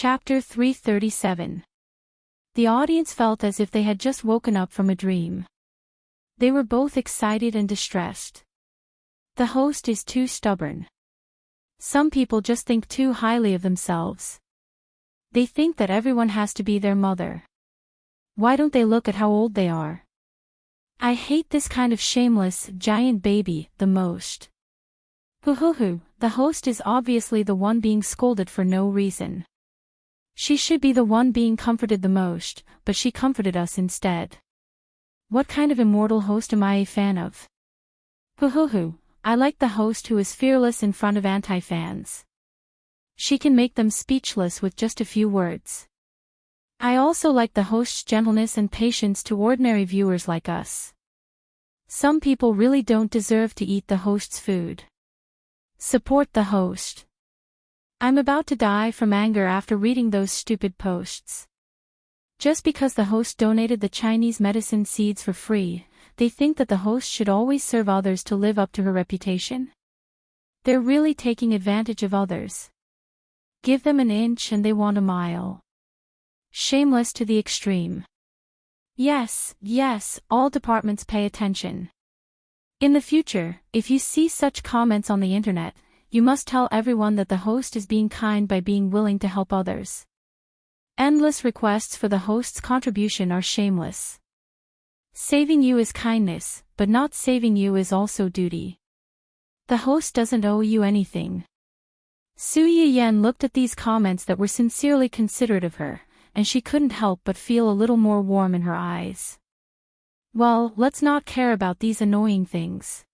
Chapter 337. The audience felt as if they had just woken up from a dream. They were both excited and distressed. The host is too stubborn. Some people just think too highly of themselves. They think that everyone has to be their mother. Why don't they look at how old they are? I hate this kind of shameless, giant baby the most. Hoo, the host is obviously the one being scolded for no reason. She should be the one being comforted the most, but she comforted us instead. What kind of immortal host am I a fan of? Hoo, I like the host who is fearless in front of anti-fans. She can make them speechless with just a few words. I also like the host's gentleness and patience to ordinary viewers like us. Some people really don't deserve to eat the host's food. Support the host. I'm about to die from anger after reading those stupid posts. Just because the host donated the Chinese medicine seeds for free, they think that the host should always serve others to live up to her reputation? They're really taking advantage of others. Give them an inch and they want a mile. Shameless to the extreme. Yes, all departments pay attention. In the future, if you see such comments on the internet, you must tell everyone that the host is being kind by being willing to help others. Endless requests for the host's contribution are shameless. Saving you is kindness, but not saving you is also duty. The host doesn't owe you anything. Su Yiyan looked at these comments that were sincerely considerate of her, and she couldn't help but feel a little more warm in her eyes. Well, let's not care about these annoying things.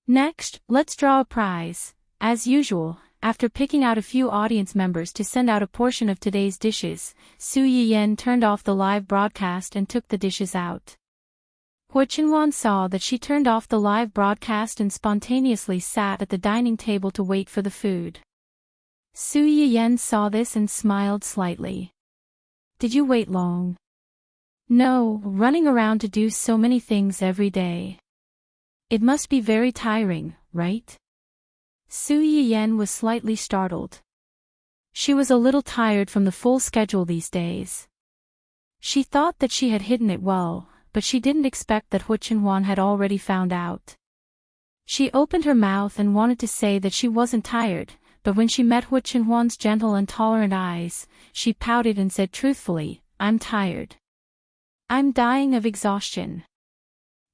Next, let's draw a prize. As usual, after picking out a few audience members to send out a portion of today's dishes, Su Yiyan turned off the live broadcast and took the dishes out. Hu Chenwan saw that she turned off the live broadcast and spontaneously sat at the dining table to wait for the food. Su Yiyan saw this and smiled slightly. Did you wait long? No, running around to do so many things every day. It must be very tiring, right? Su Yiyan was slightly startled. She was a little tired from the full schedule these days. She thought that she had hidden it well, but she didn't expect that Hu Chenwan had already found out. She opened her mouth and wanted to say that she wasn't tired, but when she met Hu Chenwan's gentle and tolerant eyes, she pouted and said truthfully, "I'm tired. I'm dying of exhaustion.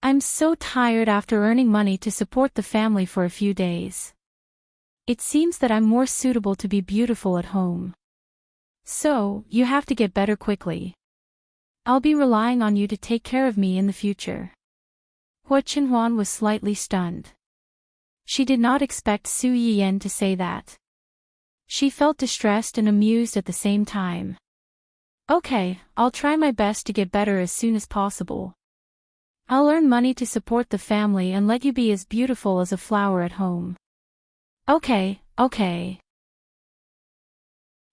I'm so tired after earning money to support the family for a few days. It seems that I'm more suitable to be beautiful at home. So, you have to get better quickly. I'll be relying on you to take care of me in the future." Hu Chenwan was slightly stunned. She did not expect Su Yiyan to say that. She felt distressed and amused at the same time. Okay, I'll try my best to get better as soon as possible. I'll earn money to support the family and let you be as beautiful as a flower at home. Okay.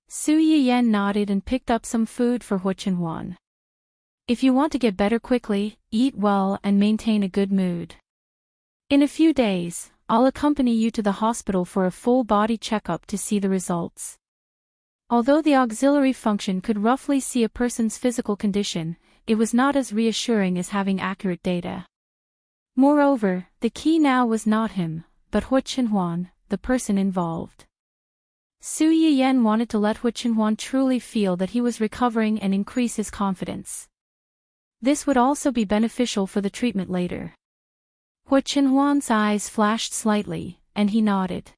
Su Yiyan nodded and picked up some food for Hu Chenwan. If you want to get better quickly, eat well and maintain a good mood. In a few days, I'll accompany you to the hospital for a full body checkup to see the results. Although the auxiliary function could roughly see a person's physical condition, it was not as reassuring as having accurate data. Moreover, the key now was not him, but Hu Chenwan, the person involved. Su Yiyan wanted to let Hu Chenwan truly feel that he was recovering and increase his confidence. This would also be beneficial for the treatment later. Hu Chenwan's eyes flashed slightly, and he nodded.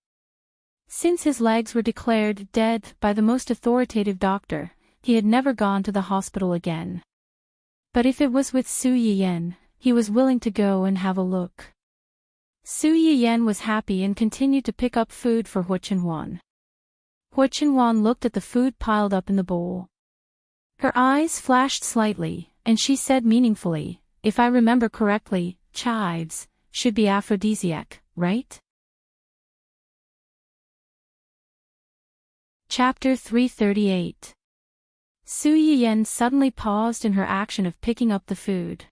Since his legs were declared dead by the most authoritative doctor, he had never gone to the hospital again. But if it was with Su Yiyan, he was willing to go and have a look. Su Yiyan was happy and continued to pick up food for Hu Chenwan. Hu Chenwan looked at the food piled up in the bowl. Her eyes flashed slightly, and she said meaningfully, "If I remember correctly, chives should be aphrodisiac, right?" Chapter 338. Su Yiyan suddenly paused in her action of picking up the food.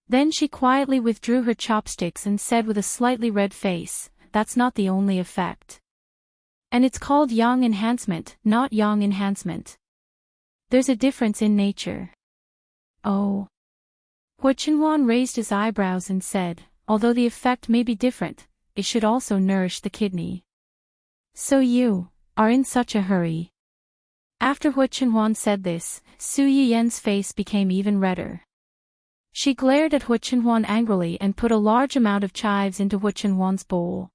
Then she quietly withdrew her chopsticks and said with a slightly red face, "That's not the only effect." And it's called yang enhancement, not yang enhancement. There's a difference in nature. Oh. Hua Qinhuan raised his eyebrows and said, although the effect may be different, it should also nourish the kidney. So you are in such a hurry. After Hua Qinhuan said this, Su Yiyan's face became even redder. She glared at Hua Qinhuan angrily and put a large amount of chives into Hua Qinhuan's bowl.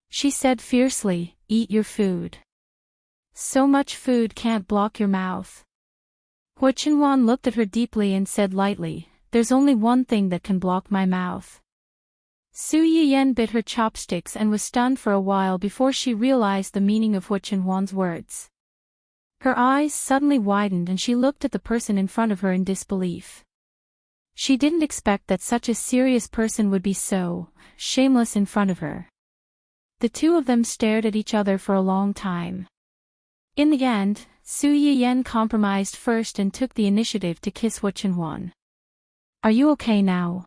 She said fiercely, eat your food. So much food can't block your mouth. Hua Qinhuan looked at her deeply and said lightly, there's only one thing that can block my mouth. Su Yiyan bit her chopsticks and was stunned for a while before she realized the meaning of Hua Qinhuan's words. Her eyes suddenly widened and she looked at the person in front of her in disbelief. She didn't expect that such a serious person would be so shameless in front of her. The two of them stared at each other for a long time. In the end, Su Yiyan compromised first and took the initiative to kiss Hua Qinhuan. Are you okay now?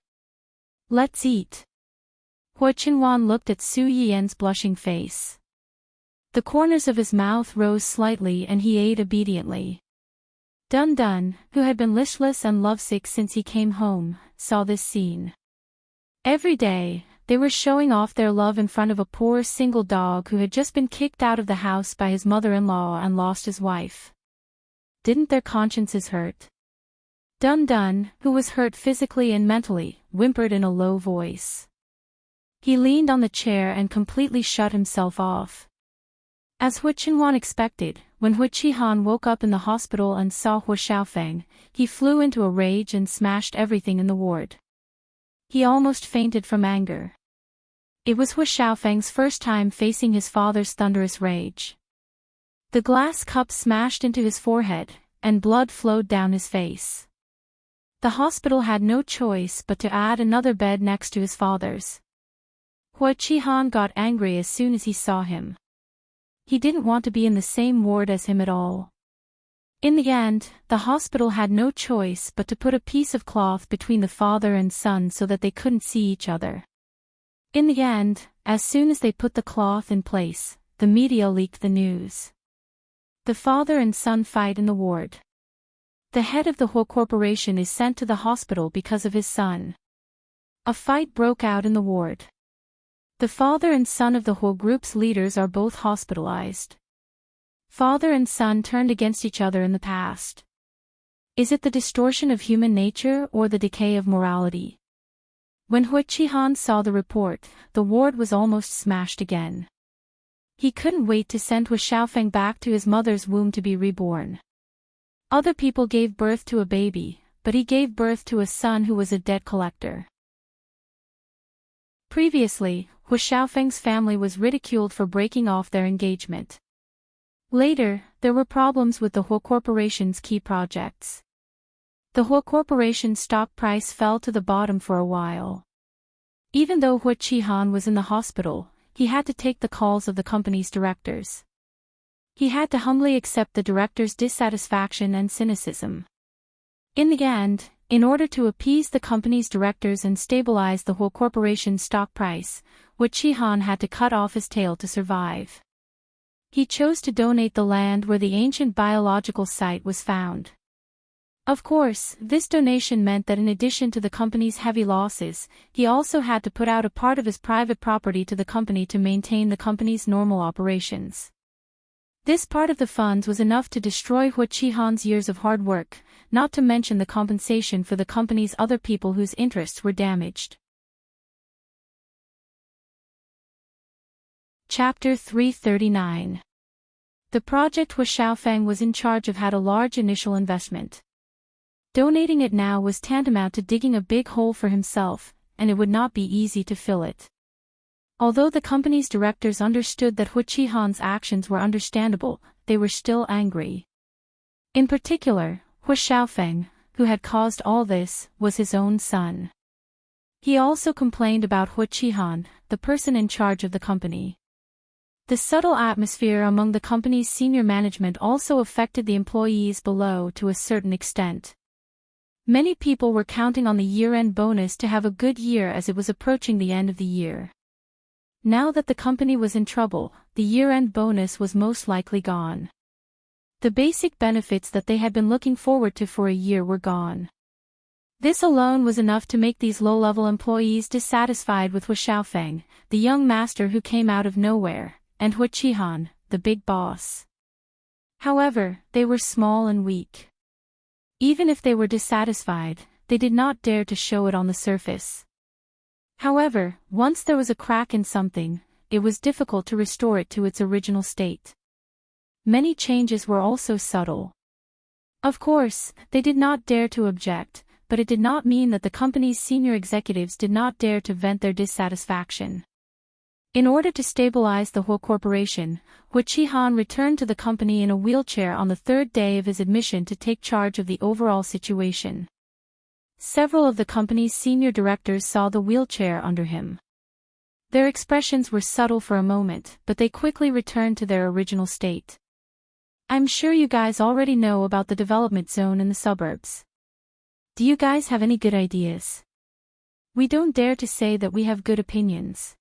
Let's eat. Hua Qinhuan looked at Su Yiyan's blushing face. The corners of his mouth rose slightly and he ate obediently. Dun Dun, who had been listless and lovesick since he came home, saw this scene. Every day, they were showing off their love in front of a poor single dog who had just been kicked out of the house by his mother-in-law and lost his wife. Didn't their consciences hurt? Dun Dun, who was hurt physically and mentally, whimpered in a low voice. He leaned on the chair and completely shut himself off. As Hua Qinhuan expected, when Hua Qihan woke up in the hospital and saw Hua Xiaofeng, he flew into a rage and smashed everything in the ward. He almost fainted from anger. It was Hua Xiaofeng's first time facing his father's thunderous rage. The glass cup smashed into his forehead, and blood flowed down his face. The hospital had no choice but to add another bed next to his father's. Hua Qihan got angry as soon as he saw him. He didn't want to be in the same ward as him at all. In the end, the hospital had no choice but to put a piece of cloth between the father and son so that they couldn't see each other. In the end, as soon as they put the cloth in place, the media leaked the news. The father and son fight in the ward. The head of the Hua Corporation is sent to the hospital because of his son. A fight broke out in the ward. The father and son of the Hua group's leaders are both hospitalized. Father and son turned against each other in the past. Is it the distortion of human nature or the decay of morality? When Hua Qihan saw the report, the ward was almost smashed again. He couldn't wait to send Hua Xiaofeng back to his mother's womb to be reborn. Other people gave birth to a baby, but he gave birth to a son who was a debt collector. Previously, Hua Xiaofeng's family was ridiculed for breaking off their engagement. Later, there were problems with the Hua Corporation's key projects. The Hua Corporation's stock price fell to the bottom for a while. Even though Hua Qihan was in the hospital, he had to take the calls of the company's directors. He had to humbly accept the directors' dissatisfaction and cynicism. In the end, in order to appease the company's directors and stabilize the Hua Corporation's stock price, Hua Qihan had to cut off his tail to survive. He chose to donate the land where the ancient biological site was found. Of course, this donation meant that in addition to the company's heavy losses, he also had to put out a part of his private property to the company to maintain the company's normal operations. This part of the funds was enough to destroy Hua Qihan's years of hard work, not to mention the compensation for the company's other people whose interests were damaged. Chapter 339. The project Hua Xiaofeng was in charge of had a large initial investment. Donating it now was tantamount to digging a big hole for himself, and it would not be easy to fill it. Although the company's directors understood that Hua Qihan's actions were understandable, they were still angry. In particular, Hua Xiaofeng, who had caused all this, was his own son. He also complained about Hua Qihan, the person in charge of the company. The subtle atmosphere among the company's senior management also affected the employees below to a certain extent. Many people were counting on the year-end bonus to have a good year as it was approaching the end of the year. Now that the company was in trouble, the year-end bonus was most likely gone. The basic benefits that they had been looking forward to for a year were gone. This alone was enough to make these low-level employees dissatisfied with Hu Xiaofeng, the young master who came out of nowhere, and Hu Qihan, the big boss. However, they were small and weak. Even if they were dissatisfied, they did not dare to show it on the surface. However, once there was a crack in something, it was difficult to restore it to its original state. Many changes were also subtle. Of course, they did not dare to object, but it did not mean that the company's senior executives did not dare to vent their dissatisfaction. In order to stabilize the whole corporation, Hu Qihan returned to the company in a wheelchair on the third day of his admission to take charge of the overall situation. Several of the company's senior directors saw the wheelchair under him. Their expressions were subtle for a moment, but they quickly returned to their original state. I'm sure you guys already know about the development zone in the suburbs. Do you guys have any good ideas? We don't dare to say that we have good opinions.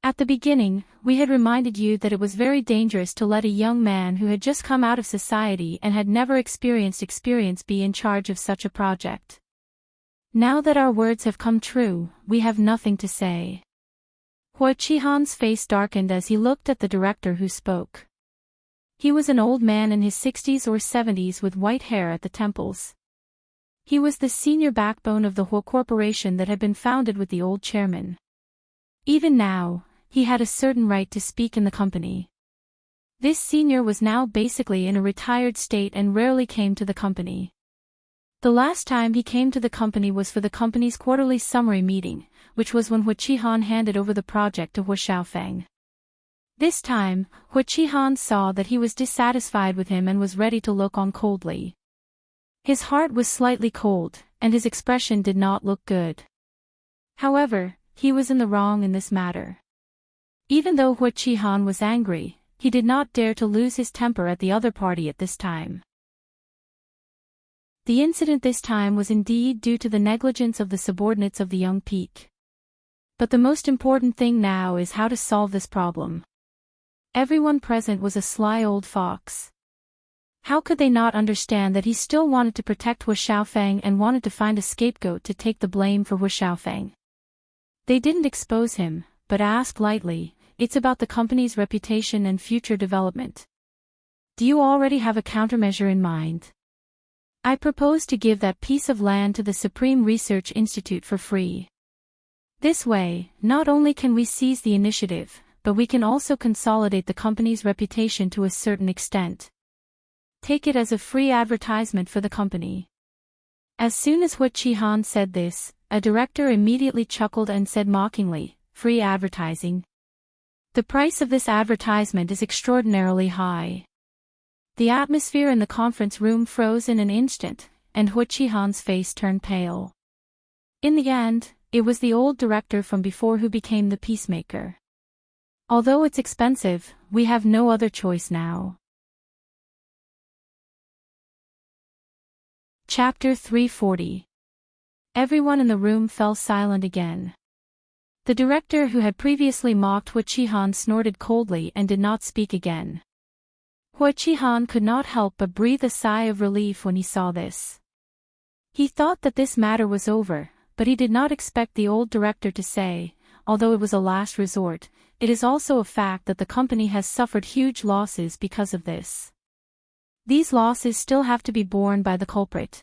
At the beginning, we had reminded you that it was very dangerous to let a young man who had just come out of society and had never experienced experience be in charge of such a project. Now that our words have come true, we have nothing to say. Hu Qihan's face darkened as he looked at the director who spoke. He was an old man in his 60s or 70s with white hair at the temples. He was the senior backbone of the whole corporation that had been founded with the old chairman. Even now, he had a certain right to speak in the company. This senior was now basically in a retired state and rarely came to the company. The last time he came to the company was for the company's quarterly summary meeting, which was when Hu Qihan handed over the project to Hu Xiaofeng. This time, Hu Qihan saw that he was dissatisfied with him and was ready to look on coldly. His heart was slightly cold, and his expression did not look good. However, he was in the wrong in this matter. Even though Hu Qihan was angry, he did not dare to lose his temper at the other party at this time. The incident this time was indeed due to the negligence of the subordinates of the young peak. But the most important thing now is how to solve this problem. Everyone present was a sly old fox. How could they not understand that he still wanted to protect Hu Xiaofeng and wanted to find a scapegoat to take the blame for Hu Xiaofeng? They didn't expose him, but asked lightly, "It's about the company's reputation and future development. Do you already have a countermeasure in mind? I propose to give that piece of land to the Supreme Research Institute for free. This way, not only can we seize the initiative, but we can also consolidate the company's reputation to a certain extent. Take it as a free advertisement for the company." As soon as Hu Qihan said this, a director immediately chuckled and said mockingly, "Free advertising? The price of this advertisement is extraordinarily high." The atmosphere in the conference room froze in an instant, and Hu Qihan's face turned pale. In the end, it was the old director from before who became the peacemaker. "Although it's expensive, we have no other choice now." Chapter 340. Everyone in the room fell silent again. The director who had previously mocked Hu Qihan snorted coldly and did not speak again. Hu Qihan could not help but breathe a sigh of relief when he saw this. He thought that this matter was over, but he did not expect the old director to say, although it was a last resort, it is also a fact that the company has suffered huge losses because of this. These losses still have to be borne by the culprit.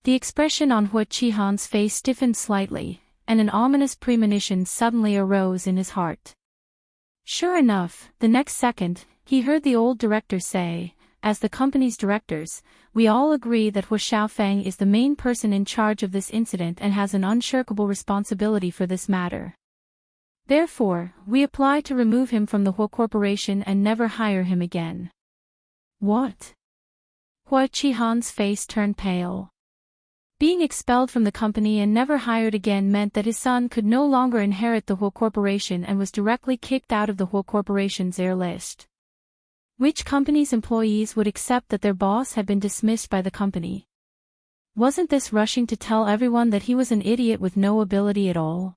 The expression on Hu Qihan's face stiffened slightly, and an ominous premonition suddenly arose in his heart. Sure enough, the next second, he heard the old director say, "As the company's directors, we all agree that Hu Xiaofeng is the main person in charge of this incident and has an unshirkable responsibility for this matter. Therefore, we apply to remove him from the Hu Corporation and never hire him again." What? Hu Qihan's face turned pale. Being expelled from the company and never hired again meant that his son could no longer inherit the Hu Corporation and was directly kicked out of the Hu Corporation's heir list. Which company's employees would accept that their boss had been dismissed by the company? Wasn't this rushing to tell everyone that he was an idiot with no ability at all?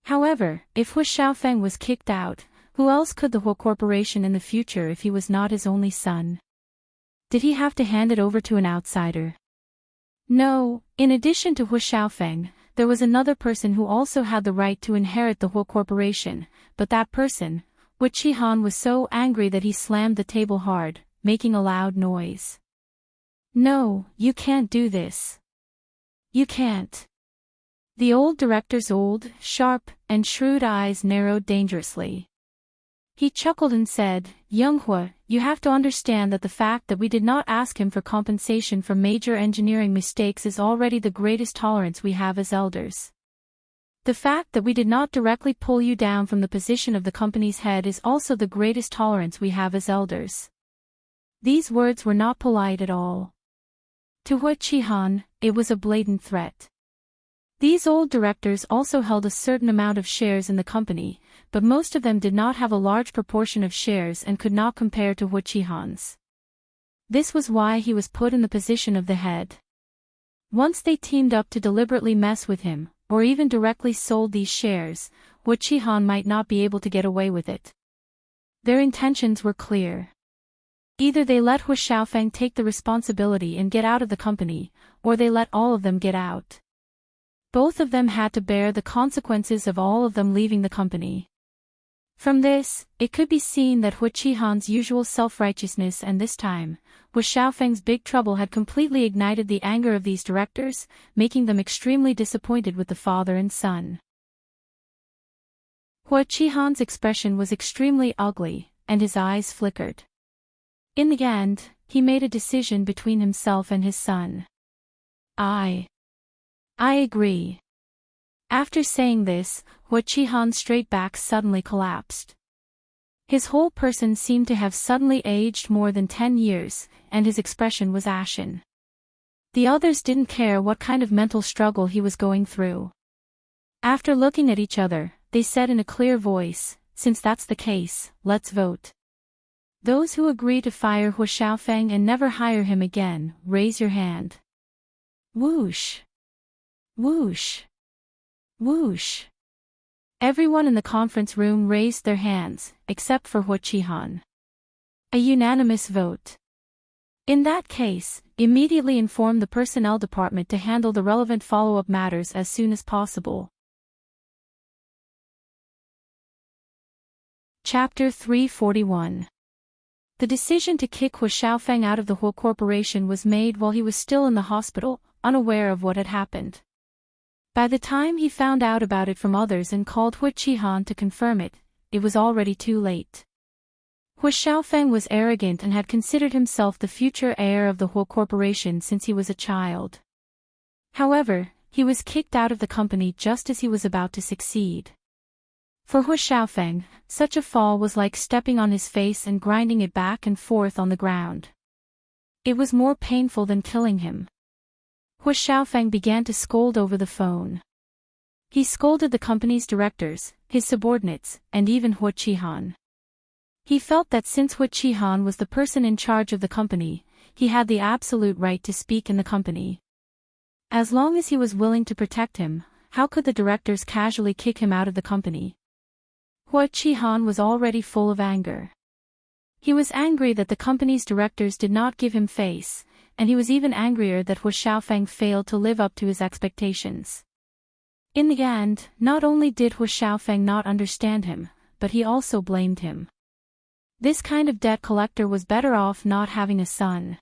However, if Hu Xiaofeng was kicked out, who else could the Hu Corporation in the future if he was not his only son? Did he have to hand it over to an outsider? No, in addition to Hu Xiaofeng, there was another person who also had the right to inherit the Hu Corporation, but that person, Wu Qihan, was so angry that he slammed the table hard, making a loud noise. No, you can't do this. You can't. The old director's old, sharp, and shrewd eyes narrowed dangerously. He chuckled and said, "Young Hu, you have to understand that the fact that we did not ask him for compensation for major engineering mistakes is already the greatest tolerance we have as elders. The fact that we did not directly pull you down from the position of the company's head is also the greatest tolerance we have as elders." These words were not polite at all. To Hu Qihan, it was a blatant threat. These old directors also held a certain amount of shares in the company, but most of them did not have a large proportion of shares and could not compare to Hu Qihan's. This was why he was put in the position of the head. Once they teamed up to deliberately mess with him, or even directly sold these shares, Hu Qihan might not be able to get away with it. Their intentions were clear. Either they let Hu Xiaofeng take the responsibility and get out of the company, or they let all of them get out. Both of them had to bear the consequences of all of them leaving the company. From this, it could be seen that Hu Qihan's usual self-righteousness and this time, Hu Xiaofeng's big trouble had completely ignited the anger of these directors, making them extremely disappointed with the father and son. Hu Qihan's expression was extremely ugly, and his eyes flickered. In the end, he made a decision between himself and his son. I agree. After saying this, Hu Qihan's straight back suddenly collapsed. His whole person seemed to have suddenly aged more than 10 years, and his expression was ashen. The others didn't care what kind of mental struggle he was going through. After looking at each other, they said in a clear voice, "Since that's the case, let's vote. Those who agree to fire Hu Xiaofeng and never hire him again, raise your hand." Whoosh! Whoosh! Whoosh! Everyone in the conference room raised their hands, except for Hu Qihan. A unanimous vote. In that case, immediately inform the personnel department to handle the relevant follow-up matters as soon as possible. Chapter 341. The decision to kick Hu Xiaofeng out of the Hu Corporation was made while he was still in the hospital, unaware of what had happened. By the time he found out about it from others and called Hu Qihan to confirm it, it was already too late. Hu Xiaofeng was arrogant and had considered himself the future heir of the Hu Corporation since he was a child. However, he was kicked out of the company just as he was about to succeed. For Hu Xiaofeng, such a fall was like stepping on his face and grinding it back and forth on the ground. It was more painful than killing him. Hu Xiaofeng began to scold over the phone. He scolded the company's directors, his subordinates, and even Hu Qihan. He felt that since Hu Qihan was the person in charge of the company, he had the absolute right to speak in the company. As long as he was willing to protect him, how could the directors casually kick him out of the company? Hu Qihan was already full of anger. He was angry that the company's directors did not give him face, and he was even angrier that Hu Xiaofeng failed to live up to his expectations. In the end, not only did Hu Xiaofeng not understand him, but he also blamed him. This kind of debt collector was better off not having a son.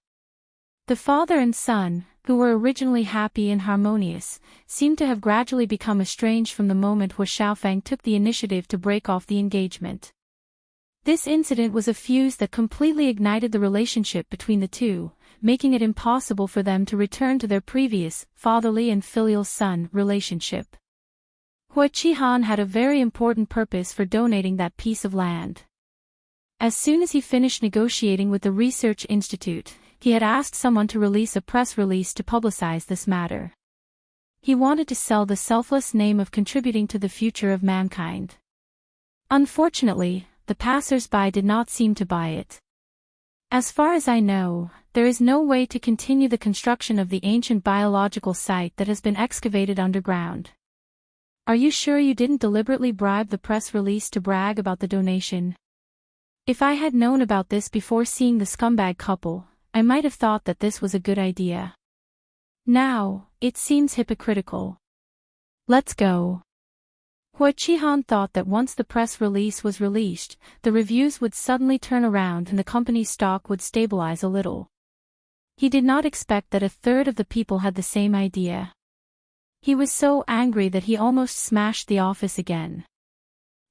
The father and son, who were originally happy and harmonious, seemed to have gradually become estranged from the moment Hu Xiaofeng took the initiative to break off the engagement. This incident was a fuse that completely ignited the relationship between the two, making it impossible for them to return to their previous, fatherly and filial son relationship. Hu Qihan had a very important purpose for donating that piece of land. As soon as he finished negotiating with the research institute, he had asked someone to release a press release to publicize this matter. He wanted to sell the selfless name of contributing to the future of mankind. Unfortunately, the passers-by did not seem to buy it. As far as I know, there is no way to continue the construction of the ancient biological site that has been excavated underground. Are you sure you didn't deliberately bribe the press release to brag about the donation? If I had known about this before seeing the scumbag couple, I might have thought that this was a good idea. Now, it seems hypocritical. Let's go. Hua Qihan thought that once the press release was released, the reviews would suddenly turn around and the company's stock would stabilize a little. He did not expect that a third of the people had the same idea. He was so angry that he almost smashed the office again.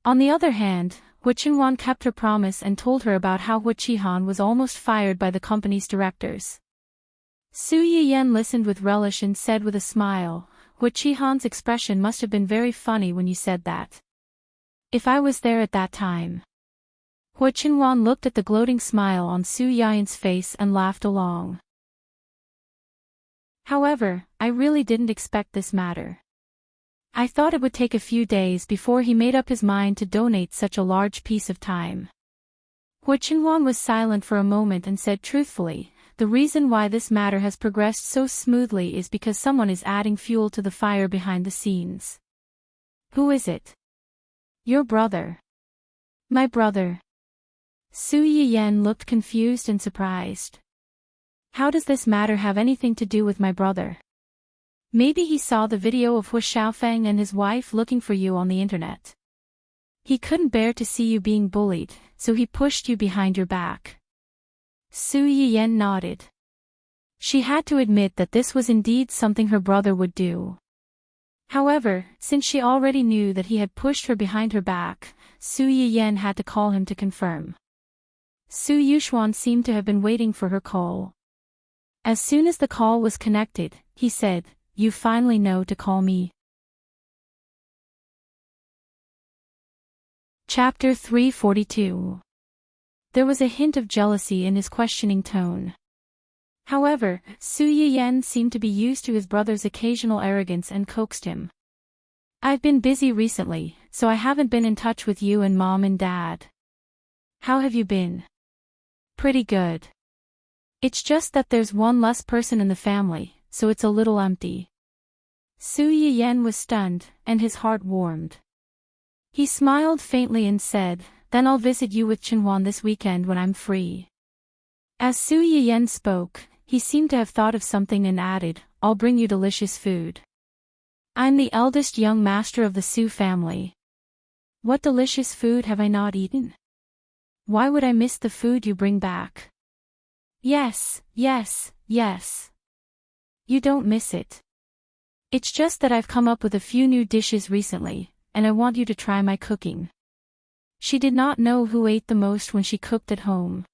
On the other hand, Hua Qinhuan kept her promise and told her about how Hua Qihan was almost fired by the company's directors. Su Yiyan listened with relish and said with a smile, "Hua Qihan's expression must have been very funny when you said that. If I was there at that time." Hua Qinhuan looked at the gloating smile on Su Yiyan's face and laughed along. However, I really didn't expect this matter. I thought it would take a few days before he made up his mind to donate such a large piece of time. Hua Qinhuan was silent for a moment and said truthfully, "The reason why this matter has progressed so smoothly is because someone is adding fuel to the fire behind the scenes." "Who is it?" "Your brother." "My brother?" Su Yiyan looked confused and surprised. "How does this matter have anything to do with my brother?" "Maybe he saw the video of Hua Xiaofeng and his wife looking for you on the internet. He couldn't bear to see you being bullied, so he pushed you behind your back." Su Yiyan nodded. She had to admit that this was indeed something her brother would do. However, since she already knew that he had pushed her behind her back, Su Yiyan had to call him to confirm. Su Yuxuan seemed to have been waiting for her call. As soon as the call was connected, he said, "You finally know to call me." Chapter 342. There was a hint of jealousy in his questioning tone. However, Su Yiyan seemed to be used to his brother's occasional arrogance and coaxed him. "I've been busy recently, so I haven't been in touch with you and Mom and Dad. How have you been?" "Pretty good. It's just that there's one less person in the family, so it's a little empty." Su Yiyan was stunned, and his heart warmed. He smiled faintly and said, "Then I'll visit you with Qinhuan this weekend when I'm free." As Su Yiyan spoke, he seemed to have thought of something and added, "I'll bring you delicious food. I'm the eldest young master of the Su family. What delicious food have I not eaten? Why would I miss the food you bring back?" "Yes, yes, yes. You don't miss it. It's just that I've come up with a few new dishes recently, and I want you to try my cooking." She did not know who ate the most when she cooked at home.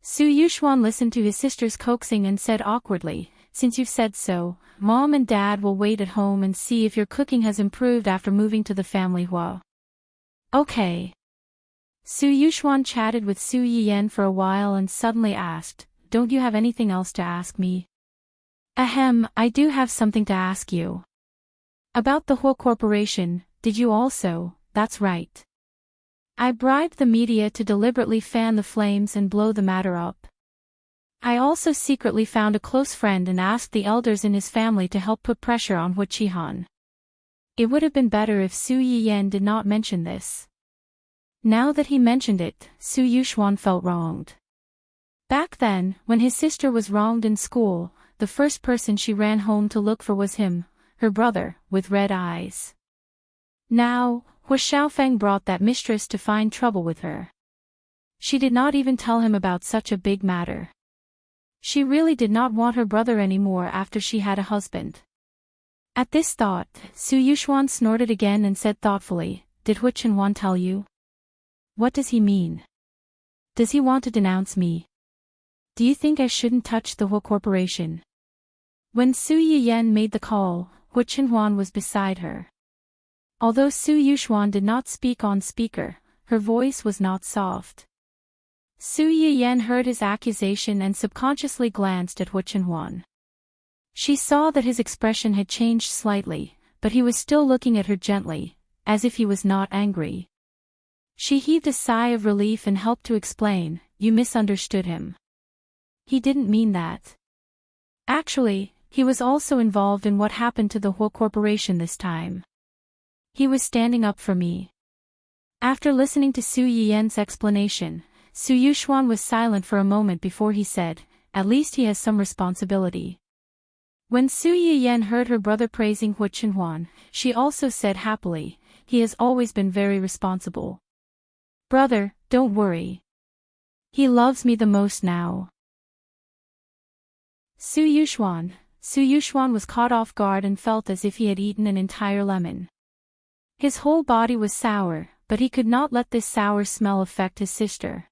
Su Yuxuan listened to his sister's coaxing and said awkwardly, "Since you've said so, Mom and Dad will wait at home and see if your cooking has improved after moving to the family Hua." "Okay." Su Yuxuan chatted with Su Yiyan for a while and suddenly asked, "Don't you have anything else to ask me?" "Ahem, I do have something to ask you. About the Hua Corporation, did you also?" "That's right. I bribed the media to deliberately fan the flames and blow the matter up. I also secretly found a close friend and asked the elders in his family to help put pressure on Hua Qihan. It would have been better if Su Yiyan did not mention this. Now that he mentioned it, Su Yuxuan felt wronged. Back then, when his sister was wronged in school, the first person she ran home to look for was him, her brother, with red eyes. Now, Hua Xiaofeng brought that mistress to find trouble with her. She did not even tell him about such a big matter. She really did not want her brother anymore after she had a husband. At this thought, Su Yuxuan snorted again and said thoughtfully, "Did Hua Qinhuan tell you? What does he mean? Does he want to denounce me? Do you think I shouldn't touch the Hua Corporation?" When Su Yiyan made the call, Hua Qinhuan was beside her. Although Su Yuxuan did not speak on speaker, her voice was not soft. Su Yiyan heard his accusation and subconsciously glanced at Hua Qinhuan. She saw that his expression had changed slightly, but he was still looking at her gently, as if he was not angry. She heaved a sigh of relief and helped to explain, "You misunderstood him. He didn't mean that. Actually, he was also involved in what happened to the Hua Corporation this time." He was standing up for me. After listening to Su Yiyan's explanation, Su Yuxuan was silent for a moment before he said, "At least he has some responsibility." When Su Yiyan heard her brother praising Hu Chenhuan, she also said happily, "He has always been very responsible. Brother, don't worry. He loves me the most now." Su Yuxuan was caught off guard and felt as if he had eaten an entire lemon. His whole body was sour, but he could not let this sour smell affect his sister.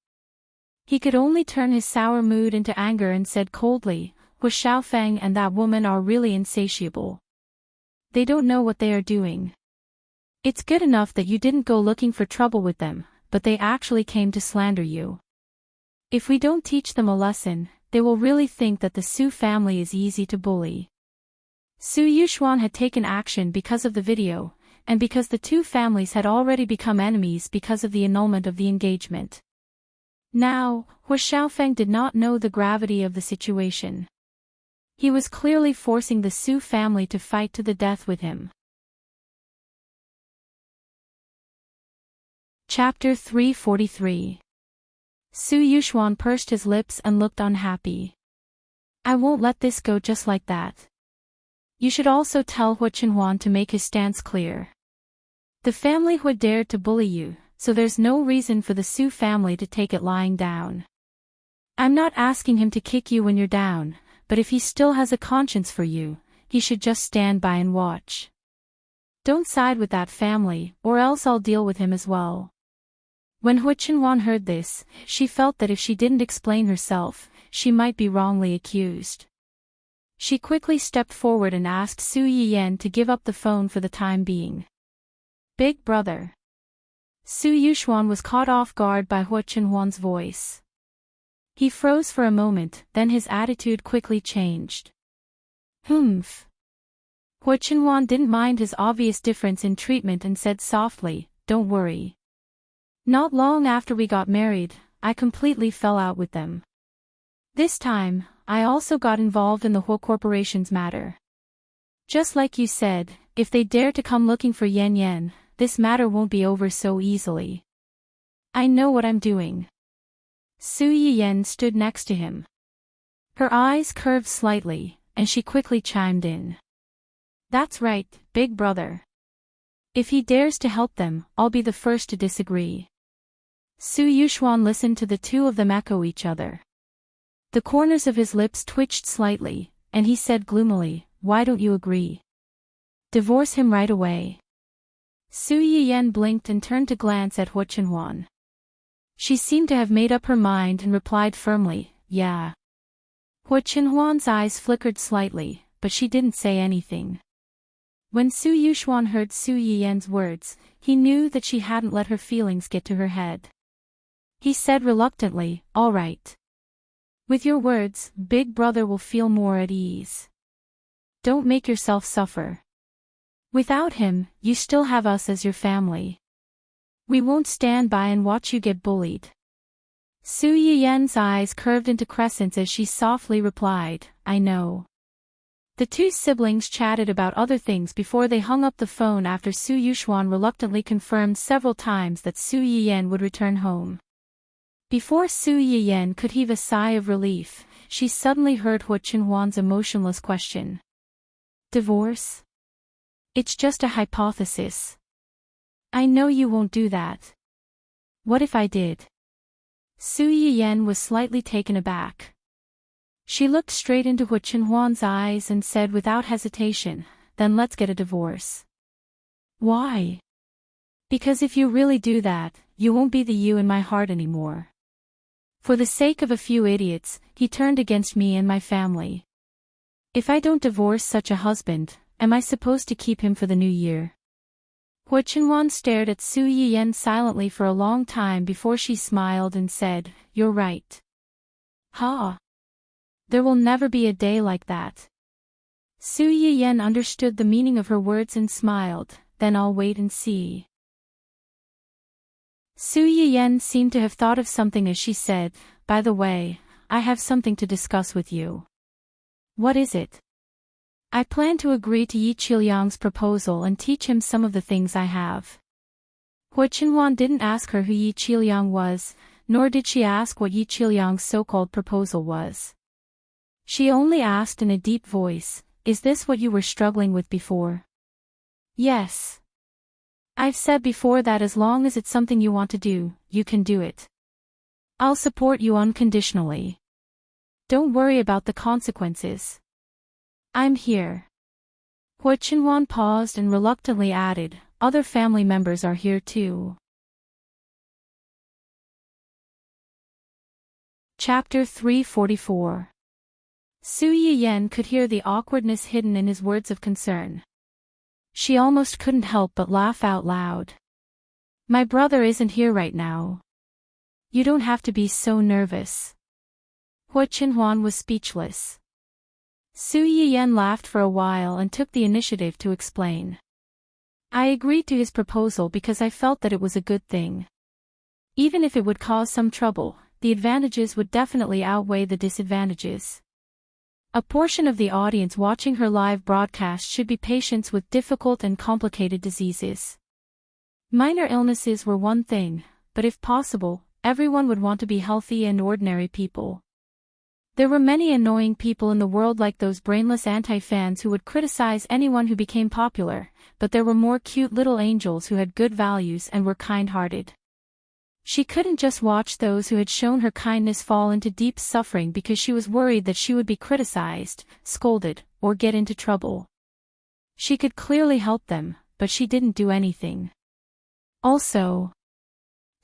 He could only turn his sour mood into anger and said coldly, "Hu Xiaofeng and that woman are really insatiable. They don't know what they are doing. It's good enough that you didn't go looking for trouble with them, but they actually came to slander you. If we don't teach them a lesson, they will really think that the Su family is easy to bully." Su Yuxuan had taken action because of the video, and because the two families had already become enemies because of the annulment of the engagement. Now, Hu Xiaofeng did not know the gravity of the situation. He was clearly forcing the Su family to fight to the death with him. Chapter 343. Su Yuxuan pursed his lips and looked unhappy. "I won't let this go just like that. You should also tell Hu Chenhuan to make his stance clear. The family Hu dared to bully you, so there's no reason for the Su family to take it lying down. I'm not asking him to kick you when you're down, but if he still has a conscience for you, he should just stand by and watch. Don't side with that family, or else I'll deal with him as well." When Hu Chenhuan heard this, she felt that if she didn't explain herself, she might be wrongly accused. She quickly stepped forward and asked Su Yiyan to give up the phone for the time being. "Big brother." Su Yuxuan was caught off guard by Hu Chenhuan's voice. He froze for a moment, then his attitude quickly changed. "Humph." Hu Chenhuan didn't mind his obvious difference in treatment and said softly, "Don't worry. Not long after we got married, I completely fell out with them. This time, I also got involved in the Hu Corporation's matter. Just like you said, if they dare to come looking for Yan Yan, this matter won't be over so easily. I know what I'm doing." Su Yiyan stood next to him. Her eyes curved slightly, and she quickly chimed in. "That's right, big brother. If he dares to help them, I'll be the first to disagree." Su Yuxuan listened to the two of them echo each other. The corners of his lips twitched slightly, and he said gloomily, "Why don't you agree? Divorce him right away." Su Yiyan blinked and turned to glance at Hu Chenhuan. She seemed to have made up her mind and replied firmly, "Yeah." Hu Chenhuan's eyes flickered slightly, but she didn't say anything. When Su Yuxuan heard Su Yiyan's words, he knew that she hadn't let her feelings get to her head. He said reluctantly, "All right. With your words, big brother will feel more at ease. Don't make yourself suffer. Without him, you still have us as your family. We won't stand by and watch you get bullied." Su Yiyan's eyes curved into crescents as she softly replied, "I know." The two siblings chatted about other things before they hung up the phone after Su Yuxuan reluctantly confirmed several times that Su Yiyan would return home. Before Su Yiyan could heave a sigh of relief, she suddenly heard Hu Chenhuan's emotionless question. "Divorce? It's just a hypothesis. I know you won't do that. What if I did?" Su Yiyan was slightly taken aback. She looked straight into Hu Chenhuan's eyes and said without hesitation, "Then let's get a divorce." "Why?" "Because if you really do that, you won't be the you in my heart anymore. For the sake of a few idiots, he turned against me and my family. If I don't divorce such a husband, am I supposed to keep him for the new year?" Hu Chenhuan stared at Su Yiyan silently for a long time before she smiled and said, "You're right. Ha! There will never be a day like that." Su Yiyan understood the meaning of her words and smiled, "Then I'll wait and see." Su Yiyan seemed to have thought of something as she said, "By the way, I have something to discuss with you." "What is it?" I plan to agree to Yi Qiliang's proposal and teach him some of the things I have. Hu Qinhuan didn't ask her who Yi Qiliang was, nor did she ask what Yi Qiliang's so-called proposal was. She only asked in a deep voice, "Is this what you were struggling with before?" "Yes. I've said before that as long as it's something you want to do, you can do it. I'll support you unconditionally. Don't worry about the consequences. I'm here." Hu Qinhuan paused and reluctantly added, "Other family members are here too." Chapter 344. Su Yiyan could hear the awkwardness hidden in his words of concern. She almost couldn't help but laugh out loud. "My brother isn't here right now. You don't have to be so nervous." Hu Qinhuan was speechless. Su Yiyan laughed for a while and took the initiative to explain. "I agreed to his proposal because I felt that it was a good thing. Even if it would cause some trouble, the advantages would definitely outweigh the disadvantages. A portion of the audience watching her live broadcast should be patients with difficult and complicated diseases. Minor illnesses were one thing, but if possible, everyone would want to be healthy and ordinary people. There were many annoying people in the world like those brainless anti-fans who would criticize anyone who became popular, but there were more cute little angels who had good values and were kind-hearted. She couldn't just watch those who had shown her kindness fall into deep suffering because she was worried that she would be criticized, scolded, or get into trouble. She could clearly help them, but she didn't do anything. Also,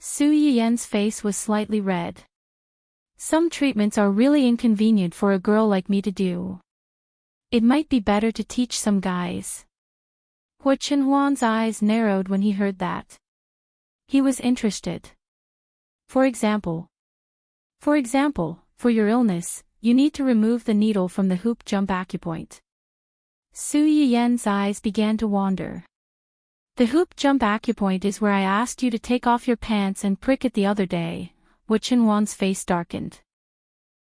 Su Yiyan's face was slightly red. "Some treatments are really inconvenient for a girl like me to do. It might be better to teach some guys." Hu Qinhuan's eyes narrowed when he heard that. He was interested. For example, for your illness, you need to remove the needle from the hoop jump acupoint." Su Yiyan's eyes began to wander. "The hoop jump acupoint is where I asked you to take off your pants and prick it the other day." Hu Qinhuan's face darkened.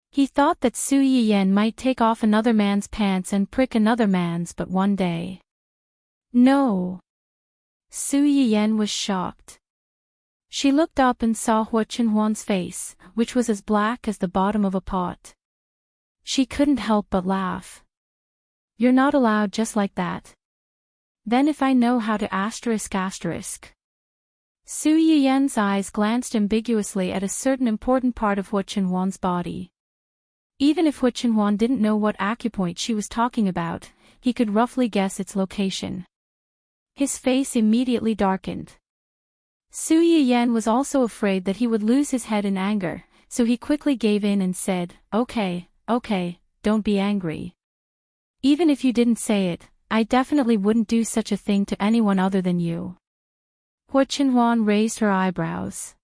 He thought that Su Yiyan might take off another man's pants and prick another man's but one day. "No." Su Yiyan was shocked. She looked up and saw Hu Qinhuan's face, which was as black as the bottom of a pot. She couldn't help but laugh. "You're not allowed just like that. Then if I know how to ***. Su Yiyan's eyes glanced ambiguously at a certain important part of Hu Qinhuan's body. Even if Hu Qinhuan didn't know what acupoint she was talking about, he could roughly guess its location. His face immediately darkened. Su Yiyan was also afraid that he would lose his head in anger, so he quickly gave in and said, Okay, don't be angry. Even if you didn't say it, I definitely wouldn't do such a thing to anyone other than you." Hu Qinhuan raised her eyebrows.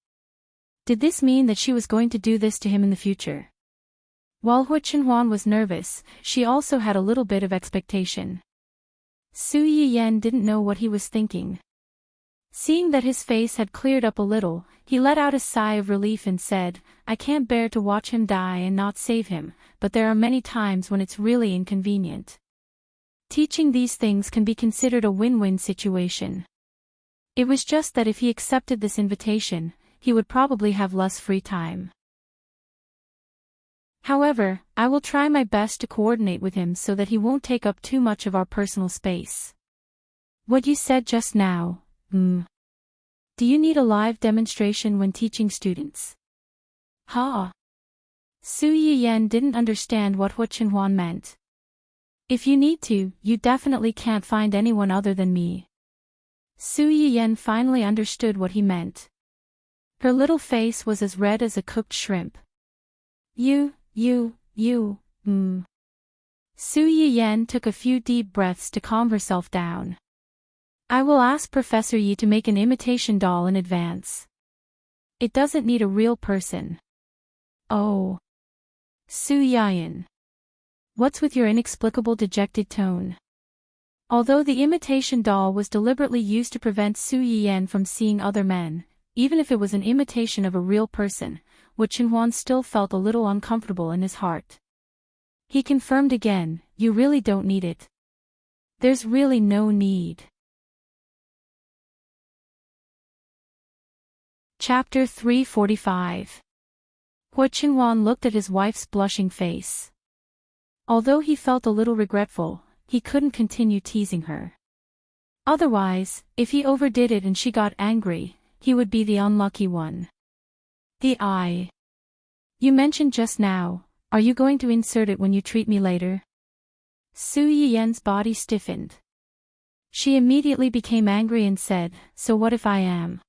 Did this mean that she was going to do this to him in the future? While Hu Qinhuan was nervous, she also had a little bit of expectation. Su Yiyan didn't know what he was thinking. Seeing that his face had cleared up a little, he let out a sigh of relief and said, "I can't bear to watch him die and not save him, but there are many times when it's really inconvenient. Teaching these things can be considered a win-win situation. It was just that if he accepted this invitation, he would probably have less free time. However, I will try my best to coordinate with him so that he won't take up too much of our personal space." "What you said just now, Do you need a live demonstration when teaching students?" "Ha!" Su Yiyan didn't understand what Hu Qinhuan meant. "If you need to, you definitely can't find anyone other than me." Su Yiyan finally understood what he meant. Her little face was as red as a cooked shrimp. You. Su Yiyan took a few deep breaths to calm herself down. "I will ask Professor Yi to make an imitation doll in advance. It doesn't need a real person." "Oh. Su Yiyan. What's with your inexplicable dejected tone?" Although the imitation doll was deliberately used to prevent Su Yiyan from seeing other men, even if it was an imitation of a real person, Hu Qinhuan still felt a little uncomfortable in his heart. He confirmed again, "You really don't need it. There's really no need. Chapter 345. Hua Qinhuan looked at his wife's blushing face. Although he felt a little regretful, he couldn't continue teasing her. Otherwise, if he overdid it and she got angry, he would be the unlucky one. The I. You mentioned just now, are you going to insert it when you treat me later? Su Yiyan's body stiffened. She immediately became angry and said, so what if I am?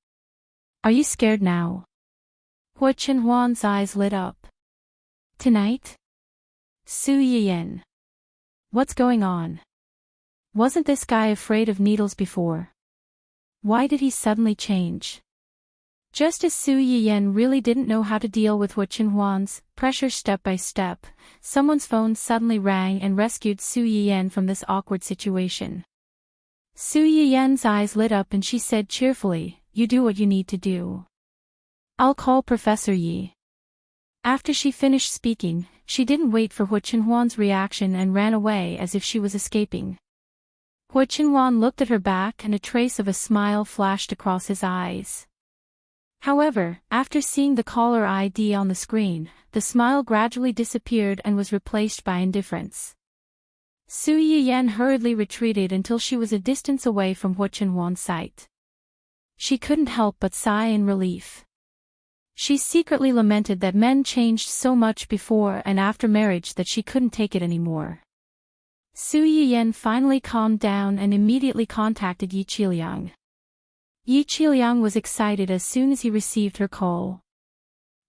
Are you scared now? Hua Qinhuan's eyes lit up. Tonight? Su Yiyan. What's going on? Wasn't this guy afraid of needles before? Why did he suddenly change? Just as Su Yiyan really didn't know how to deal with Hua Qinhuan's pressure step by step, someone's phone suddenly rang and rescued Su Yiyan from this awkward situation. Su Yiyan's eyes lit up and she said cheerfully, you do what you need to do. I'll call Professor Yi. After she finished speaking, she didn't wait for Hua Qinhuan's reaction and ran away as if she was escaping. Hua Qinhuan looked at her back and a trace of a smile flashed across his eyes. However, after seeing the caller ID on the screen, the smile gradually disappeared and was replaced by indifference. Su Yiyan hurriedly retreated until she was a distance away from Hua Qinhuan's sight. She couldn't help but sigh in relief. She secretly lamented that men changed so much before and after marriage that she couldn't take it anymore. Su Yiyan finally calmed down and immediately contacted Yi Qiliang. Yi Qiliang was excited as soon as he received her call.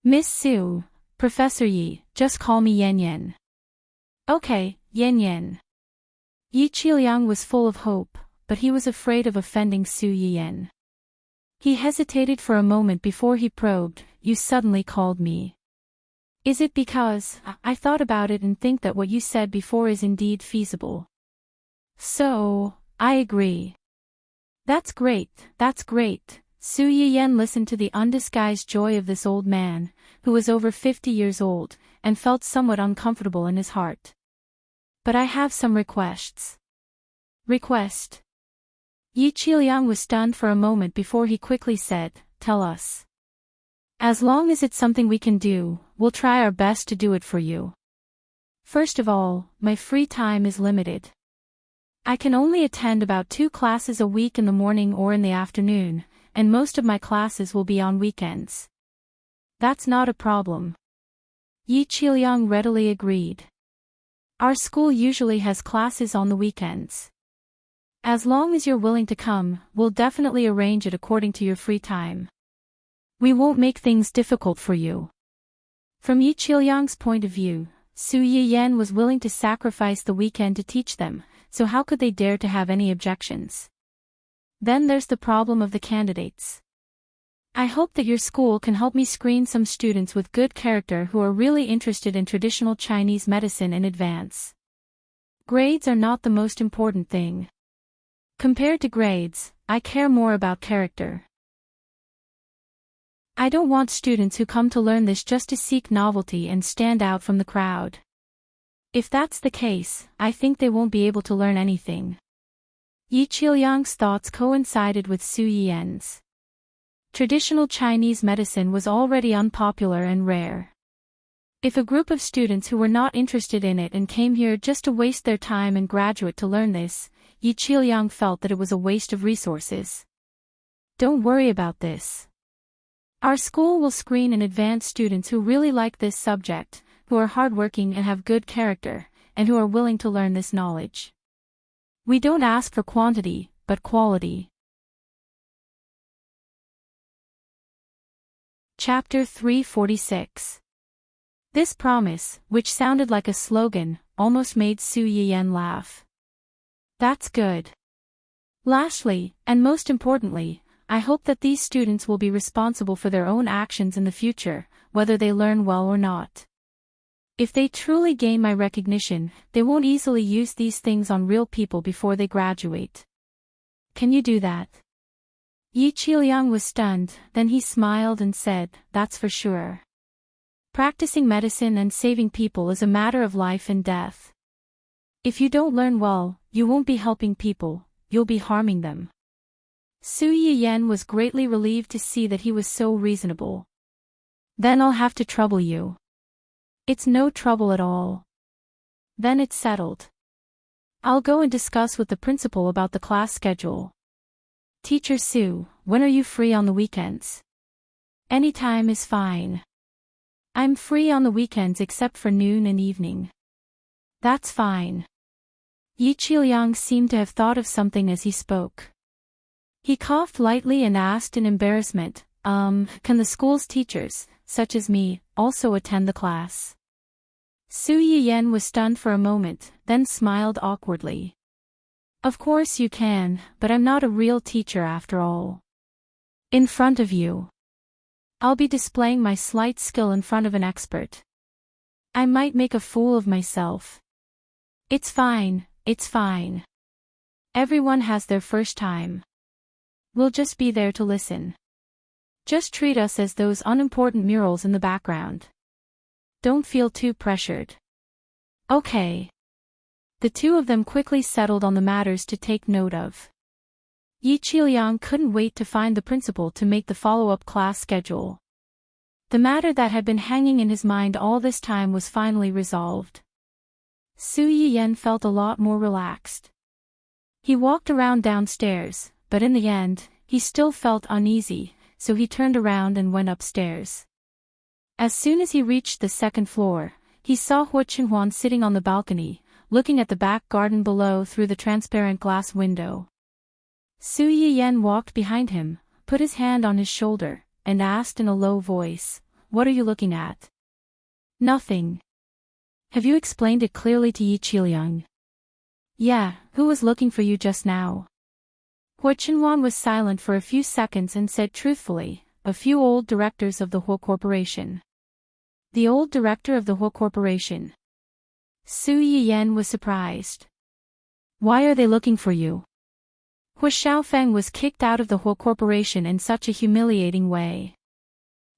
Miss Su, Professor Yi, just call me Yan Yan. Okay, Yan Yan. Yi Qiliang was full of hope, but he was afraid of offending Su Yiyan. He hesitated for a moment before he probed, you suddenly called me. Is it because I thought about it and think that what you said before is indeed feasible? So, I agree. That's great, that's great. Su Yiyan listened to the undisguised joy of this old man, who was over 50 years old, and felt somewhat uncomfortable in his heart. But I have some requests. Request? Yi Qiliang was stunned for a moment before he quickly said, tell us. As long as it's something we can do, we'll try our best to do it for you. First of all, my free time is limited. I can only attend about 2 classes a week in the morning or in the afternoon, and most of my classes will be on weekends. That's not a problem. Yi Qiliang readily agreed. Our school usually has classes on the weekends. As long as you're willing to come, we'll definitely arrange it according to your free time. We won't make things difficult for you. From Yi Qiliang's point of view, Su Yiyan was willing to sacrifice the weekend to teach them, so how could they dare to have any objections? Then there's the problem of the candidates. I hope that your school can help me screen some students with good character who are really interested in traditional Chinese medicine in advance. Grades are not the most important thing. Compared to grades, I care more about character. I don't want students who come to learn this just to seek novelty and stand out from the crowd. If that's the case, I think they won't be able to learn anything. Yi Qiliang's thoughts coincided with Su Yiyan's. Traditional Chinese medicine was already unpopular and rare. If a group of students who were not interested in it and came here just to waste their time and graduate to learn this, Yi Qiliang felt that it was a waste of resources. Don't worry about this. Our school will screen in advance students who really like this subject, who are hardworking and have good character, and who are willing to learn this knowledge. We don't ask for quantity, but quality. Chapter 346. This promise, which sounded like a slogan, almost made Su Yiyan laugh. That's good. Lastly, and most importantly, I hope that these students will be responsible for their own actions in the future, whether they learn well or not. If they truly gain my recognition, they won't easily use these things on real people before they graduate. Can you do that? Yi Qiliang was stunned, then he smiled and said, that's for sure. Practicing medicine and saving people is a matter of life and death. If you don't learn well, you won't be helping people, you'll be harming them. Su Yiyan was greatly relieved to see that he was so reasonable. Then I'll have to trouble you. It's no trouble at all. Then it's settled. I'll go and discuss with the principal about the class schedule. Teacher Su, when are you free on the weekends? Any time is fine. I'm free on the weekends except for noon and evening. That's fine. Yi Qiliang seemed to have thought of something as he spoke. He coughed lightly and asked in embarrassment, can the school's teachers, such as me, also attend the class? Su Yiyan was stunned for a moment, then smiled awkwardly. Of course you can, but I'm not a real teacher after all. In front of you. I'll be displaying my slight skill in front of an expert. I might make a fool of myself. It's fine, it's fine. Everyone has their first time. We'll just be there to listen. Just treat us as those unimportant murals in the background. Don't feel too pressured. Okay. The two of them quickly settled on the matters to take note of. Yi Qiliang couldn't wait to find the principal to make the follow-up class schedule. The matter that had been hanging in his mind all this time was finally resolved. Su Yiyan felt a lot more relaxed. He walked around downstairs, but in the end, he still felt uneasy, so he turned around and went upstairs. As soon as he reached the second floor, he saw Hu Qinhuan sitting on the balcony, looking at the back garden below through the transparent glass window. Su Yiyan walked behind him, put his hand on his shoulder, and asked in a low voice, "What are you looking at?" "Nothing." "Have you explained it clearly to Yi Qiliang?" "Yeah, who was looking for you just now?" Hu Qinhuan was silent for a few seconds and said truthfully, "A few old directors of the Hu Corporation." "The old director of the Hu Corporation?" Su Yiyan was surprised. "Why are they looking for you?" Hu Xiaofeng was kicked out of the Hu Corporation in such a humiliating way.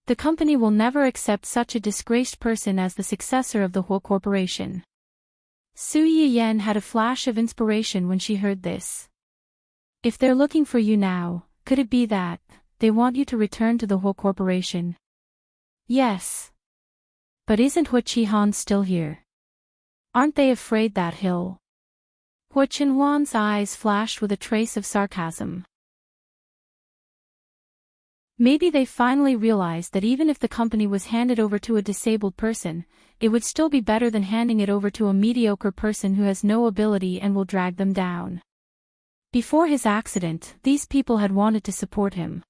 The company will never accept such a disgraced person as the successor of the Hu Corporation. Su Yiyan had a flash of inspiration when she heard this. "If they're looking for you now, could it be that they want you to return to the Hu Corporation?" "Yes. But isn't Hu Qihan still here? Aren't they afraid that he'll—" Hu Qinhuan's eyes flashed with a trace of sarcasm. Maybe they finally realized that even if the company was handed over to a disabled person, it would still be better than handing it over to a mediocre person who has no ability and will drag them down. Before his accident, these people had wanted to support him.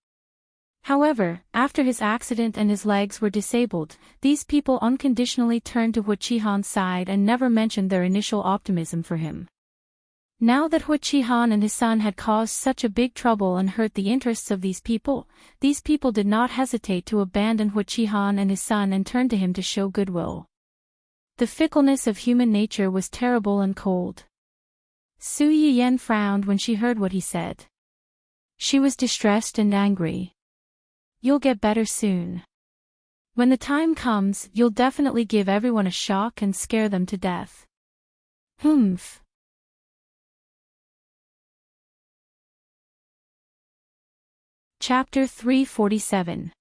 However, after his accident and his legs were disabled, these people unconditionally turned to Hu Qihan's side and never mentioned their initial optimism for him. Now that Hu Qihan and his son had caused such a big trouble and hurt the interests of these people did not hesitate to abandon Hu Qihan and his son and turn to him to show goodwill. The fickleness of human nature was terrible and cold. Su Yiyan frowned when she heard what he said. She was distressed and angry. "You'll get better soon. When the time comes, you'll definitely give everyone a shock and scare them to death." Humph. Chapter 347.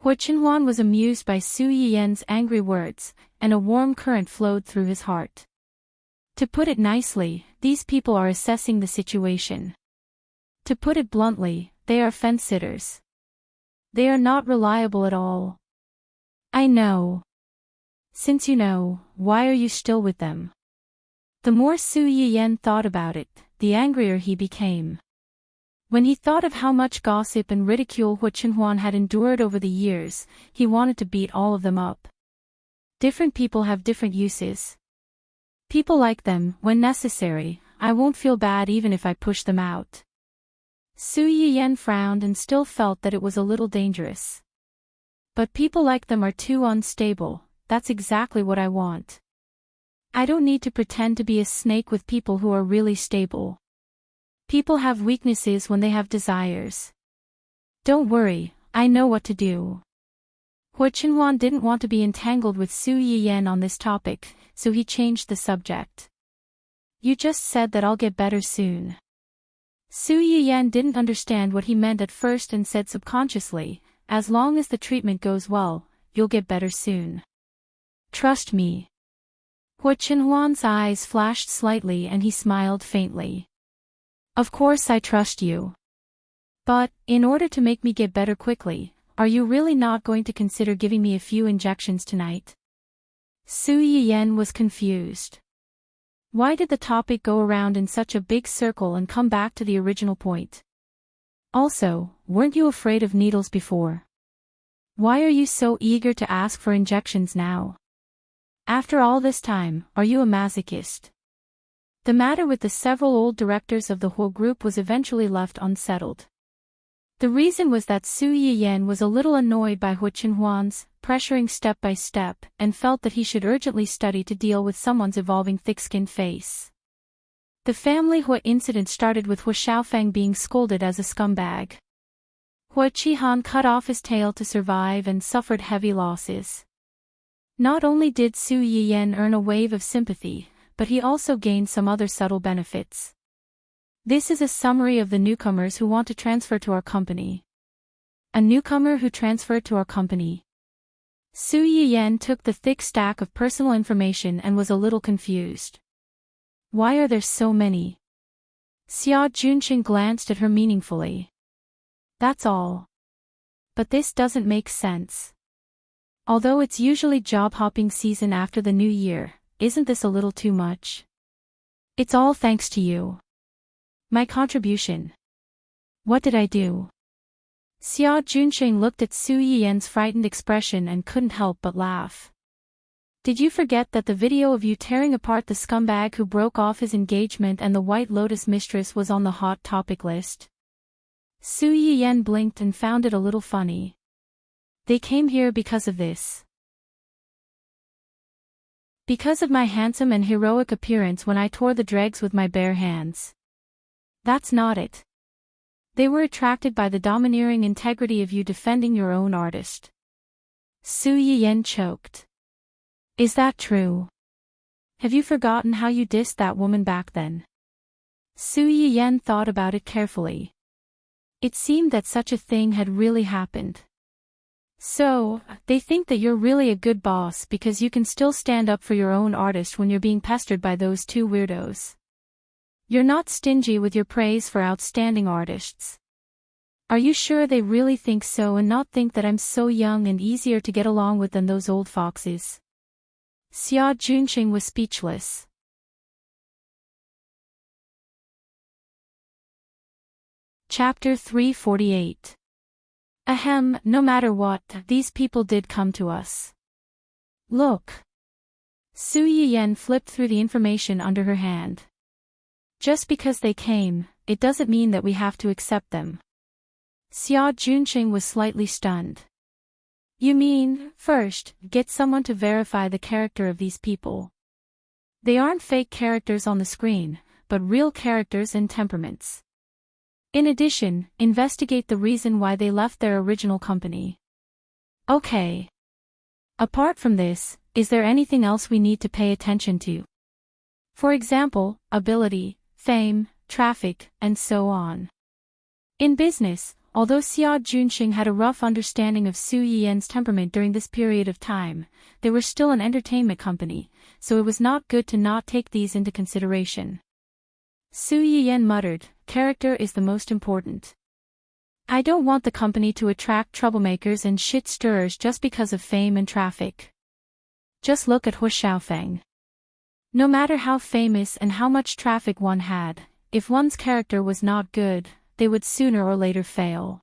Hu Qinhuan was amused by Su Yiyan's angry words, and a warm current flowed through his heart. To put it nicely, these people are assessing the situation. To put it bluntly, they are fence-sitters. They are not reliable at all. I know. Since you know, why are you still with them? The more Su Yiyan thought about it, the angrier he became. When he thought of how much gossip and ridicule Hu Qinhuan had endured over the years, he wanted to beat all of them up. Different people have different uses. People like them, when necessary. I won't feel bad even if I push them out. Su Yiyan frowned and still felt that it was a little dangerous. But people like them are too unstable. That's exactly what I want. I don't need to pretend to be a snake with people who are really stable. People have weaknesses when they have desires. Don't worry, I know what to do. Hu Qinhuan didn't want to be entangled with Su Yiyan on this topic, so he changed the subject. You just said that I'll get better soon. Su Yiyan didn't understand what he meant at first and said subconsciously, as long as the treatment goes well, you'll get better soon. Trust me. Hua Qinhuan's eyes flashed slightly and he smiled faintly. Of course I trust you. But, in order to make me get better quickly, are you really not going to consider giving me a few injections tonight? Su Yiyan was confused. Why did the topic go around in such a big circle and come back to the original point? Also, weren't you afraid of needles before? Why are you so eager to ask for injections now? After all this time, are you a masochist? The matter with the several old directors of the whole group was eventually left unsettled. The reason was that Su Yiyan was a little annoyed by Hua Qinhuan's pressuring step by step and felt that he should urgently study to deal with someone's evolving thick-skinned face. The family Hua incident started with Hua Xiaofeng being scolded as a scumbag. Hua Qihan cut off his tail to survive and suffered heavy losses. Not only did Su Yiyan earn a wave of sympathy, but he also gained some other subtle benefits. This is a summary of the newcomers who want to transfer to our company. A newcomer who transferred to our company. Su Yiyan took the thick stack of personal information and was a little confused. Why are there so many? Xia Junqing glanced at her meaningfully. That's all. But this doesn't make sense. Although it's usually job-hopping season after the new year, isn't this a little too much? It's all thanks to you. My contribution. What did I do? Xia Junqing looked at Su Yiyan's frightened expression and couldn't help but laugh. Did you forget that the video of you tearing apart the scumbag who broke off his engagement and the White Lotus mistress was on the hot topic list? Su Yiyan blinked and found it a little funny. They came here because of this. Because of my handsome and heroic appearance when I tore the dregs with my bare hands. That's not it. They were attracted by the domineering integrity of you defending your own artist. Su Yiyan choked. Is that true? Have you forgotten how you dissed that woman back then? Su Yiyan thought about it carefully. It seemed that such a thing had really happened. So, they think that you're really a good boss because you can still stand up for your own artist when you're being pestered by those two weirdos. You're not stingy with your praise for outstanding artists. Are you sure they really think so and not think that I'm so young and easier to get along with than those old foxes? Xia Junqing was speechless. Chapter 348. Ahem, no matter what, these people did come to us. Look. Su Yiyan flipped through the information under her hand. Just because they came, it doesn't mean that we have to accept them. Xia Junqing was slightly stunned. You mean, first, get someone to verify the character of these people. They aren't fake characters on the screen, but real characters and temperaments. In addition, investigate the reason why they left their original company. Okay. Apart from this, is there anything else we need to pay attention to? For example, ability, fame, traffic, and so on. In business, although Xia Junqing had a rough understanding of Su Yiyan's temperament during this period of time, they were still an entertainment company, so it was not good to not take these into consideration. Su Yiyan muttered, character is the most important. I don't want the company to attract troublemakers and shit-stirrers just because of fame and traffic. Just look at Hua Xiaofeng. No matter how famous and how much traffic one had, if one's character was not good, they would sooner or later fail.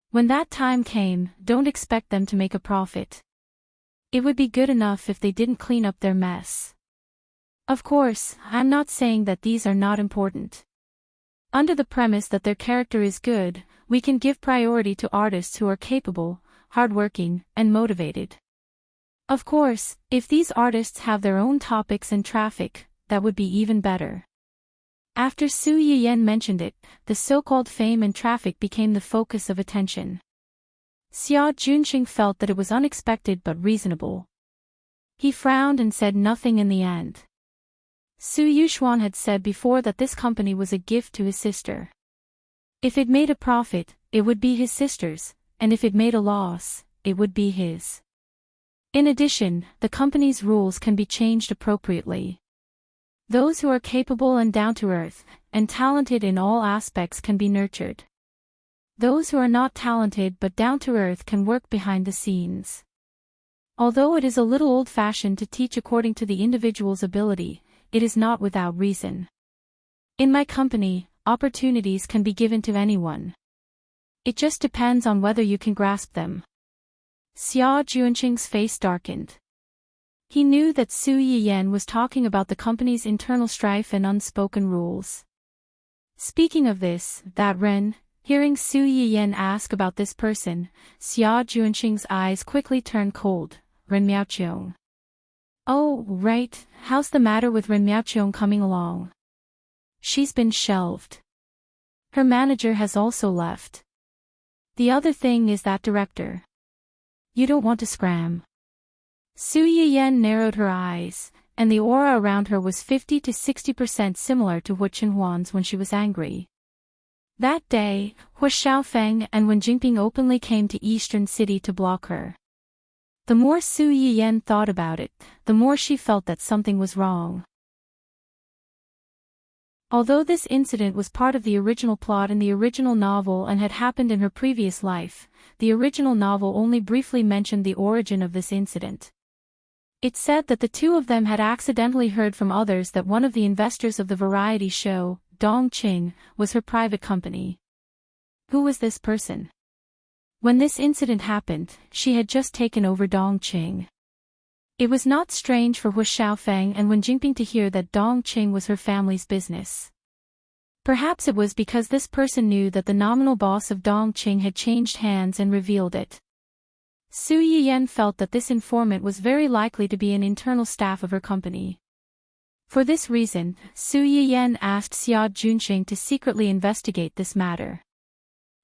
When that time came, don't expect them to make a profit. It would be good enough if they didn't clean up their mess. Of course, I'm not saying that these are not important. Under the premise that their character is good, we can give priority to artists who are capable, hardworking, and motivated. Of course, if these artists have their own topics and traffic, that would be even better. After Su Yiyan mentioned it, the so-called fame and traffic became the focus of attention. Xia Junqing felt that it was unexpected but reasonable. He frowned and said nothing in the end. Su Yuxuan had said before that this company was a gift to his sister. If it made a profit, it would be his sister's, and if it made a loss, it would be his. In addition, the company's rules can be changed appropriately. Those who are capable and down-to-earth, and talented in all aspects can be nurtured. Those who are not talented but down-to-earth can work behind the scenes. Although it is a little old-fashioned to teach according to the individual's ability, it is not without reason. In my company, opportunities can be given to anyone. It just depends on whether you can grasp them. Xia Juanqing's face darkened. He knew that Su Yiyan was talking about the company's internal strife and unspoken rules. Speaking of this, that Ren, hearing Su Yiyan ask about this person, Xia Juanqing's eyes quickly turned cold. Ren Miaoqiong. Oh, right, how's the matter with Ren Miaoqiong coming along? She's been shelved. Her manager has also left. The other thing is that director. You don't want to scram. Su Yiyan narrowed her eyes, and the aura around her was 50 to 60% similar to Hu Qinhuan's when she was angry. That day, Hu Xiaofeng and Wen Jingping openly came to Eastern City to block her. The more Su Yiyan thought about it, the more she felt that something was wrong. Although this incident was part of the original plot in the original novel and had happened in her previous life, the original novel only briefly mentioned the origin of this incident. It said that the two of them had accidentally heard from others that one of the investors of the variety show, Dong Qing, was her private company. Who was this person? When this incident happened, she had just taken over Dong Qing. It was not strange for Hu Xiaofeng and Wen Jingping to hear that Dong Qing was her family's business. Perhaps it was because this person knew that the nominal boss of Dong Qing had changed hands and revealed it. Su Yiyan felt that this informant was very likely to be an internal staff of her company. For this reason, Su Yiyan asked Xia Junqing to secretly investigate this matter.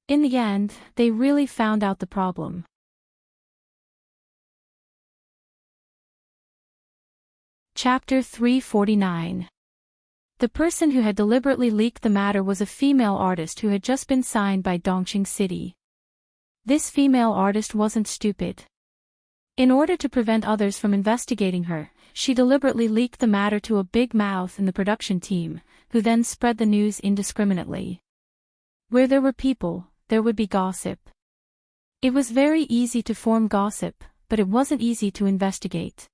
In the end, they really found out the problem. Chapter 349. The person who had deliberately leaked the matter was a female artist who had just been signed by Dongqing City. This female artist wasn't stupid. In order to prevent others from investigating her, she deliberately leaked the matter to a big mouth in the production team, who then spread the news indiscriminately. Where there were people, there would be gossip. It was very easy to form gossip, but it wasn't easy to investigate.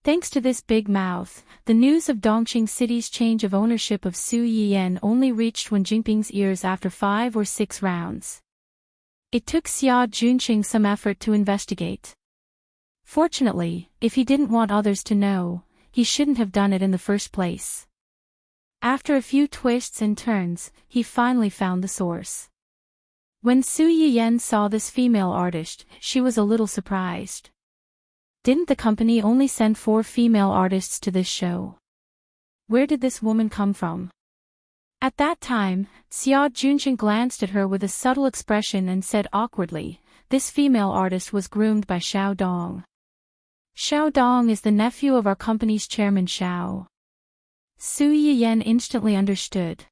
Thanks to this big mouth, the news of Dongqing City's change of ownership of Su Yiyan only reached Wen Jingping's ears after 5 or 6 rounds. It took Xia Junqing some effort to investigate. Fortunately, if he didn't want others to know, he shouldn't have done it in the first place. After a few twists and turns, he finally found the source. When Su Yiyan saw this female artist, she was a little surprised. Didn't the company only send 4 female artists to this show? Where did this woman come from? At that time, Xia Junqing glanced at her with a subtle expression and said awkwardly, "This female artist was groomed by Xiao Dong. Xiao Dong is the nephew of our company's chairman Xiao." Su Yiyan instantly understood.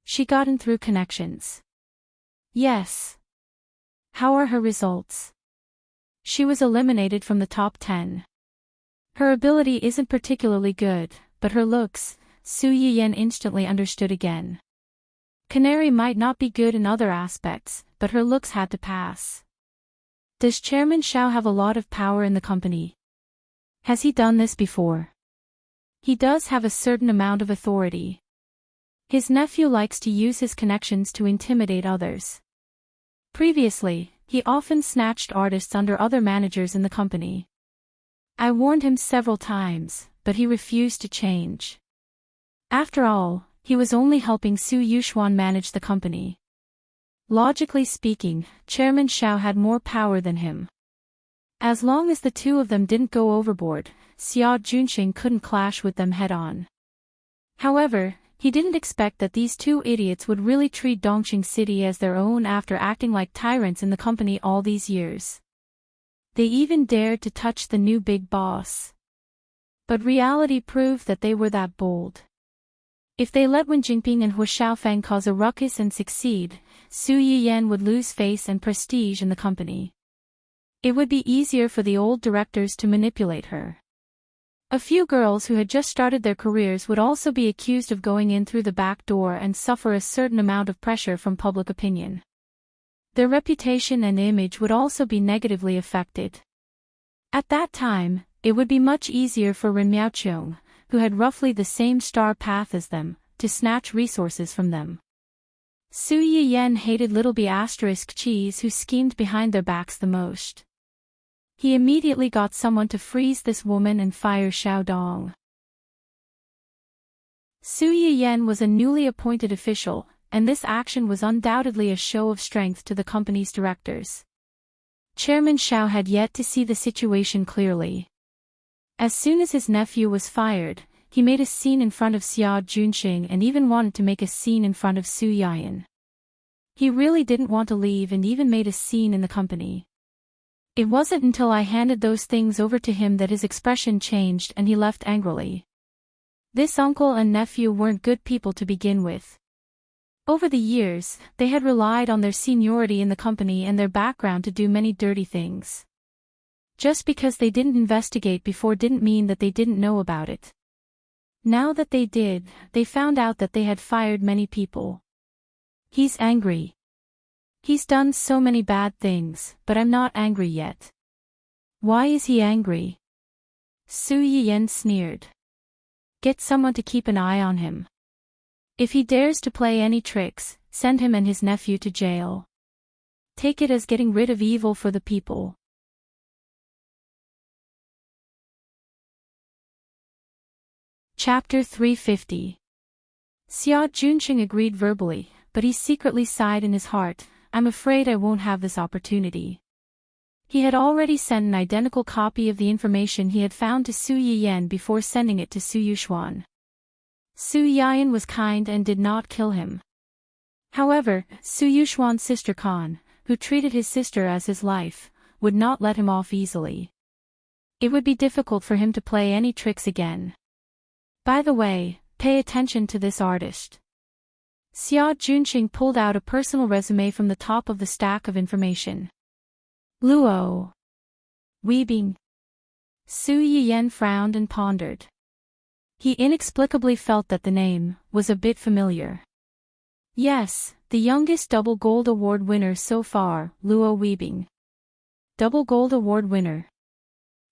She got in through connections. Yes. How are her results? She was eliminated from the top 10. Her ability isn't particularly good, but her looks, Su Yiyan instantly understood again. Canary might not be good in other aspects, but her looks had to pass. Does Chairman Xiao have a lot of power in the company? Has he done this before? He does have a certain amount of authority. His nephew likes to use his connections to intimidate others. Previously, he often snatched artists under other managers in the company. I warned him several times, but he refused to change. After all, he was only helping Su Yuxuan manage the company. Logically speaking, Chairman Xiao had more power than him. As long as the two of them didn't go overboard, Xia Junqing couldn't clash with them head-on. However, he didn't expect that these two idiots would really treat Dongqing City as their own after acting like tyrants in the company all these years. They even dared to touch the new big boss. But reality proved that they were that bold. If they let Wen Jingping and Hu Xiaofeng cause a ruckus and succeed, Su Yiyan would lose face and prestige in the company. It would be easier for the old directors to manipulate her. A few girls who had just started their careers would also be accused of going in through the back door and suffer a certain amount of pressure from public opinion. Their reputation and image would also be negatively affected. At that time, it would be much easier for Ren Miaoqiong, who had roughly the same star path as them, to snatch resources from them. Su Yiyan hated little b** cheese who schemed behind their backs the most. He immediately got someone to freeze this woman and fire Xiao Dong. Su Yiyan was a newly appointed official, and this action was undoubtedly a show of strength to the company's directors. Chairman Xiao had yet to see the situation clearly. As soon as his nephew was fired, he made a scene in front of Xia Junxing and even wanted to make a scene in front of Su Yiyan. He really didn't want to leave and even made a scene in the company. It wasn't until I handed those things over to him that his expression changed and he left angrily. This uncle and nephew weren't good people to begin with. Over the years, they had relied on their seniority in the company and their background to do many dirty things. Just because they didn't investigate before didn't mean that they didn't know about it. Now that they did, they found out that they had fired many people. He's angry. He's done so many bad things, but I'm not angry yet. Why is he angry? Su Yiyan sneered. Get someone to keep an eye on him. If he dares to play any tricks, send him and his nephew to jail. Take it as getting rid of evil for the people. Chapter 350. Xia Junxing agreed verbally, but he secretly sighed in his heart, I'm afraid I won't have this opportunity. He had already sent an identical copy of the information he had found to Su Yiyan before sending it to Su Yuxuan. Su Yiyan was kind and did not kill him. However, Su Yuxuan's sister Khan, who treated his sister as his life, would not let him off easily. It would be difficult for him to play any tricks again. By the way, pay attention to this artist. Xia Junxing pulled out a personal resume from the top of the stack of information. Luo Weibing. Su Yiyan frowned and pondered. He inexplicably felt that the name was a bit familiar. Yes, the youngest Double Gold Award winner so far, Luo Weibing. Double Gold Award winner.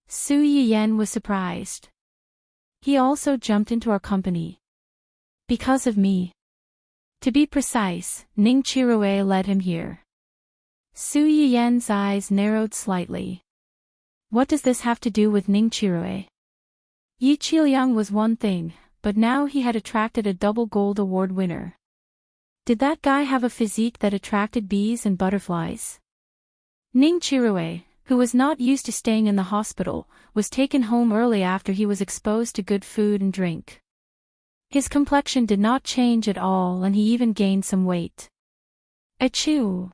Su Yiyan was surprised. He also jumped into our company. Because of me. To be precise, Ning Qiruei led him here. Su Yiyan's eyes narrowed slightly. What does this have to do with Ning Qiruei? Yi Qiliang was one thing, but now he had attracted a Double Gold Award winner. Did that guy have a physique that attracted bees and butterflies? Ning Qiruei, who was not used to staying in the hospital, was taken home early after he was exposed to good food and drink. His complexion did not change at all and he even gained some weight. Achoo!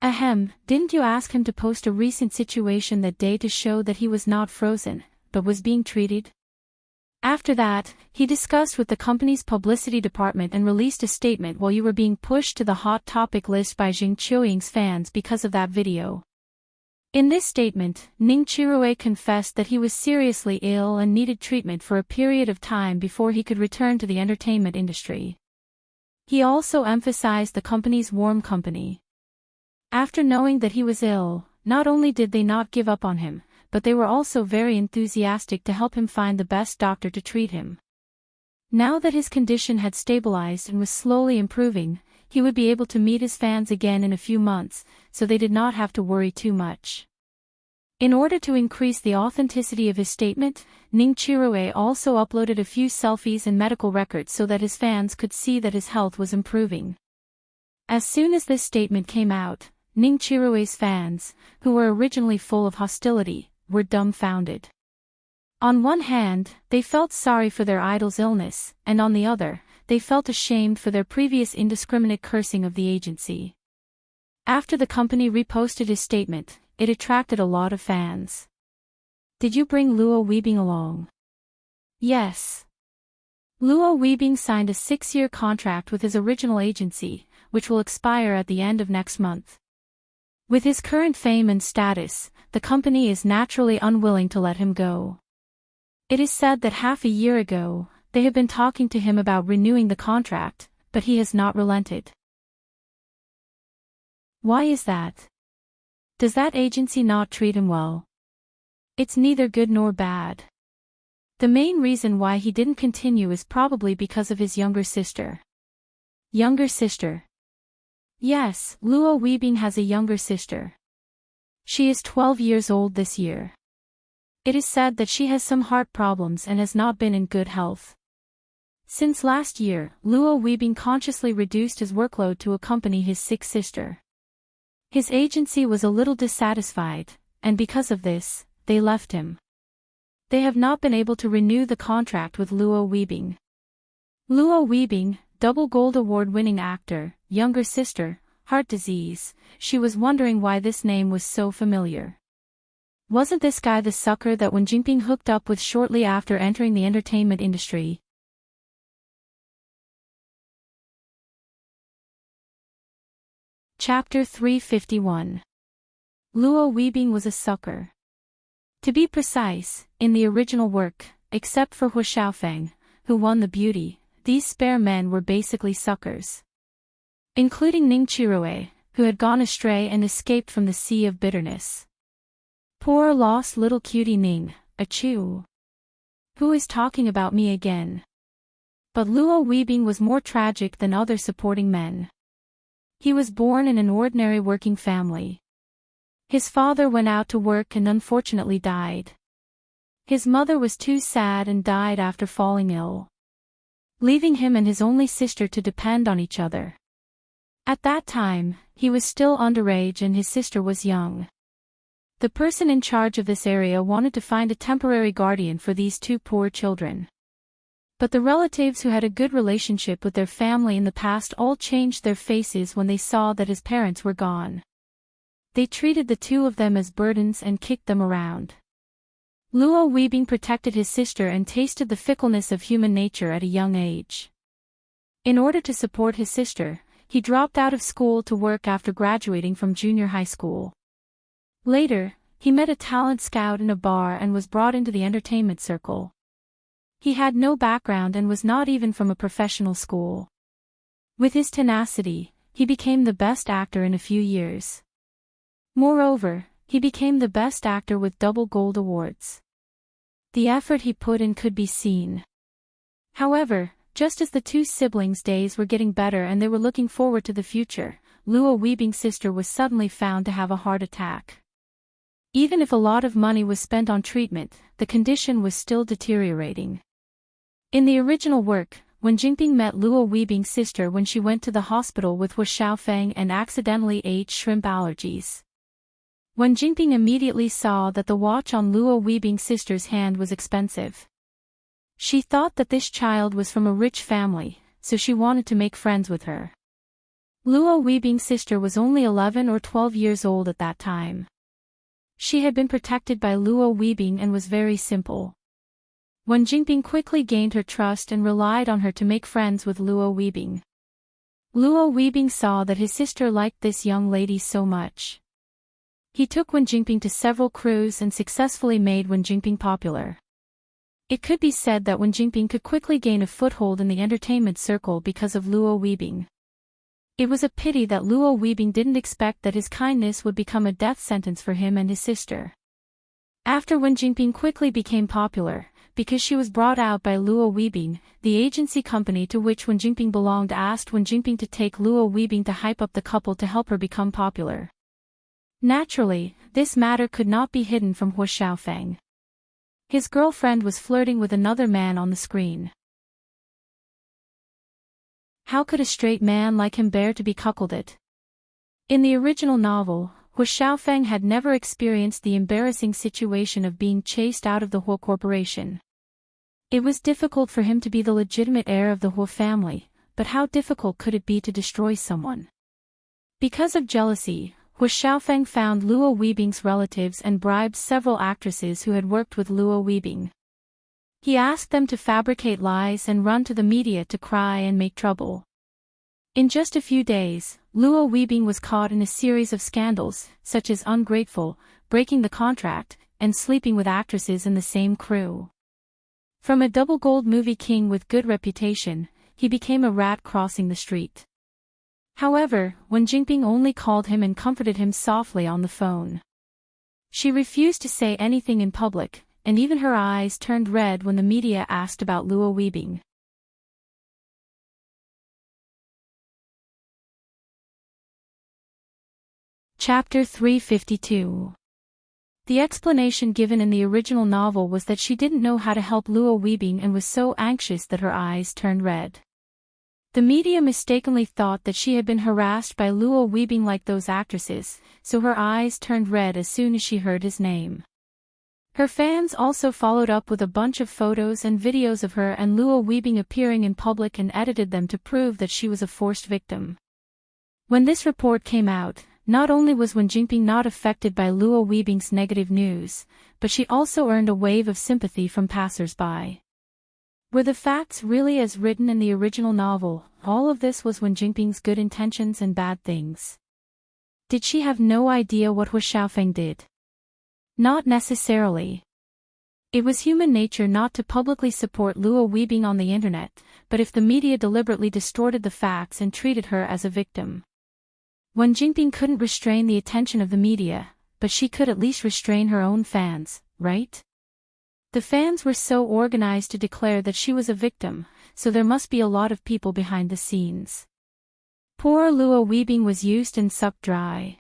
Ahem, didn't you ask him to post a recent situation that day to show that he was not frozen, but was being treated? After that, he discussed with the company's publicity department and released a statement while you were being pushed to the hot topic list by Jing Qiuying's fans because of that video. In this statement, Ning Qiruei confessed that he was seriously ill and needed treatment for a period of time before he could return to the entertainment industry. He also emphasized the company's warm company. After knowing that he was ill, not only did they not give up on him, but they were also very enthusiastic to help him find the best doctor to treat him. Now that his condition had stabilized and was slowly improving, he would be able to meet his fans again in a few months, so they did not have to worry too much. In order to increase the authenticity of his statement, Ning Qiruei also uploaded a few selfies and medical records so that his fans could see that his health was improving. As soon as this statement came out, Ning Qiruei's fans, who were originally full of hostility, were dumbfounded. On one hand, they felt sorry for their idol's illness, and on the other, they felt ashamed for their previous indiscriminate cursing of the agency. After the company reposted his statement, it attracted a lot of fans. Did you bring Luo Weibing along? Yes. Luo Weibing signed a 6-year contract with his original agency, which will expire at the end of next month. With his current fame and status, the company is naturally unwilling to let him go. It is said that half a year ago, they have been talking to him about renewing the contract, but he has not relented. Why is that? Does that agency not treat him well? It's neither good nor bad. The main reason why he didn't continue is probably because of his younger sister. Younger sister? Yes, Luo Weibing has a younger sister. She is 12 years old this year. It is said that she has some heart problems and has not been in good health. Since last year, Luo Weibing consciously reduced his workload to accompany his sick sister. His agency was a little dissatisfied, and because of this, they left him. They have not been able to renew the contract with Luo Weibing. Luo Weibing, double gold award-winning actor, younger sister, heart disease. She was wondering why this name was so familiar. Wasn't this guy the sucker that Wen Jinping hooked up with shortly after entering the entertainment industry? Chapter 351. Luo Weibing was a sucker. To be precise, in the original work, except for Hu Xiaofeng, who won the beauty, these spare men were basically suckers. Including Ning Qiruei, who had gone astray and escaped from the sea of bitterness. Poor lost little cutie Ning, achoo. Who is talking about me again? But Luo Weibing was more tragic than other supporting men. He was born in an ordinary working family. His father went out to work and unfortunately died. His mother was too sad and died after falling ill, leaving him and his only sister to depend on each other. At that time, he was still underage and his sister was young. The person in charge of this area wanted to find a temporary guardian for these two poor children. But the relatives who had a good relationship with their family in the past all changed their faces when they saw that his parents were gone. They treated the two of them as burdens and kicked them around. Luo Weibing protected his sister and tasted the fickleness of human nature at a young age. In order to support his sister, he dropped out of school to work after graduating from junior high school. Later, he met a talent scout in a bar and was brought into the entertainment circle. He had no background and was not even from a professional school. With his tenacity, he became the best actor in a few years. Moreover, he became the best actor with double gold awards. The effort he put in could be seen. However, just as the two siblings' days were getting better and they were looking forward to the future, Luo Weibing's sister was suddenly found to have a heart attack. Even if a lot of money was spent on treatment, the condition was still deteriorating. In the original work, Wen Jinping met Luo Weibing's sister when she went to the hospital with Hu Xiaofeng and accidentally ate shrimp allergies. Wen Jinping immediately saw that the watch on Luo Weibing's sister's hand was expensive. She thought that this child was from a rich family, so she wanted to make friends with her. Luo Weibing's sister was only 11 or 12 years old at that time. She had been protected by Luo Weibing and was very simple. Wen Jinping quickly gained her trust and relied on her to make friends with Luo Weibing. Luo Weibing saw that his sister liked this young lady so much. He took Wen Jinping to several crews and successfully made Wen Jinping popular. It could be said that Wen Jinping could quickly gain a foothold in the entertainment circle because of Luo Weibing. It was a pity that Luo Weibing didn't expect that his kindness would become a death sentence for him and his sister. After Wen Jinping quickly became popular, because she was brought out by Luo Weibing, the agency company to which Wen Jinping belonged asked Wen Jinping to take Luo Weibing to hype up the couple to help her become popular. Naturally, this matter could not be hidden from Hu Xiaofeng. His girlfriend was flirting with another man on the screen. How could a straight man like him bear to be cuckolded? In the original novel, Hu Xiaofeng had never experienced the embarrassing situation of being chased out of the Hu corporation. It was difficult for him to be the legitimate heir of the Hu family, but how difficult could it be to destroy someone? Because of jealousy, Hu Xiaofeng found Luo Weibing's relatives and bribed several actresses who had worked with Luo Weibing. He asked them to fabricate lies and run to the media to cry and make trouble. In just a few days, Luo Weibing was caught in a series of scandals, such as ungrateful, breaking the contract, and sleeping with actresses in the same crew. From a double gold movie king with good reputation, he became a rat crossing the street. However, Wen Jinping only called him and comforted him softly on the phone. She refused to say anything in public, and even her eyes turned red when the media asked about Luo Weibing. Chapter 352. The explanation given in the original novel was that she didn't know how to help Luo Weibing and was so anxious that her eyes turned red. The media mistakenly thought that she had been harassed by Luo Weibing like those actresses, so her eyes turned red as soon as she heard his name. Her fans also followed up with a bunch of photos and videos of her and Luo Weibing appearing in public and edited them to prove that she was a forced victim. When this report came out, not only was Wen Jinping not affected by Luo Weibing's negative news, but she also earned a wave of sympathy from passers-by. Were the facts really as written in the original novel? All of this was Wen Jinping's good intentions and bad things. Did she have no idea what Hu Xiaofeng did? Not necessarily. It was human nature not to publicly support Luo Weibing on the internet, but if the media deliberately distorted the facts and treated her as a victim. Wen Jinping couldn't restrain the attention of the media, but she could at least restrain her own fans, right? The fans were so organized to declare that she was a victim, so there must be a lot of people behind the scenes. Poor Luo Weibing was used and sucked dry.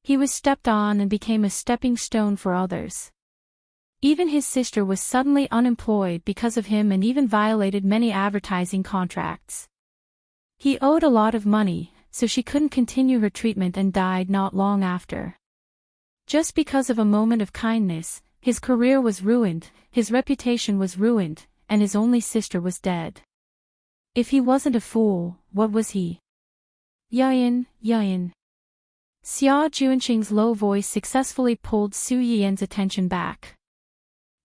He was stepped on and became a stepping stone for others. Even his sister was suddenly unemployed because of him and even violated many advertising contracts. He owed a lot of money, so she couldn't continue her treatment and died not long after. Just because of a moment of kindness, his career was ruined, his reputation was ruined, and his only sister was dead. If he wasn't a fool, what was he? Yayin, Yayin. Xia Juanqing's low voice successfully pulled Su Yiyan's attention back.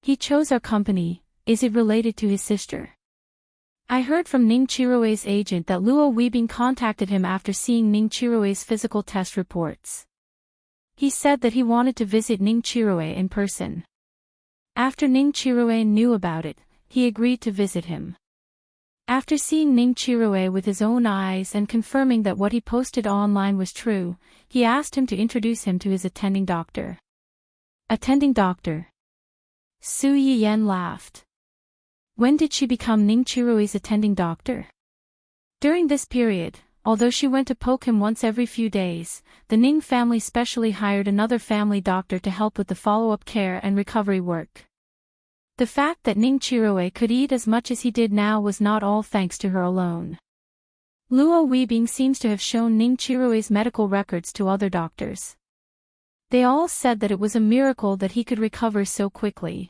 He chose our company. Is it related to his sister? I heard from Ning Qirue's agent that Luo Weibing contacted him after seeing Ning Qirue's physical test reports. He said that he wanted to visit Ning Qirue in person. After Ning Qirue knew about it, he agreed to visit him. After seeing Ning Qirue with his own eyes and confirming that what he posted online was true, he asked him to introduce him to his attending doctor. Attending doctor? Su Yiyan laughed. When did she become Ning Qirue's attending doctor? During this period, although she went to poke him once every few days, the Ning family specially hired another family doctor to help with the follow-up care and recovery work. The fact that Ning Qirue could eat as much as he did now was not all thanks to her alone. Luo Weibing seems to have shown Ning Qirue's medical records to other doctors. They all said that it was a miracle that he could recover so quickly.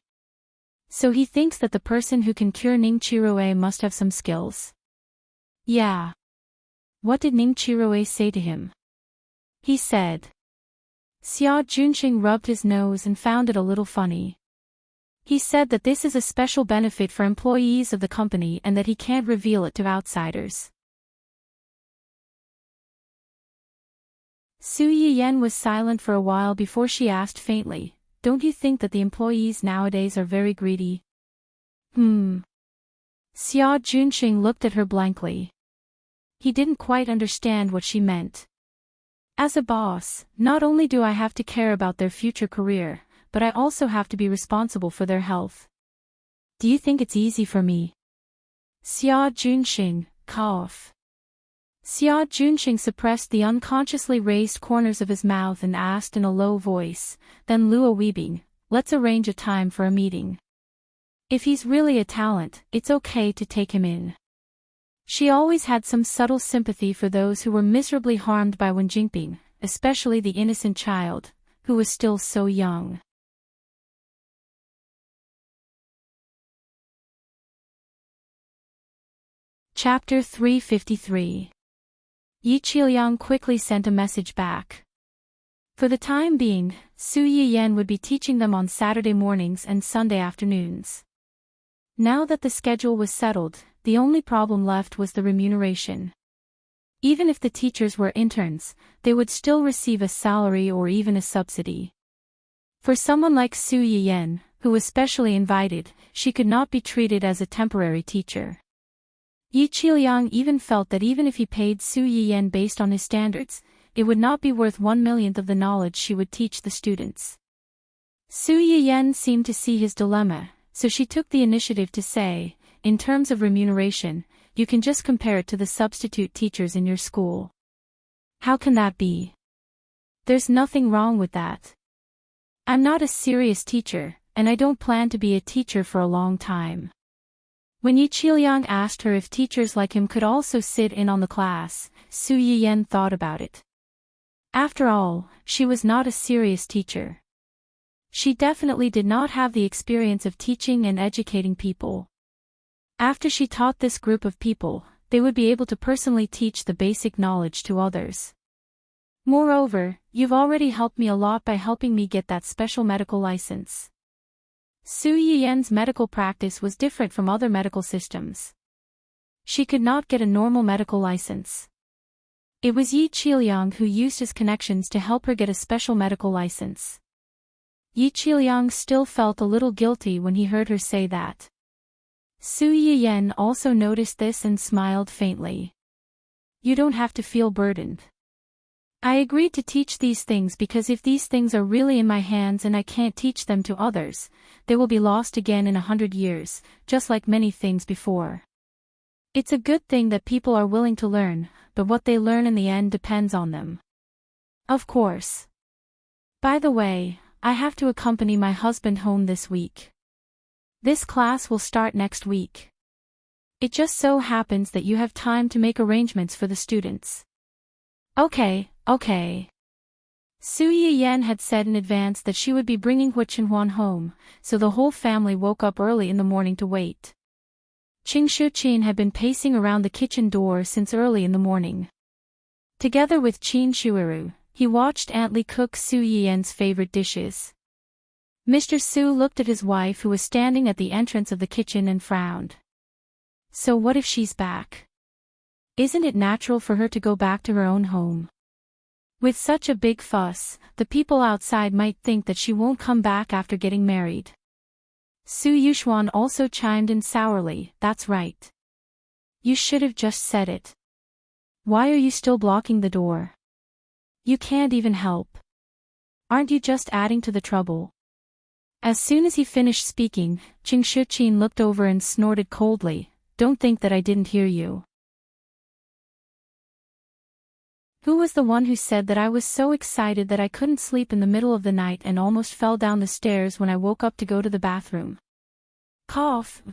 So he thinks that the person who can cure Ning Qirue must have some skills. Yeah. What did Ning Qirue say to him? He said. Xia Junqing rubbed his nose and found it a little funny. He said that this is a special benefit for employees of the company and that he can't reveal it to outsiders. Su Yiyan was silent for a while before she asked faintly, "Don't you think that the employees nowadays are very greedy?" Xia Junqing looked at her blankly. He didn't quite understand what she meant. As a boss, not only do I have to care about their future career, but I also have to be responsible for their health. Do you think it's easy for me? Xia Junqing, cough. Xia Junqing suppressed the unconsciously raised corners of his mouth and asked in a low voice, "Then Luo Weibing, let's arrange a time for a meeting. If he's really a talent, it's okay to take him in." She always had some subtle sympathy for those who were miserably harmed by Wen Jinping, especially the innocent child, who was still so young. Chapter 353. Yi Qiliang quickly sent a message back. For the time being, Su Yiyan would be teaching them on Saturday mornings and Sunday afternoons. Now that the schedule was settled, the only problem left was the remuneration. Even if the teachers were interns, they would still receive a salary or even a subsidy. For someone like Su Yiyen, who was specially invited, she could not be treated as a temporary teacher. Yi Qiliang even felt that even if he paid Su Yiyen based on his standards, it would not be worth 1/1,000,000th of the knowledge she would teach the students. Su Yiyen seemed to see his dilemma, so she took the initiative to say, in terms of remuneration, you can just compare it to the substitute teachers in your school. How can that be? There's nothing wrong with that. I'm not a serious teacher, and I don't plan to be a teacher for a long time. When Yi Qiliang asked her if teachers like him could also sit in on the class, Su Yiyen thought about it. After all, she was not a serious teacher. She definitely did not have the experience of teaching and educating people. After she taught this group of people, they would be able to personally teach the basic knowledge to others. Moreover, you've already helped me a lot by helping me get that special medical license. Su Yiyen's medical practice was different from other medical systems. She could not get a normal medical license. It was Yi Qiliang who used his connections to help her get a special medical license. Yi Qiliang still felt a little guilty when he heard her say that. Su Yiyen also noticed this and smiled faintly. You don't have to feel burdened. I agreed to teach these things because if these things are really in my hands and I can't teach them to others, they will be lost again in 100 years, just like many things before. It's a good thing that people are willing to learn, but what they learn in the end depends on them. Of course. By the way, I have to accompany my husband home this week. This class will start next week. It just so happens that you have time to make arrangements for the students. Okay. Su Yiyen had said in advance that she would be bringing Hu Qinhuan home, so the whole family woke up early in the morning to wait. Qing Shuqin had been pacing around the kitchen door since early in the morning. Together with Qin Shuiru, he watched Aunt Li cook Su Yiyen's favorite dishes. Mr. Su looked at his wife who was standing at the entrance of the kitchen and frowned. So what if she's back? Isn't it natural for her to go back to her own home? With such a big fuss, the people outside might think that she won't come back after getting married. Su Yuxuan also chimed in sourly, that's right. You should have just said it. Why are you still blocking the door? You can't even help. Aren't you just adding to the trouble? As soon as he finished speaking, Qing Shuqin looked over and snorted coldly, don't think that I didn't hear you. Who was the one who said that I was so excited that I couldn't sleep in the middle of the night and almost fell down the stairs when I woke up to go to the bathroom? Cough.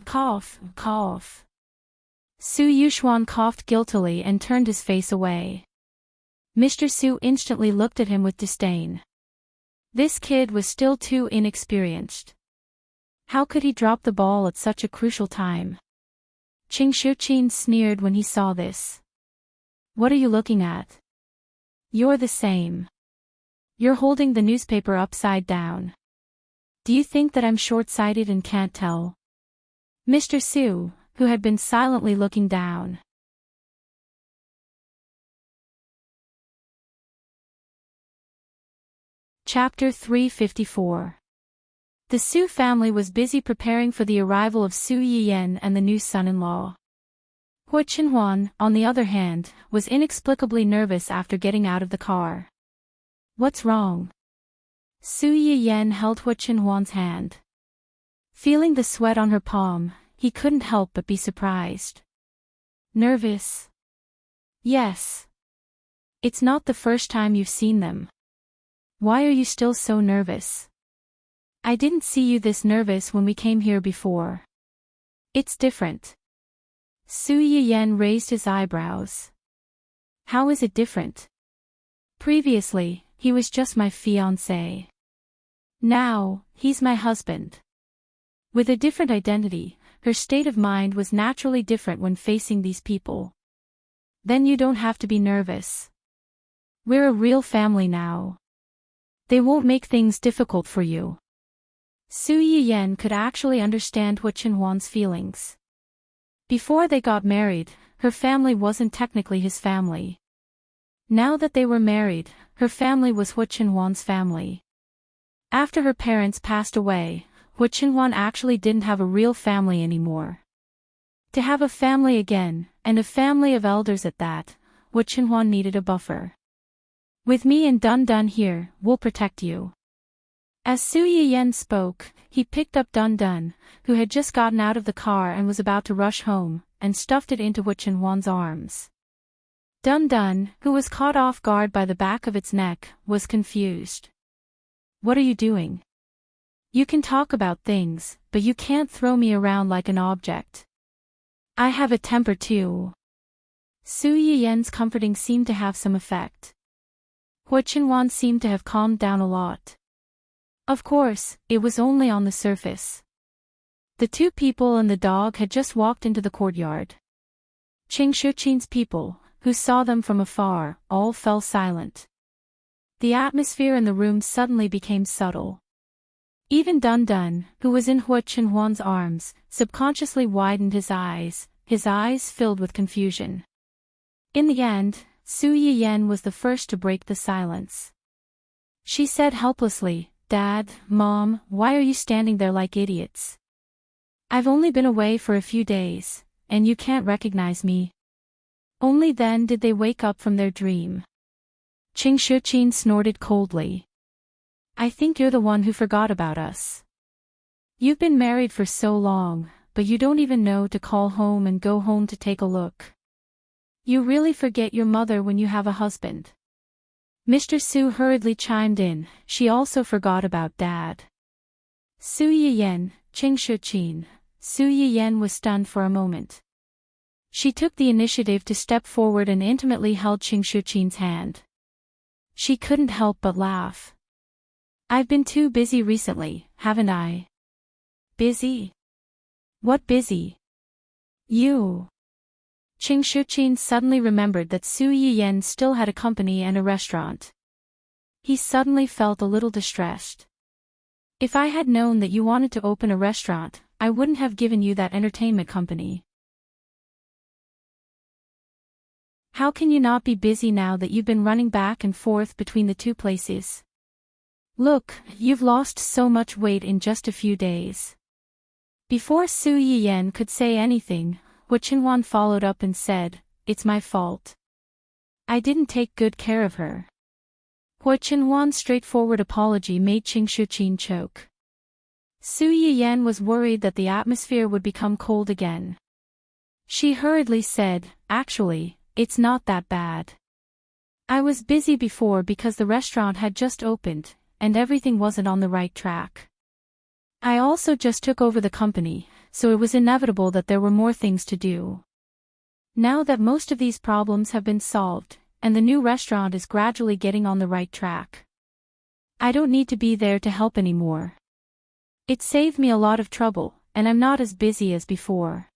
Su Yuxuan coughed guiltily and turned his face away. Mr. Su instantly looked at him with disdain. This kid was still too inexperienced. How could he drop the ball at such a crucial time? Qing Shuqin sneered when he saw this. What are you looking at? You're the same. You're holding the newspaper upside down. Do you think that I'm short-sighted and can't tell? Mr. Su, who had been silently looking down. Chapter 354. The Su family was busy preparing for the arrival of Su Yiyen and the new son-in-law. Hu Qinhuan, on the other hand, was inexplicably nervous after getting out of the car. What's wrong? Su Yiyen held Hu Qinhuan's hand. Feeling the sweat on her palm, he couldn't help but be surprised. Nervous? Yes. It's not the first time you've seen them. Why are you still so nervous? I didn't see you this nervous when we came here before. It's different. Su Yiyen raised his eyebrows. How is it different? Previously, he was just my fiancé. Now, he's my husband. With a different identity, her state of mind was naturally different when facing these people. Then you don't have to be nervous. We're a real family now. They won't make things difficult for you. Su Yiyen could actually understand Hu Qinhuan's feelings. Before they got married, her family wasn't technically his family. Now that they were married, her family was Hu Qinhuan's family. After her parents passed away, Hu Qinhuan actually didn't have a real family anymore. To have a family again, and a family of elders at that, Hu Qinhuan needed a buffer. With me and Dun Dun here, we'll protect you. As Su Yiyen spoke, he picked up Dun Dun, who had just gotten out of the car and was about to rush home, and stuffed it into Hu Qinhuan's arms. Dun Dun, who was caught off guard by the back of its neck, was confused. What are you doing? You can talk about things, but you can't throw me around like an object. I have a temper too. Su Yiyen's comforting seemed to have some effect. Hu Qinhuan seemed to have calmed down a lot. Of course, it was only on the surface. The two people and the dog had just walked into the courtyard. Qing Shuqin's people, who saw them from afar, all fell silent. The atmosphere in the room suddenly became subtle. Even Dun Dun, who was in Hu Qinhuan's arms, subconsciously widened his eyes filled with confusion. In the end, Su Yiyen was the first to break the silence. She said helplessly, "Dad, Mom, why are you standing there like idiots? I've only been away for a few days, and you can't recognize me." Only then did they wake up from their dream. Qing Shuqin snorted coldly. "I think you're the one who forgot about us. You've been married for so long, but you don't even know to call home and go home to take a look. You really forget your mother when you have a husband." Mr. Su hurriedly chimed in, she also forgot about Dad. Su Yiyen, Qing Shuqin. Su Yiyen was stunned for a moment. She took the initiative to step forward and intimately held Qing Shuqin's hand. She couldn't help but laugh. "I've been too busy recently, haven't I?" "Busy? What busy?" "You." Qing Shuqin suddenly remembered that Su Yiyen still had a company and a restaurant. He suddenly felt a little distressed. "If I had known that you wanted to open a restaurant, I wouldn't have given you that entertainment company." "How can you not be busy now that you've been running back and forth between the two places? Look, you've lost so much weight in just a few days." Before Su Yiyen could say anything, Hu Qinhuan followed up and said, "It's my fault. I didn't take good care of her." Hu Qinhuan's straightforward apology made Qing Shuqin choke. Su Yiyen was worried that the atmosphere would become cold again. She hurriedly said, "Actually, it's not that bad. I was busy before because the restaurant had just opened, and everything wasn't on the right track. I also just took over the company, so it was inevitable that there were more things to do. Now that most of these problems have been solved, and the new restaurant is gradually getting on the right track, I don't need to be there to help anymore. It saved me a lot of trouble, and I'm not as busy as before."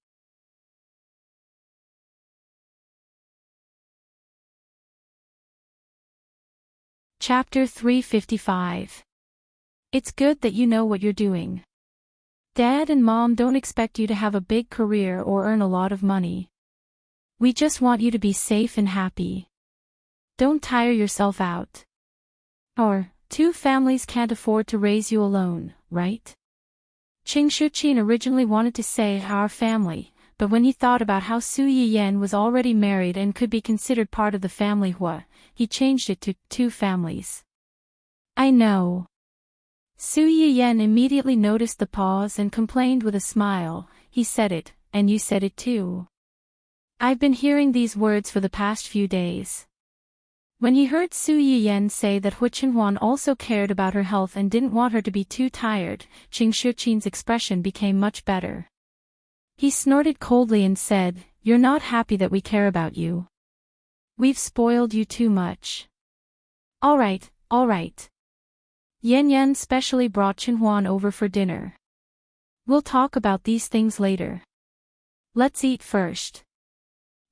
Chapter 355. It's good that you know what you're doing. Dad and Mom don't expect you to have a big career or earn a lot of money. We just want you to be safe and happy. Don't tire yourself out. Or, two families can't afford to raise you alone, right? Qing Shuqin originally wanted to say our family, but when he thought about how Su Yiyen was already married and could be considered part of the family Hua, he changed it to two families. "I know." Su Yiyen immediately noticed the pause and complained with a smile, "He said it, and you said it too. I've been hearing these words for the past few days." When he heard Su Yiyen say that Hu Qinhuan also cared about her health and didn't want her to be too tired, Qing Shuqin's expression became much better. He snorted coldly and said, "You're not happy that we care about you. We've spoiled you too much. All right, all right. Yen Yen specially brought Qinhuan over for dinner. We'll talk about these things later. Let's eat first."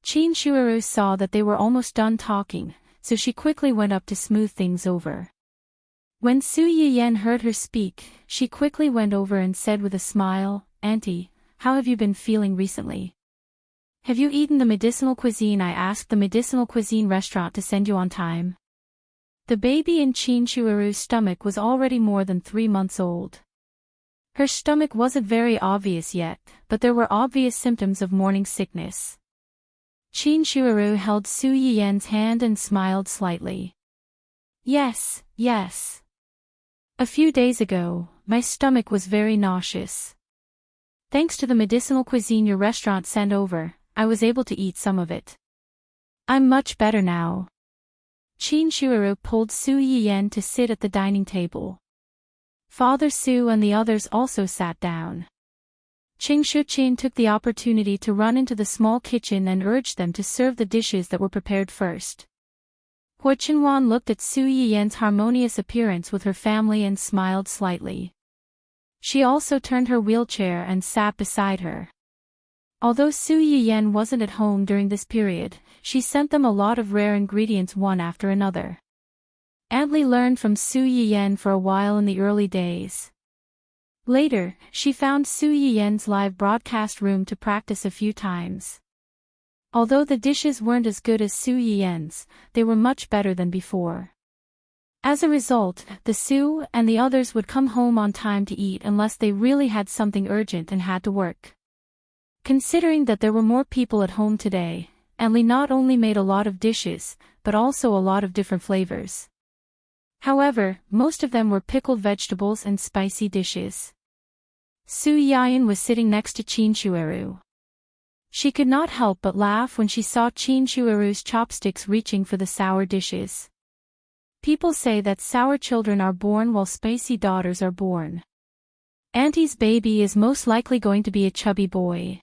Qin Shuiru saw that they were almost done talking, so she quickly went up to smooth things over. When Su Yiyen heard her speak, she quickly went over and said with a smile, "Auntie, how have you been feeling recently? Have you eaten the medicinal cuisine I asked the medicinal cuisine restaurant to send you on time?" The baby in Qin Shuiru's stomach was already more than 3 months old. Her stomach wasn't very obvious yet, but there were obvious symptoms of morning sickness. Qin Shuiru held Su Yiyen's hand and smiled slightly. "Yes, yes. A few days ago, my stomach was very nauseous. Thanks to the medicinal cuisine your restaurant sent over, I was able to eat some of it. I'm much better now." Qin Shuiru pulled Su Yiyen to sit at the dining table. Father Su and the others also sat down. Qing Shuqin took the opportunity to run into the small kitchen and urged them to serve the dishes that were prepared first. Hua Qinwan looked at Su Yiyen's harmonious appearance with her family and smiled slightly. She also turned her wheelchair and sat beside her. Although Su Yiyen wasn't at home during this period, she sent them a lot of rare ingredients one after another. Aunt Li learned from Su Yiyen for a while in the early days. Later, she found Su Yiyen's live broadcast room to practice a few times. Although the dishes weren't as good as Su Yiyen's, they were much better than before. As a result, the Su and the others would come home on time to eat unless they really had something urgent and had to work. Considering that there were more people at home today, Aunt Li not only made a lot of dishes, but also a lot of different flavors. However, most of them were pickled vegetables and spicy dishes. Su Yiyen was sitting next to Qin Shuiru. She could not help but laugh when she saw Qin Shuiru's chopsticks reaching for the sour dishes. People say that sour children are born while spicy daughters are born. Auntie's baby is most likely going to be a chubby boy.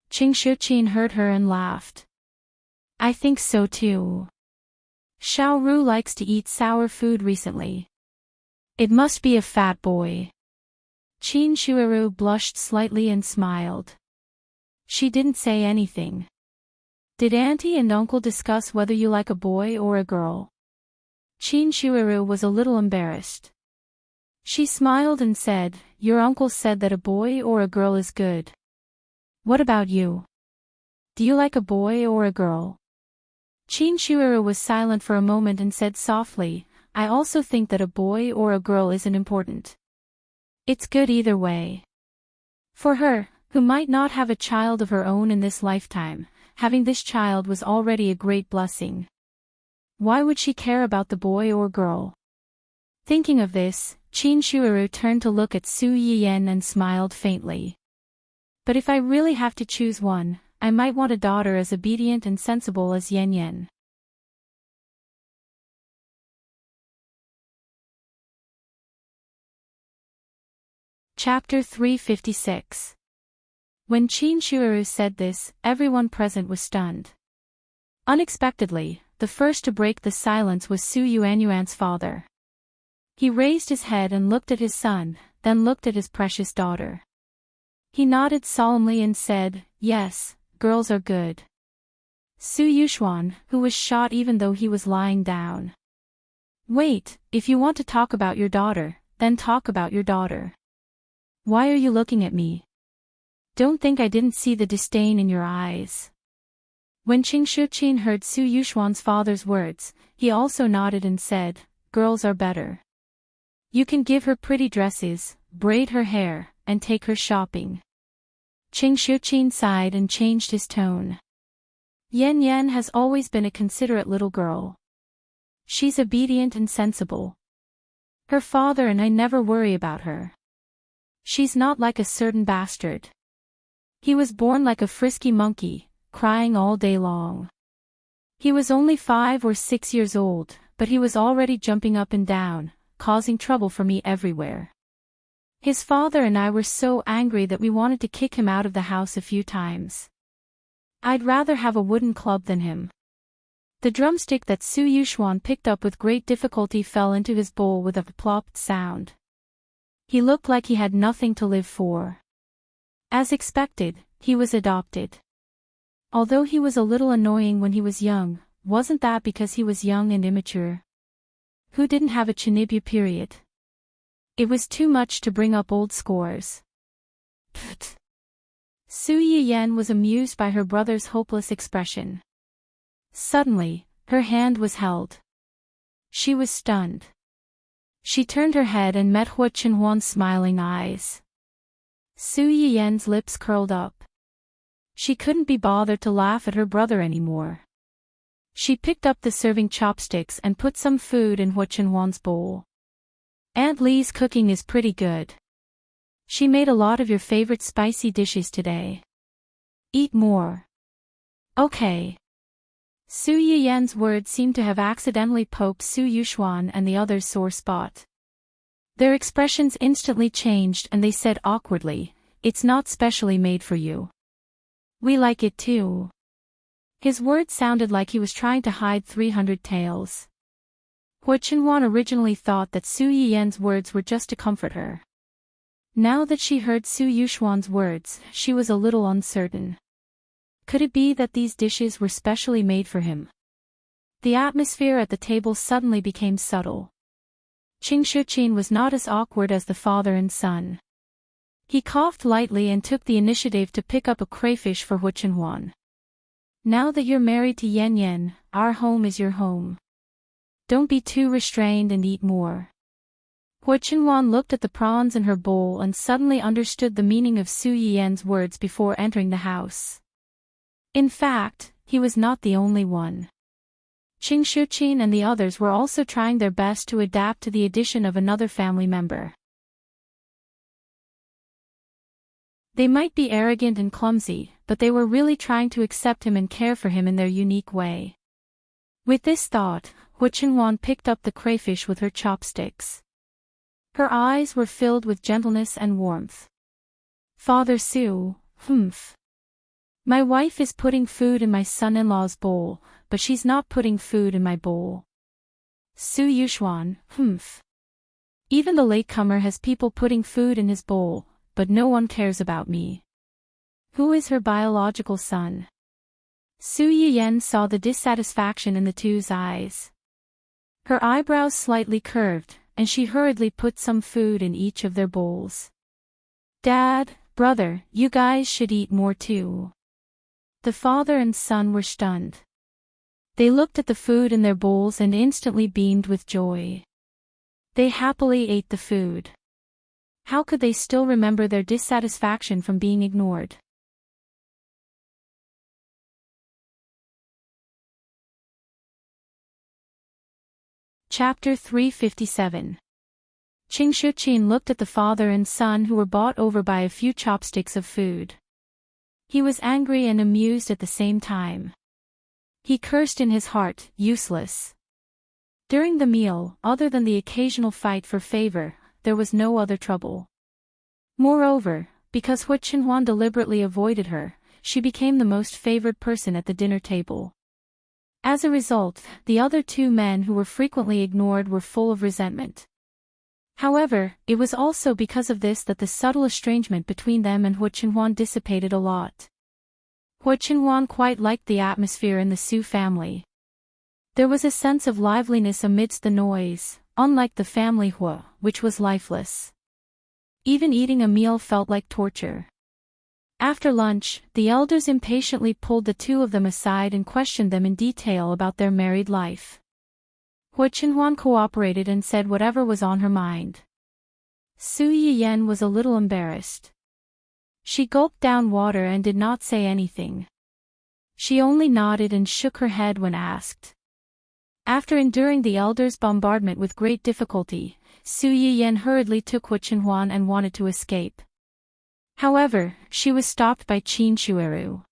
Qing Shuqin heard her and laughed. "I think so too. Xiao Ru likes to eat sour food recently. It must be a fat boy." Qin Shuiru blushed slightly and smiled. She didn't say anything. "Did Auntie and Uncle discuss whether you like a boy or a girl?" Qin Shuiru was a little embarrassed. She smiled and said, "Your uncle said that a boy or a girl is good. What about you? Do you like a boy or a girl?" Qin Shuiru was silent for a moment and said softly, "I also think that a boy or a girl isn't important. It's good either way." For her, who might not have a child of her own in this lifetime, having this child was already a great blessing. Why would she care about the boy or girl? Thinking of this, Qin Shuiru turned to look at Su Yiyen and smiled faintly. "But if I really have to choose one, I might want a daughter as obedient and sensible as Yan Yan." Chapter 356. When Qin Shuiru said this, everyone present was stunned. Unexpectedly, the first to break the silence was Su Yuanyuan's father. He raised his head and looked at his son, then looked at his precious daughter. He nodded solemnly and said, "Yes, girls are good." Su Yuxuan, who was shot even though he was lying down. "Wait, if you want to talk about your daughter, then talk about your daughter. Why are you looking at me? Don't think I didn't see the disdain in your eyes." When Qing Shuqin heard Su Yuxuan's father's words, he also nodded and said, "Girls are better. You can give her pretty dresses, braid her hair, and take her shopping." Qing Shuqin sighed and changed his tone. "Yan Yan has always been a considerate little girl. She's obedient and sensible. Her father and I never worry about her. She's not like a certain bastard. He was born like a frisky monkey, crying all day long. He was only 5 or 6 years old, but he was already jumping up and down, causing trouble for me everywhere. His father and I were so angry that we wanted to kick him out of the house a few times. I'd rather have a wooden club than him." The drumstick that Su Yuxuan picked up with great difficulty fell into his bowl with a plopped sound. He looked like he had nothing to live for. As expected, he was adopted. Although he was a little annoying when he was young, wasn't that because he was young and immature? Who didn't have a chinibya period? It was too much to bring up old scores. Pfft. Su Yiyen was amused by her brother's hopeless expression. Suddenly, her hand was held. She was stunned. She turned her head and met Hua Chenhuan's smiling eyes. Su Yiyen's lips curled up. She couldn't be bothered to laugh at her brother anymore. She picked up the serving chopsticks and put some food in Hua Chenhuan's bowl. Aunt Li's cooking is pretty good. She made a lot of your favorite spicy dishes today. Eat more. Okay. Su Yiyen's words seemed to have accidentally poked Su Yuxuan and the others' sore spot. Their expressions instantly changed and they said awkwardly, "It's not specially made for you. We like it too." His words sounded like he was trying to hide 300 tails. Hua Chenhuan originally thought that Su Yiyen's words were just to comfort her. Now that she heard Su Yuxuan's words, she was a little uncertain. Could it be that these dishes were specially made for him? The atmosphere at the table suddenly became subtle. Qing Shuqin was not as awkward as the father and son. He coughed lightly and took the initiative to pick up a crayfish for Hua Chenhuan. "Now that you're married to Yan Yan, our home is your home. Don't be too restrained and eat more." Hua Chenhuan looked at the prawns in her bowl and suddenly understood the meaning of Su Yiyen's words before entering the house. In fact, he was not the only one. Qing Shuqin and the others were also trying their best to adapt to the addition of another family member. They might be arrogant and clumsy, but they were really trying to accept him and care for him in their unique way. With this thought, Hua Chenhuan picked up the crayfish with her chopsticks. Her eyes were filled with gentleness and warmth. "Father Su, my wife is putting food in my son-in-law's bowl, but she's not putting food in my bowl." Su Yuxuan, Even the latecomer has people putting food in his bowl, but no one cares about me. Who is her biological son? Su Yiyen saw the dissatisfaction in the two's eyes. Her eyebrows slightly curved, and she hurriedly put some food in each of their bowls. "Dad, brother, you guys should eat more too." The father and son were stunned. They looked at the food in their bowls and instantly beamed with joy. They happily ate the food. How could they still remember their dissatisfaction from being ignored? Chapter 357. Qing Shuqin looked at the father and son who were bought over by a few chopsticks of food. He was angry and amused at the same time. He cursed in his heart, useless. During the meal, other than the occasional fight for favor, there was no other trouble. Moreover, because Hua Chenhuan deliberately avoided her, she became the most favored person at the dinner table. As a result, the other two men who were frequently ignored were full of resentment. However, it was also because of this that the subtle estrangement between them and Hua Chenhuan dissipated a lot. Hua Chenhuan quite liked the atmosphere in the Su family. There was a sense of liveliness amidst the noise, unlike the family Hua, which was lifeless. Even eating a meal felt like torture. After lunch, the elders impatiently pulled the two of them aside and questioned them in detail about their married life. Hua Chenhuan cooperated and said whatever was on her mind. Su Yiyen was a little embarrassed. She gulped down water and did not say anything. She only nodded and shook her head when asked. After enduring the elders' bombardment with great difficulty, Su Yiyen hurriedly took Hua Chenhuan and wanted to escape. However, she was stopped by Qin Shueru.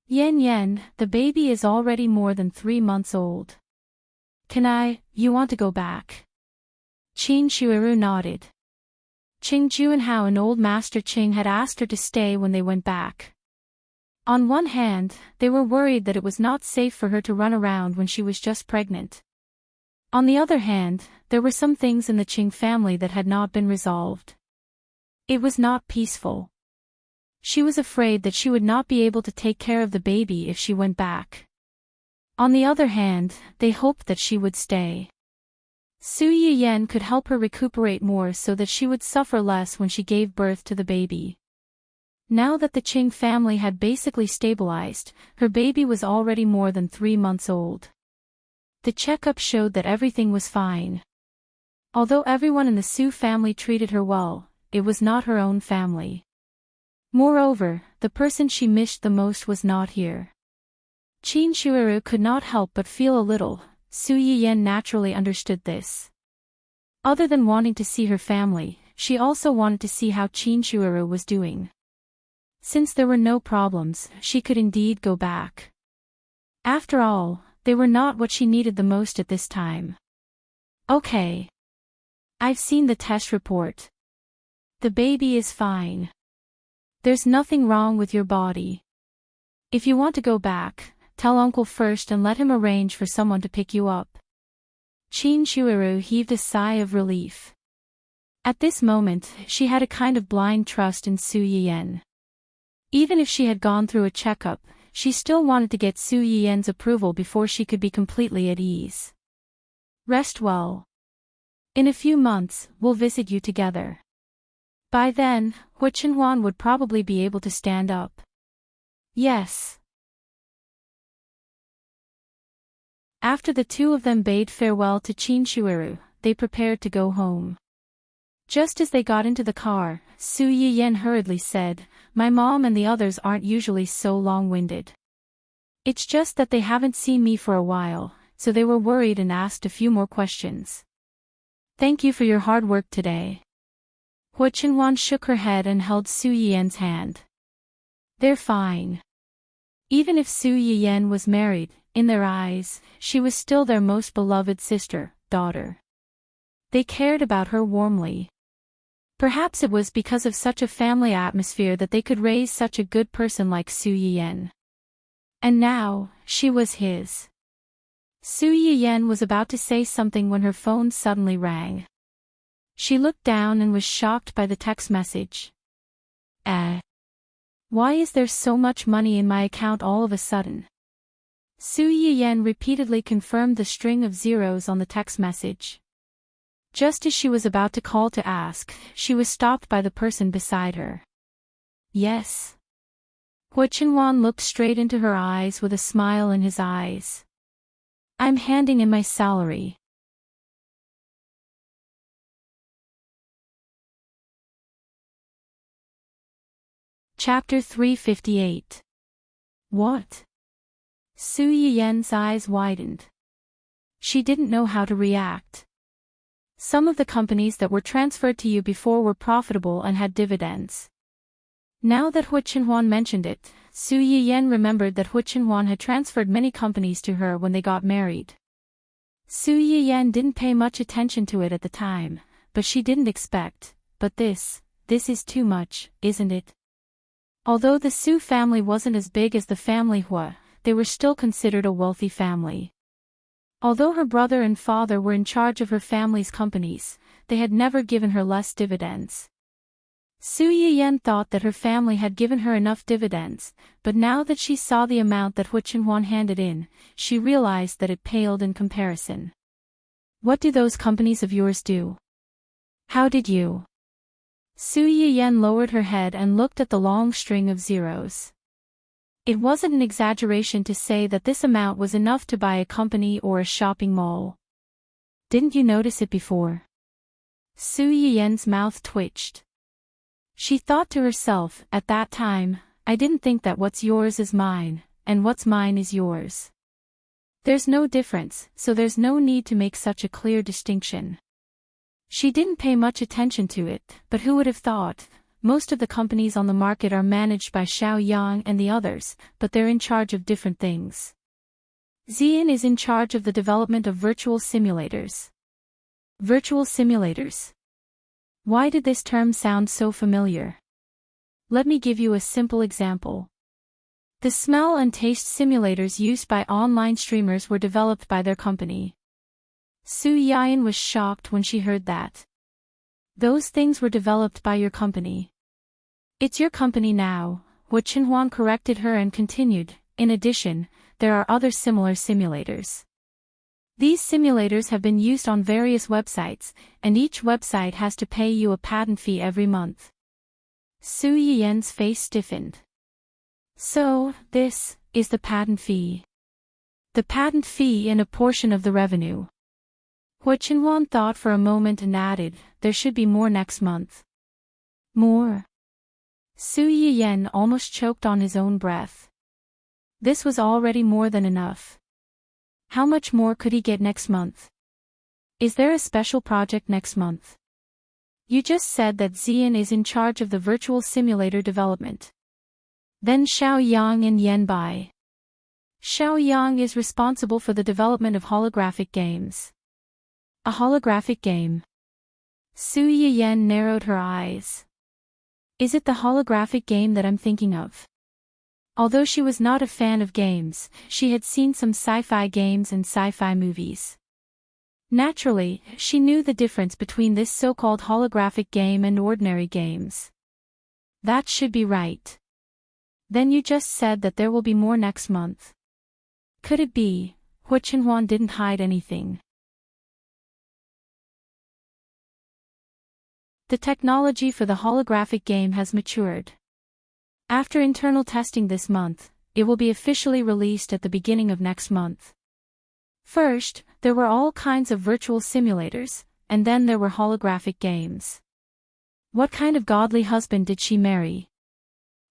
"Yan Yan, the baby is already more than 3 months old. You want to go back?" Qin Shueru nodded. Qing Juanhao and old Master Qing had asked her to stay when they went back. On one hand, they were worried that it was not safe for her to run around when she was just pregnant. On the other hand, there were some things in the Qing family that had not been resolved. It was not peaceful. She was afraid that she would not be able to take care of the baby if she went back. On the other hand, they hoped that she would stay. Su Yiyan could help her recuperate more so that she would suffer less when she gave birth to the baby. Now that the Qing family had basically stabilized, her baby was already more than 3 months old. The checkup showed that everything was fine. Although everyone in the Su family treated her well, it was not her own family. Moreover, the person she missed the most was not here. Qin Shuiru could not help but feel a little. Su Yiyan naturally understood this. Other than wanting to see her family, she also wanted to see how Qin Shuiru was doing. Since there were no problems, she could indeed go back. After all, they were not what she needed the most at this time. Okay. I've seen the test report. The baby is fine. There's nothing wrong with your body. If you want to go back, tell uncle first and let him arrange for someone to pick you up. Qin Shuiru heaved a sigh of relief. At this moment, she had a kind of blind trust in Su Yiyan. Even if she had gone through a checkup, she still wanted to get Su Yiyan's approval before she could be completely at ease. Rest well. In a few months, we'll visit you together. By then, Hu Chenhuan would probably be able to stand up. Yes. After the two of them bade farewell to Qin Shuiru, they prepared to go home. Just as they got into the car, Su Yiyan hurriedly said, "My mom and the others aren't usually so long-winded. It's just that they haven't seen me for a while, so they were worried and asked a few more questions. Thank you for your hard work today." Hu Chenhuan shook her head and held Su Yiyan's hand. They're fine. Even if Su Yiyan was married, in their eyes, she was still their most beloved sister, daughter. They cared about her warmly. Perhaps it was because of such a family atmosphere that they could raise such a good person like Su Yiyan. And now, she was his. Su Yiyan was about to say something when her phone suddenly rang. She looked down and was shocked by the text message. Why is there so much money in my account all of a sudden? Su Yiyan repeatedly confirmed the string of zeros on the text message. Just as she was about to call to ask, she was stopped by the person beside her. Yes. Hu Chenhuan looked straight into her eyes with a smile in his eyes. I'm handing in my salary. Chapter 358. What? Su Yiyan's eyes widened. She didn't know how to react. Some of the companies that were transferred to you before were profitable and had dividends. Now that Hu Chenhuan mentioned it, Su Yiyan remembered that Hu Chenhuan had transferred many companies to her when they got married. Su Yiyan didn't pay much attention to it at the time, but she didn't expect, but this is too much, isn't it? Although the Su family wasn't as big as the family Hu, they were still considered a wealthy family. Although her brother and father were in charge of her family's companies, they had never given her less dividends. Su Yiyan thought that her family had given her enough dividends, but now that she saw the amount that Hu Chenhuan handed in, she realized that it paled in comparison. What do those companies of yours do? How did you? Su Yiyan lowered her head and looked at the long string of zeros. It wasn't an exaggeration to say that this amount was enough to buy a company or a shopping mall. Didn't you notice it before? Su Yiyan's mouth twitched. She thought to herself, at that time, I didn't think that what's yours is mine, and what's mine is yours. There's no difference, so there's no need to make such a clear distinction. She didn't pay much attention to it, but who would have thought? Most of the companies on the market are managed by Xiao Yang and the others, but they're in charge of different things. Xian is in charge of the development of virtual simulators. Virtual simulators. Why did this term sound so familiar? Let me give you a simple example. The smell and taste simulators used by online streamers were developed by their company. Su Yiyan was shocked when she heard that. Those things were developed by your company. It's your company now, Hu Chenhuan corrected her and continued. In addition, there are other similar simulators. These simulators have been used on various websites, and each website has to pay you a patent fee every month. Su Yiyen's face stiffened. So, this is the patent fee. The patent fee and a portion of the revenue. Hua Qinhuan thought for a moment and added, there should be more next month. More? Su Yiyen almost choked on his own breath. This was already more than enough. How much more could he get next month? Is there a special project next month? You just said that Xian is in charge of the virtual simulator development. Then Xiaoyang and Yanbai. Xiaoyang is responsible for the development of holographic games. A holographic game? Su Yiyen narrowed her eyes. Is it the holographic game that I'm thinking of? Although she was not a fan of games, she had seen some sci-fi games and sci-fi movies. Naturally, she knew the difference between this so-called holographic game and ordinary games. That should be right. Then you just said that there will be more next month. Could it be? Hua Qinhuan didn't hide anything. The technology for the holographic game has matured. After internal testing this month, it will be officially released at the beginning of next month. First, there were all kinds of virtual simulators, and then there were holographic games. What kind of godly husband did she marry?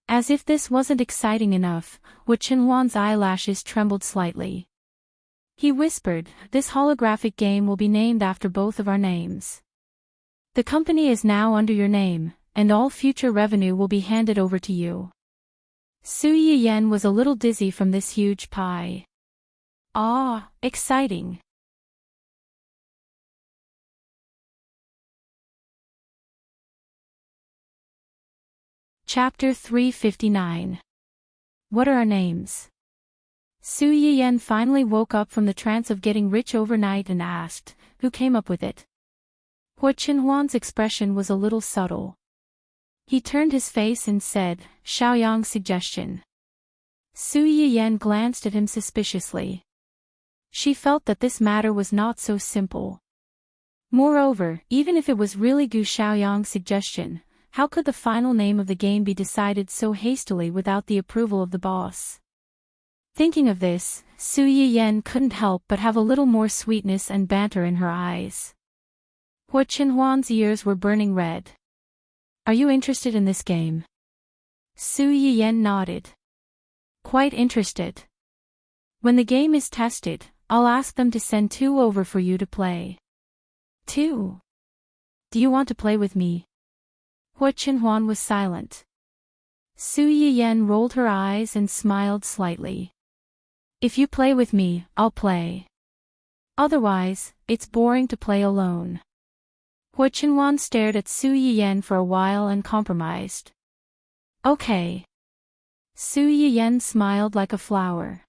As if this wasn't exciting enough, Hua Qinhuan's eyelashes trembled slightly. He whispered, this holographic game will be named after both of our names. The company is now under your name, and all future revenue will be handed over to you. Su Yiyen was a little dizzy from this huge pie. Ah, exciting. Chapter 359. What are our names? Su Yiyen finally woke up from the trance of getting rich overnight and asked, who came up with it? Hua Qinhuan's expression was a little subtle. He turned his face and said, Xiaoyang's suggestion. Su Yiyen glanced at him suspiciously. She felt that this matter was not so simple. Moreover, even if it was really Gu Xiaoyang's suggestion, how could the final name of the game be decided so hastily without the approval of the boss? Thinking of this, Su Yiyen couldn't help but have a little more sweetness and banter in her eyes. Hua Qinhuan's ears were burning red. Are you interested in this game? Su Yiyen nodded. Quite interested. When the game is tested, I'll ask them to send 2 over for you to play. 2? Do you want to play with me? Hua Qinhuan was silent. Su Yiyen rolled her eyes and smiled slightly. If you play with me, I'll play. Otherwise, it's boring to play alone. Hua Qinhuan stared at Su Yiyen for a while and compromised. Okay. Su Yiyen smiled like a flower.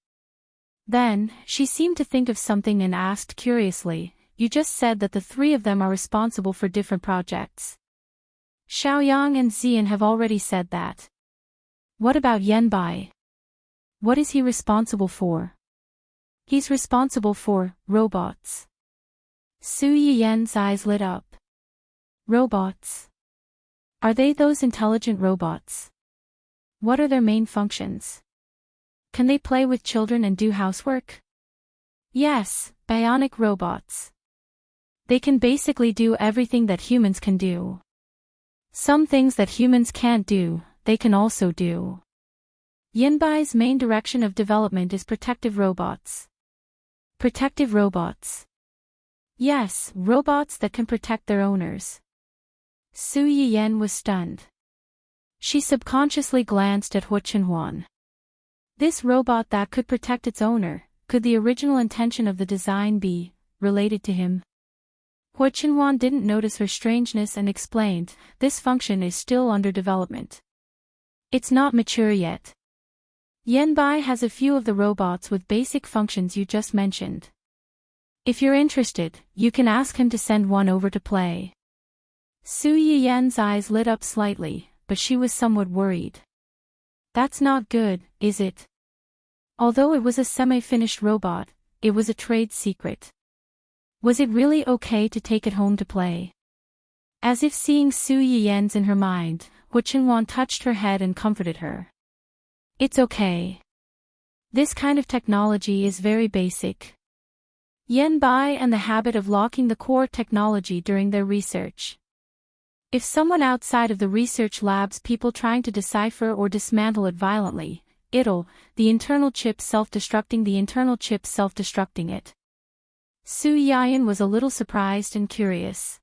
Then, she seemed to think of something and asked curiously, you just said that the 3 of them are responsible for different projects. Xiaoyang and Xian have already said that. What about Yanbai? What is he responsible for? He's responsible for robots. Su Yiyen's eyes lit up. Robots. Are they those intelligent robots? What are their main functions? Can they play with children and do housework? Yes, bionic robots. They can basically do everything that humans can do. Some things that humans can't do, they can also do. Yanbai's main direction of development is protective robots. Protective robots. Yes, robots that can protect their owners. Su Yiyen was stunned. She subconsciously glanced at Hua Qinhuan. This robot that could protect its owner, could the original intention of the design be related to him? Hua Qinhuan didn't notice her strangeness and explained, this function is still under development. It's not mature yet. Yanbai has a few of the robots with basic functions you just mentioned. If you're interested, you can ask him to send 1 over to play. Su Yiyen's eyes lit up slightly, but she was somewhat worried. That's not good, is it? Although it was a semi-finished robot, it was a trade secret. Was it really okay to take it home to play? As if seeing Su Yiyen's in her mind, Hu Chenhuan touched her head and comforted her. It's okay. This kind of technology is very basic. Yen Bai and the habit of locking the core technology during their research. If someone outside of the research lab's people trying to decipher or dismantle it violently, the internal chip self-destructing it. Su Yiyen was a little surprised and curious.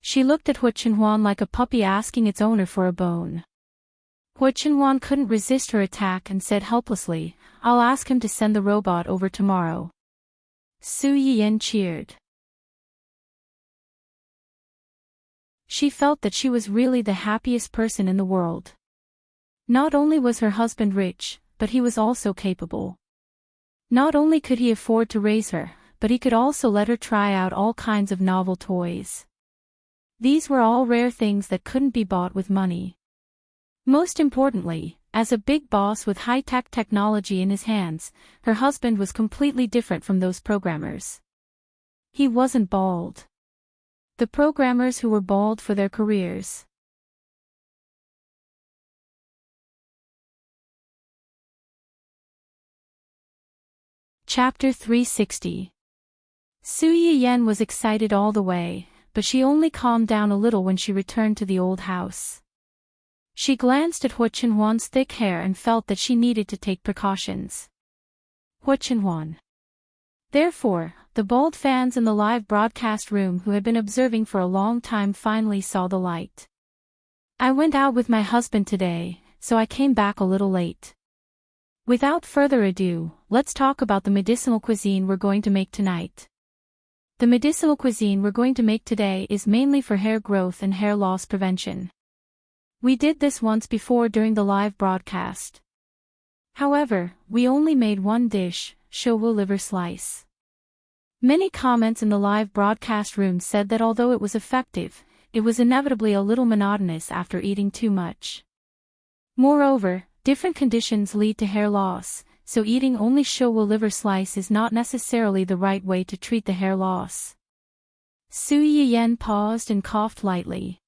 She looked at Hu Chenhuan like a puppy asking its owner for a bone. Hu Chenhuan couldn't resist her attack and said helplessly, "I'll ask him to send the robot over tomorrow." Su Yiyen cheered. She felt that she was really the happiest person in the world. Not only was her husband rich, but he was also capable. Not only could he afford to raise her, but he could also let her try out all kinds of novel toys. These were all rare things that couldn't be bought with money. Most importantly, as a big boss with high-tech technology in his hands, her husband was completely different from those programmers. He wasn't bald. The programmers who were bald for their careers. Chapter 360. Su Yiyen was excited all the way, but she only calmed down a little when she returned to the old house. She glanced at Hu Chenhuan's thick hair and felt that she needed to take precautions. Hu Chenhuan. Therefore, the bald fans in the live broadcast room who had been observing for a long time finally saw the light. "I went out with my husband today, so I came back a little late. Without further ado, let's talk about the medicinal cuisine we're going to make tonight. The medicinal cuisine we're going to make today is mainly for hair growth and hair loss prevention. We did this once before during the live broadcast. However, we only made one dish, showu liver slice." Many comments in the live broadcast room said that although it was effective, it was inevitably a little monotonous after eating too much. Moreover, different conditions lead to hair loss, so eating only showu liver slice is not necessarily the right way to treat the hair loss. Su Yiyen paused and coughed lightly.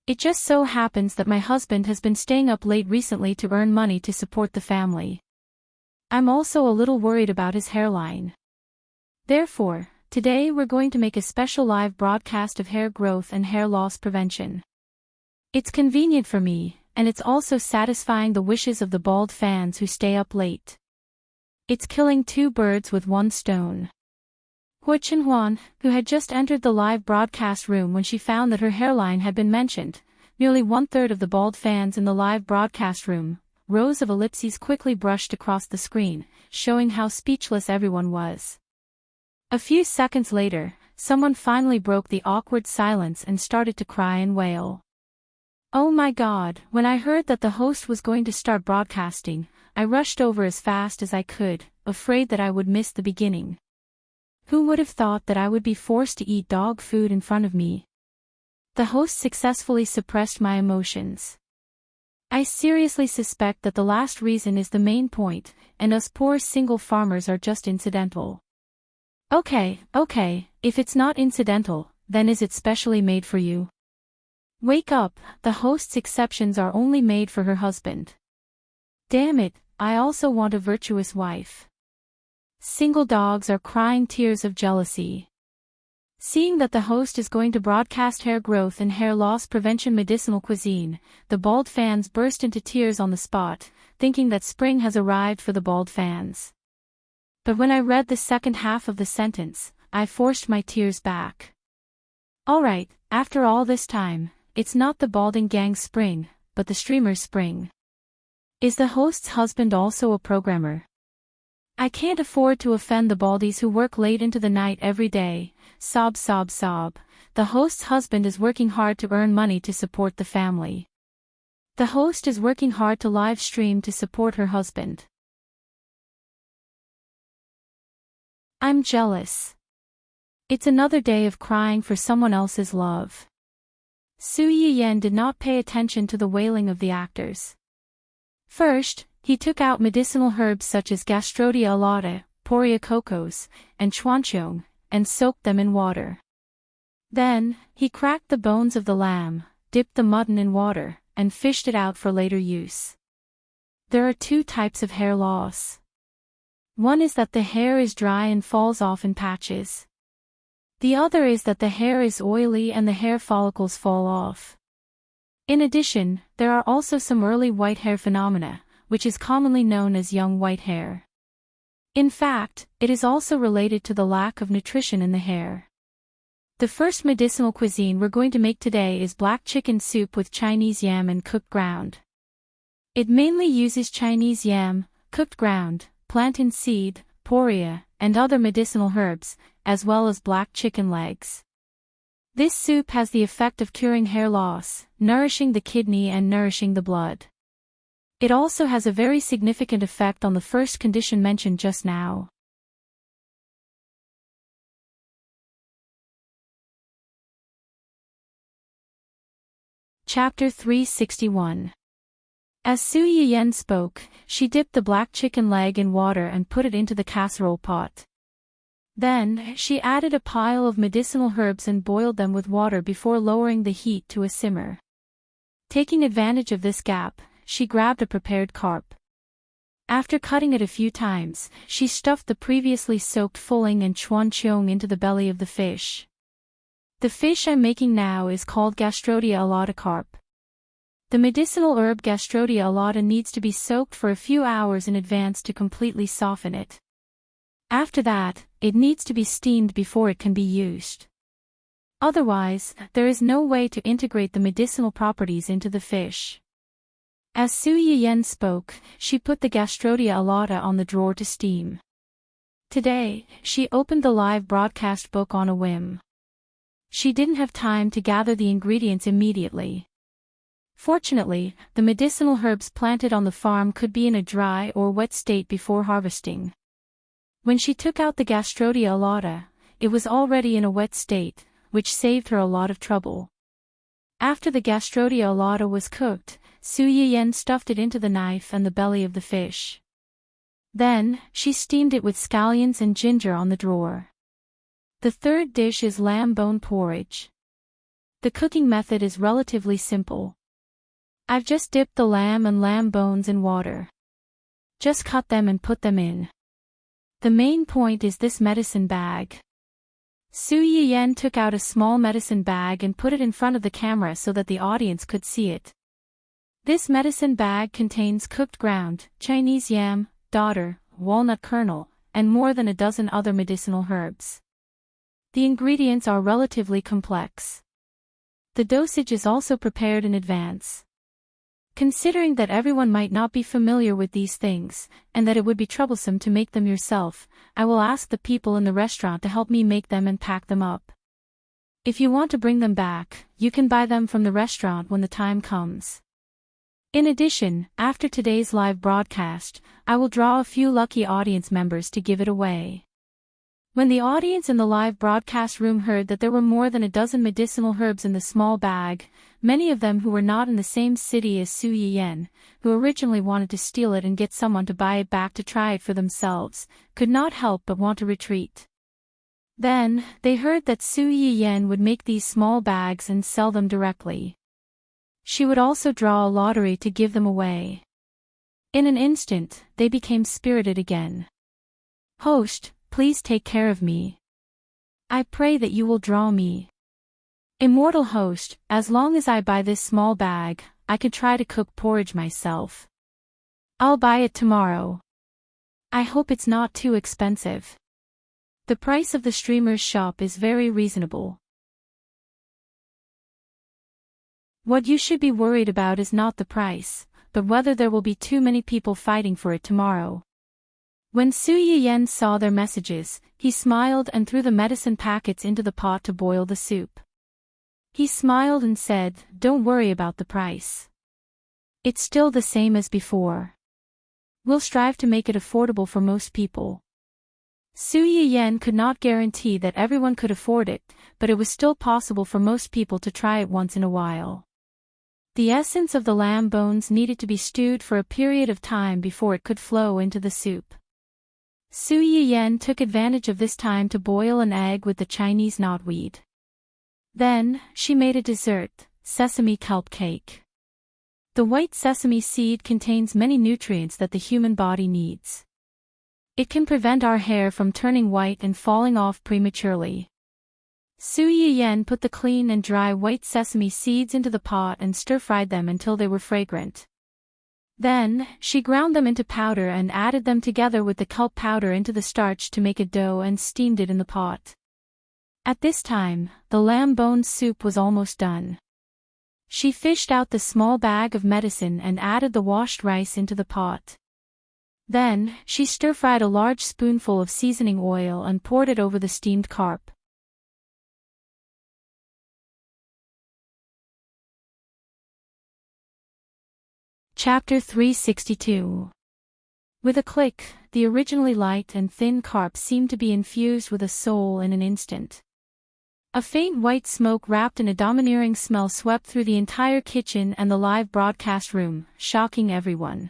"It just so happens that my husband has been staying up late recently to earn money to support the family. I'm also a little worried about his hairline. Therefore, today we're going to make a special live broadcast of hair growth and hair loss prevention. It's convenient for me, and it's also satisfying the wishes of the bald fans who stay up late. It's killing two birds with one stone." Hu Chenhuan, who had just entered the live broadcast room when she found that her hairline had been mentioned, nearly one-third of the bald fans in the live broadcast room, rows of ellipses quickly brushed across the screen, showing how speechless everyone was. A few seconds later, someone finally broke the awkward silence and started to cry and wail. "Oh my God, when I heard that the host was going to start broadcasting, I rushed over as fast as I could, afraid that I would miss the beginning. Who would have thought that I would be forced to eat dog food in front of me? The host successfully suppressed my emotions. I seriously suspect that the last reason is the main point, and us poor single farmers are just incidental." Okay, if it's not incidental, then is it specially made for you? Wake up, the host's exceptions are only made for her husband. Damn it, I also want a virtuous wife. Single dogs are crying tears of jealousy. Seeing that the host is going to broadcast hair growth and hair loss prevention medicinal cuisine, the bald fans burst into tears on the spot, thinking that spring has arrived for the bald fans. But when I read the second half of the sentence, I forced my tears back. Alright, after all this time, it's not the balding gang's spring, but the streamer's spring. Is the host's husband also a programmer? I can't afford to offend the baldies who work late into the night every day. Sob sob sob. The host's husband is working hard to earn money to support the family. The host is working hard to live stream to support her husband. I'm jealous. It's another day of crying for someone else's love. Su Yiyen did not pay attention to the wailing of the actors. First, He took out medicinal herbs such as Gastrodia alata, Poria cocos, and chuancheong, and soaked them in water. Then, he cracked the bones of the lamb, dipped the mutton in water, and fished it out for later use. There are two types of hair loss. One is that the hair is dry and falls off in patches. The other is that the hair is oily and the hair follicles fall off. In addition, there are also some early white hair phenomena, which is commonly known as young white hair. In fact, it is also related to the lack of nutrition in the hair. The first medicinal cuisine we're going to make today is black chicken soup with Chinese yam and cooked ground. It mainly uses Chinese yam, cooked ground, plantain seed, poria, and other medicinal herbs, as well as black chicken legs. This soup has the effect of curing hair loss, nourishing the kidney and nourishing the blood. It also has a very significant effect on the first condition mentioned just now. Chapter 361. As Su Yiyen spoke, she dipped the black chicken leg in water and put it into the casserole pot. Then, she added a pile of medicinal herbs and boiled them with water before lowering the heat to a simmer. Taking advantage of this gap, she grabbed a prepared carp. After cutting it a few times, she stuffed the previously soaked fulling and chuancheong into the belly of the fish. The fish I'm making now is called Gastrodia alata carp. The medicinal herb Gastrodia alata needs to be soaked for a few hours in advance to completely soften it. After that, it needs to be steamed before it can be used. Otherwise, there is no way to integrate the medicinal properties into the fish. As Su Yiyen spoke, she put the Gastrodia alata on the drawer to steam. Today, she opened the live broadcast book on a whim. She didn't have time to gather the ingredients immediately. Fortunately, the medicinal herbs planted on the farm could be in a dry or wet state before harvesting. When she took out the Gastrodia alata, it was already in a wet state, which saved her a lot of trouble. After the Gastrodia alata was cooked, Su Yiyen stuffed it into the knife and the belly of the fish. Then, she steamed it with scallions and ginger on the drawer. The third dish is lamb bone porridge. The cooking method is relatively simple. I've just dipped the lamb and lamb bones in water. Just cut them and put them in. The main point is this medicine bag. Su Yiyen took out a small medicine bag and put it in front of the camera so that the audience could see it. This medicine bag contains cooked ground, Chinese yam, dodder, walnut kernel, and more than a dozen other medicinal herbs. The ingredients are relatively complex. The dosage is also prepared in advance. Considering that everyone might not be familiar with these things, and that it would be troublesome to make them yourself, I will ask the people in the restaurant to help me make them and pack them up. If you want to bring them back, you can buy them from the restaurant when the time comes. In addition, after today's live broadcast, I will draw a few lucky audience members to give it away. When the audience in the live broadcast room heard that there were more than a dozen medicinal herbs in the small bag, many of them who were not in the same city as Su Yiyen, who originally wanted to steal it and get someone to buy it back to try it for themselves, could not help but want to retreat. Then, they heard that Su Yiyen would make these small bags and sell them directly. She would also draw a lottery to give them away. In an instant, they became spirited again. "Host, please take care of me. I pray that you will draw me. Immortal host, as long as I buy this small bag, I could try to cook porridge myself. I'll buy it tomorrow. I hope it's not too expensive. The price of the streamer's shop is very reasonable. What you should be worried about is not the price, but whether there will be too many people fighting for it tomorrow." When Su Yiyen saw their messages, he smiled and threw the medicine packets into the pot to boil the soup. He smiled and said, "Don't worry about the price. It's still the same as before. We'll strive to make it affordable for most people." Su Yiyen could not guarantee that everyone could afford it, but it was still possible for most people to try it once in a while. The essence of the lamb bones needed to be stewed for a period of time before it could flow into the soup. Su Yiyen took advantage of this time to boil an egg with the Chinese knotweed. Then, she made a dessert, sesame kelp cake. The white sesame seed contains many nutrients that the human body needs. It can prevent our hair from turning white and falling off prematurely. Su Yiyen put the clean and dry white sesame seeds into the pot and stir-fried them until they were fragrant. Then, she ground them into powder and added them together with the kelp powder into the starch to make a dough and steamed it in the pot. At this time, the lamb bone soup was almost done. She fished out the small bag of medicine and added the washed rice into the pot. Then, she stir-fried a large spoonful of seasoning oil and poured it over the steamed carp. Chapter 362. With a click, the originally light and thin carp seemed to be infused with a soul in an instant. A faint white smoke wrapped in a domineering smell swept through the entire kitchen and the live broadcast room, shocking everyone.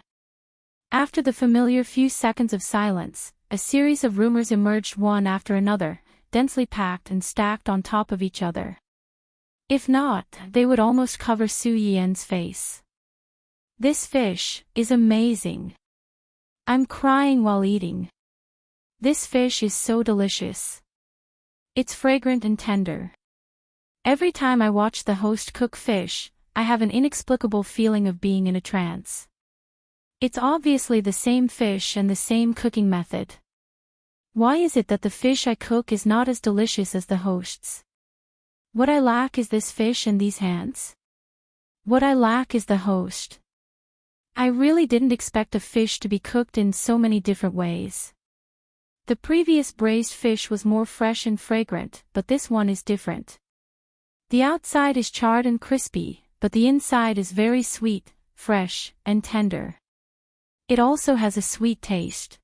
After the familiar few seconds of silence, a series of rumors emerged one after another, densely packed and stacked on top of each other. If not, they would almost cover Su Yiyen's face. This fish is amazing. I'm crying while eating. This fish is so delicious. It's fragrant and tender. Every time I watch the host cook fish, I have an inexplicable feeling of being in a trance. It's obviously the same fish and the same cooking method. Why is it that the fish I cook is not as delicious as the host's? What I lack is this fish and these hands. What I lack is the host. I really didn't expect a fish to be cooked in so many different ways. The previous braised fish was more fresh and fragrant, but this one is different. The outside is charred and crispy, but the inside is very sweet, fresh, and tender. It also has a sweet taste.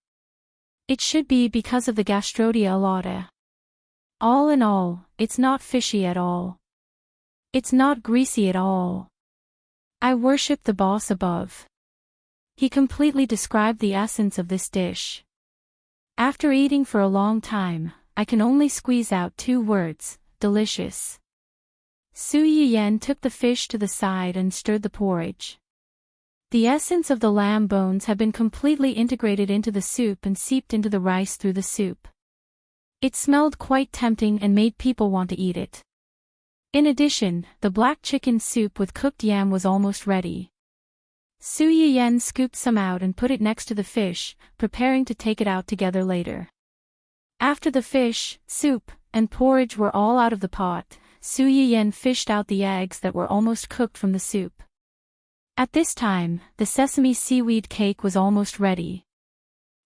It should be because of the Gastrodia alata. All in all, it's not fishy at all. It's not greasy at all. I worship the boss above. He completely described the essence of this dish. After eating for a long time, I can only squeeze out two words: delicious. Su Yiyen took the fish to the side and stirred the porridge. The essence of the lamb bones had been completely integrated into the soup and seeped into the rice through the soup. It smelled quite tempting and made people want to eat it. In addition, the black chicken soup with cooked yam was almost ready. Su Yiyen scooped some out and put it next to the fish, preparing to take it out together later. After the fish, soup, and porridge were all out of the pot, Su Yiyen fished out the eggs that were almost cooked from the soup. At this time, the sesame seaweed cake was almost ready.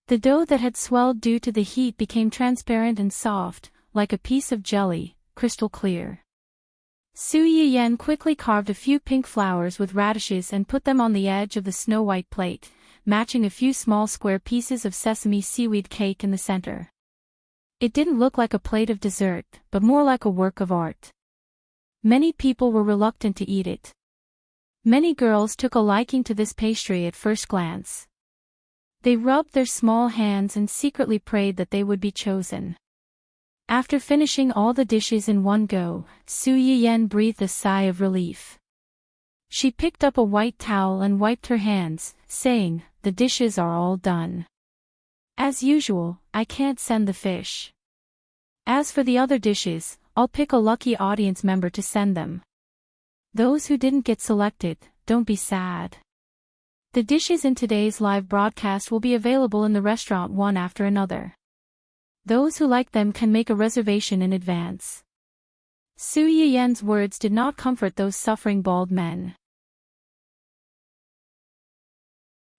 The dough that had swelled due to the heat became transparent and soft, like a piece of jelly, crystal clear. Su Yiyen quickly carved a few pink flowers with radishes and put them on the edge of the snow-white plate, matching a few small square pieces of sesame seaweed cake in the center. It didn't look like a plate of dessert, but more like a work of art. Many people were reluctant to eat it. Many girls took a liking to this pastry at first glance. They rubbed their small hands and secretly prayed that they would be chosen. After finishing all the dishes in one go, Su Yiyen breathed a sigh of relief. She picked up a white towel and wiped her hands, saying, "The dishes are all done. As usual, I can't send the fish. As for the other dishes, I'll pick a lucky audience member to send them. Those who didn't get selected, don't be sad. The dishes in today's live broadcast will be available in the restaurant one after another. Those who like them can make a reservation in advance." Su Yiyen's words did not comfort those suffering bald men.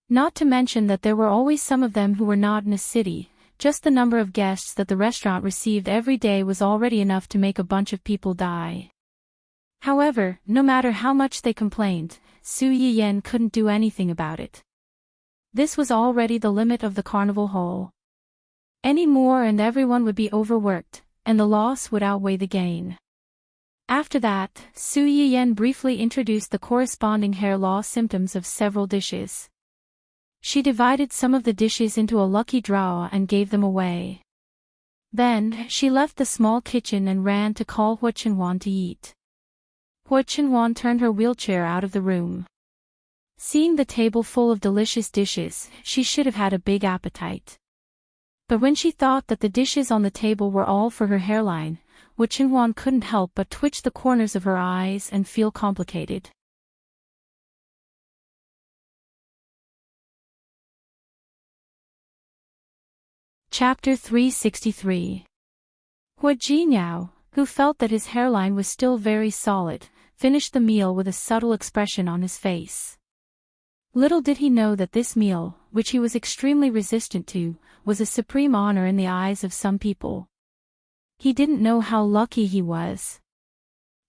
Not to mention that there were always some of them who were not in a city, just the number of guests that the restaurant received every day was already enough to make a bunch of people die. However, no matter how much they complained, Su Yiyen couldn't do anything about it. This was already the limit of the carnival hall. Any more and everyone would be overworked, and the loss would outweigh the gain. After that, Su Yiyan briefly introduced the corresponding hair loss symptoms of several dishes. She divided some of the dishes into a lucky draw and gave them away. Then, she left the small kitchen and ran to call Hua Chenhuan to eat. Hua Chenhuan turned her wheelchair out of the room. Seeing the table full of delicious dishes, she should have had a big appetite. But when she thought that the dishes on the table were all for her hairline, Hua Chenhuan couldn't help but twitch the corners of her eyes and feel complicated. Chapter 363. Hua Jinyao, who felt that his hairline was still very solid, finished the meal with a subtle expression on his face. Little did he know that this meal, which he was extremely resistant to, was a supreme honor in the eyes of some people. He didn't know how lucky he was.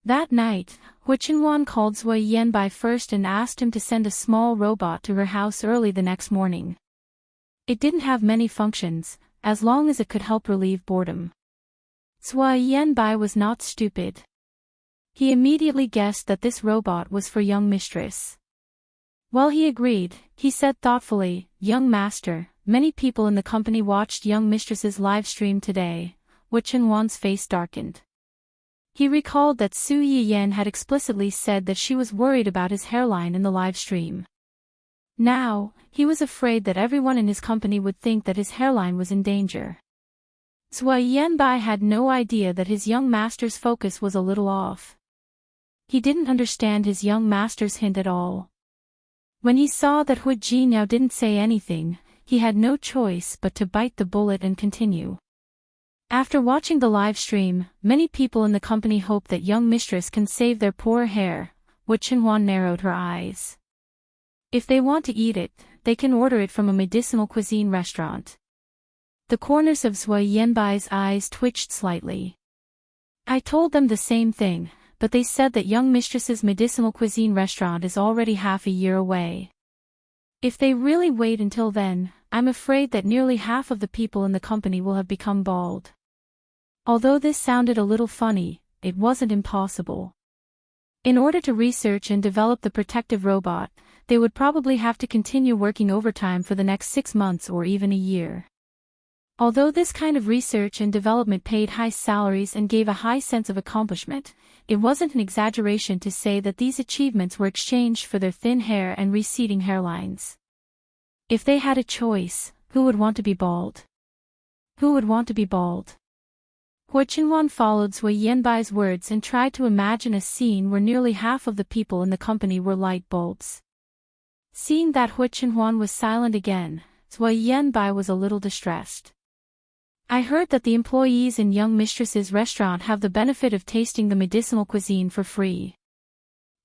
That night, Hua Chenhuan called Zui Yanbai first and asked him to send a small robot to her house early the next morning. It didn't have many functions, as long as it could help relieve boredom. Zui Yanbai was not stupid. He immediately guessed that this robot was for young mistress. While he agreed, he said thoughtfully, "Young master, many people in the company watched young mistress's live stream today." Hua Chenhuan's face darkened. He recalled that Su Yiyan had explicitly said that she was worried about his hairline in the live stream. Now, he was afraid that everyone in his company would think that his hairline was in danger. Zui Yanbai had no idea that his young master's focus was a little off. He didn't understand his young master's hint at all. When he saw that Hua Jinyao didn't say anything, he had no choice but to bite the bullet and continue. After watching the live stream, many people in the company hope that young mistress can save their poor hair. Hua Chenhuan narrowed her eyes. If they want to eat it, they can order it from a medicinal cuisine restaurant. The corners of Zui Yanbai's eyes twitched slightly. I told them the same thing, but they said that young mistress's medicinal cuisine restaurant is already half a year away. If they really wait until then, I'm afraid that nearly half of the people in the company will have become bald. Although this sounded a little funny, it wasn't impossible. In order to research and develop the protective robot, they would probably have to continue working overtime for the next 6 months or even a year. Although this kind of research and development paid high salaries and gave a high sense of accomplishment, it wasn't an exaggeration to say that these achievements were exchanged for their thin hair and receding hairlines. If they had a choice, who would want to be bald? Who would want to be bald? Hua Chenhuan followed Zui Yanbai's words and tried to imagine a scene where nearly half of the people in the company were light bulbs. Seeing that Hua Chenhuan was silent again, Zui Yanbai was a little distressed. I heard that the employees in young mistress's restaurant have the benefit of tasting the medicinal cuisine for free.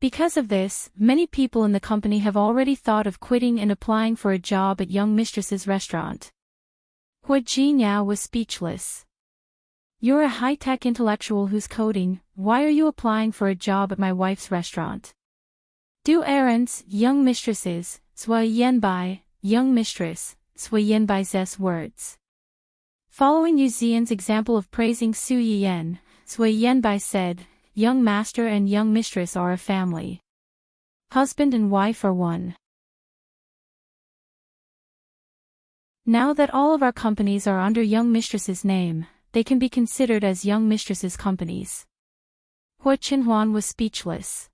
Because of this, many people in the company have already thought of quitting and applying for a job at young mistress's restaurant. Hua Jinyao was speechless. You're a high-tech intellectual who's coding, why are you applying for a job at my wife's restaurant? Do errands, young mistresses, Zui Yanbai, young mistress, Zui Yanbai's words. Following Yu Zian's example of praising Su Yiyan, Zui Yanbai said, "Young master and young mistress are a family. Husband and wife are one. Now that all of our companies are under young mistress's name, they can be considered as young mistress's companies." Hua Chenhuan was speechless.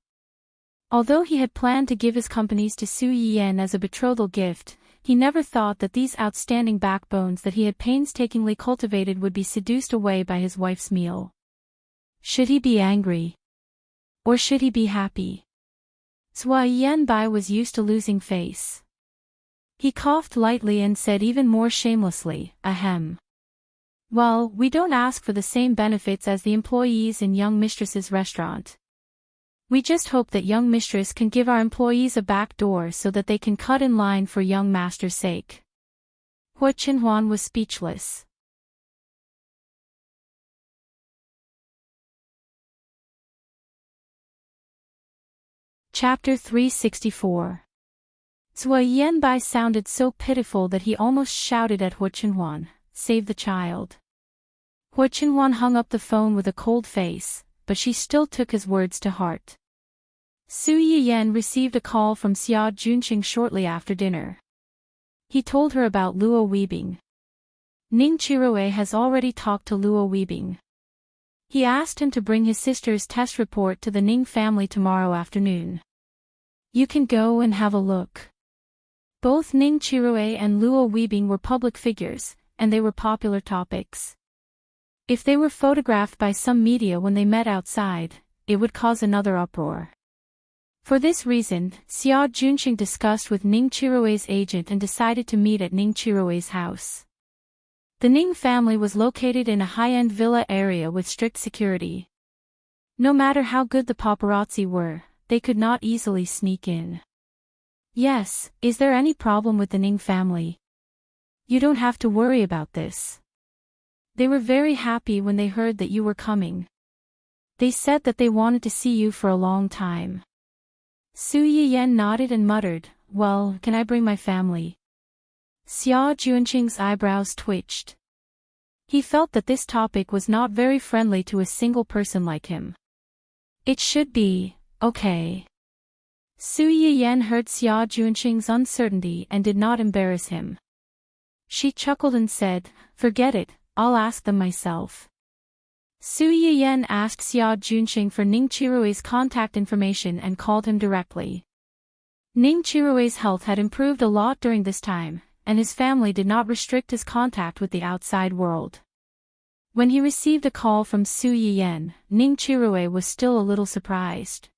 Although he had planned to give his companies to Su Yiyan as a betrothal gift, he never thought that these outstanding backbones that he had painstakingly cultivated would be seduced away by his wife's meal. Should he be angry? Or should he be happy? Zui Yanbai was used to losing face. He coughed lightly and said even more shamelessly, "Ahem. Well, we don't ask for the same benefits as the employees in young mistress's restaurant. We just hope that young mistress can give our employees a back door so that they can cut in line for young master's sake." Hua Chenhuan was speechless. Chapter 364. Zui Yanbai sounded so pitiful that he almost shouted at Hua Chenhuan, "Save the child." Hua Chenhuan hung up the phone with a cold face, but she still took his words to heart. Su Yiyan received a call from Xia Junqing shortly after dinner. He told her about Luo Weibing. Ning Qiruwei has already talked to Luo Weibing. He asked him to bring his sister's test report to the Ning family tomorrow afternoon. You can go and have a look. Both Ning Qiruwei and Luo Weibing were public figures, and they were popular topics. If they were photographed by some media when they met outside, it would cause another uproar. For this reason, Xia Junqing discussed with Ning Qiruwei's agent and decided to meet at Ning Qiruwei's house. The Ning family was located in a high-end villa area with strict security. No matter how good the paparazzi were, they could not easily sneak in. Yes, is there any problem with the Ning family? You don't have to worry about this. They were very happy when they heard that you were coming. They said that they wanted to see you for a long time. Su Yiyan nodded and muttered, well, can I bring my family? Xia Junqing's eyebrows twitched. He felt that this topic was not very friendly to a single person like him. It should be, okay. Su Yiyan heard Xia Junqing's uncertainty and did not embarrass him. She chuckled and said, forget it, I'll ask them myself. Su Yiyan asked Xia Junqing for Ning Qiruwei's contact information and called him directly. Ning Qiruwei's health had improved a lot during this time, and his family did not restrict his contact with the outside world. When he received a call from Su Yiyan, Ning Qiruwei was still a little surprised.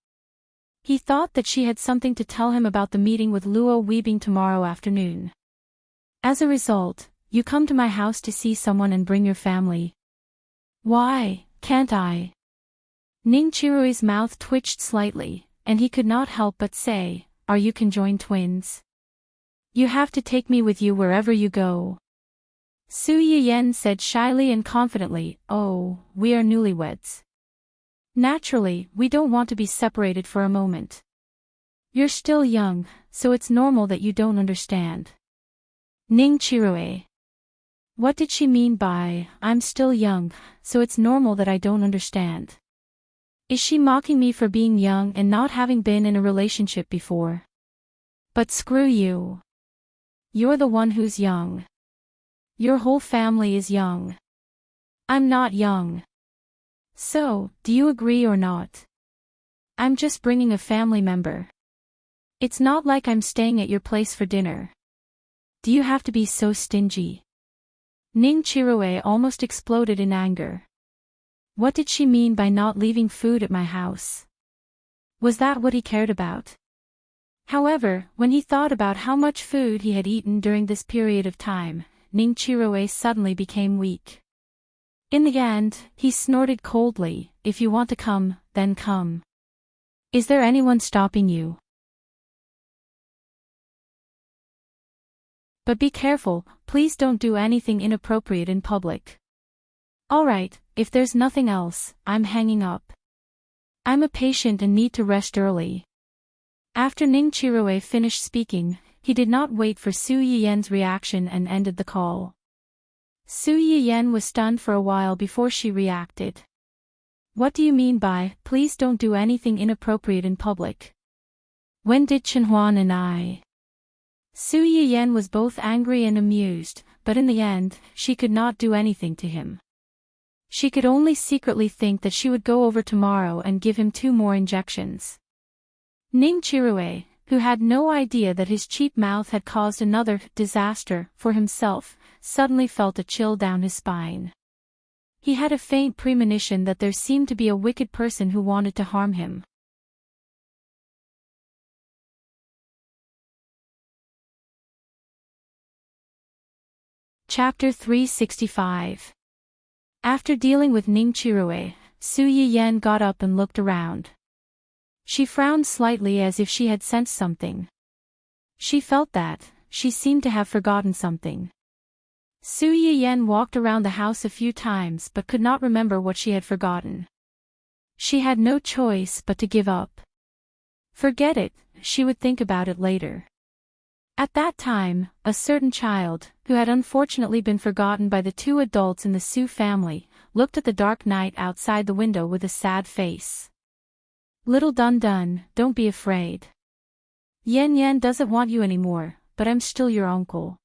He thought that she had something to tell him about the meeting with Luo Weibing tomorrow afternoon. As a result, you come to my house to see someone and bring your family. Why, can't I? Ning Qiruwei's mouth twitched slightly, and he could not help but say, are you conjoined twins? You have to take me with you wherever you go. Su Yiyan said shyly and confidently, oh, we are newlyweds. Naturally, we don't want to be separated for a moment. You're still young, so it's normal that you don't understand. Ning Qiruwei. What did she mean by, I'm still young, so it's normal that I don't understand? Is she mocking me for being young and not having been in a relationship before? But screw you. You're the one who's young. Your whole family is young. I'm not young. So, do you agree or not? I'm just bringing a family member. It's not like I'm staying at your place for dinner. Do you have to be so stingy? Ning Qiruwei almost exploded in anger. What did she mean by not leaving food at my house? Was that what he cared about? However, when he thought about how much food he had eaten during this period of time, Ning Qiruwei suddenly became weak. In the end, he snorted coldly, if you want to come, then come. Is there anyone stopping you? But be careful, please don't do anything inappropriate in public. Alright, if there's nothing else, I'm hanging up. I'm a patient and need to rest early. After Ning Qiruwei finished speaking, he did not wait for Su Yiyan's reaction and ended the call. Su Yiyan was stunned for a while before she reacted. What do you mean by, please don't do anything inappropriate in public? When did Chenhuan and I? Su Yiyan was both angry and amused, but in the end, she could not do anything to him. She could only secretly think that she would go over tomorrow and give him 2 more injections. Ning Qiruwei, who had no idea that his cheap mouth had caused another disaster for himself, suddenly felt a chill down his spine. He had a faint premonition that there seemed to be a wicked person who wanted to harm him. Chapter 365. After dealing with Ning Qiruwei, Su Yiyan got up and looked around. She frowned slightly as if she had sensed something. She felt that she seemed to have forgotten something. Su Yiyan walked around the house a few times but could not remember what she had forgotten. She had no choice but to give up. Forget it, she would think about it later. At that time, a certain child, who had unfortunately been forgotten by the 2 adults in the Su family, looked at the dark night outside the window with a sad face. "Little Dun Dun, don't be afraid. Yen Yen doesn't want you anymore, but I'm still your uncle.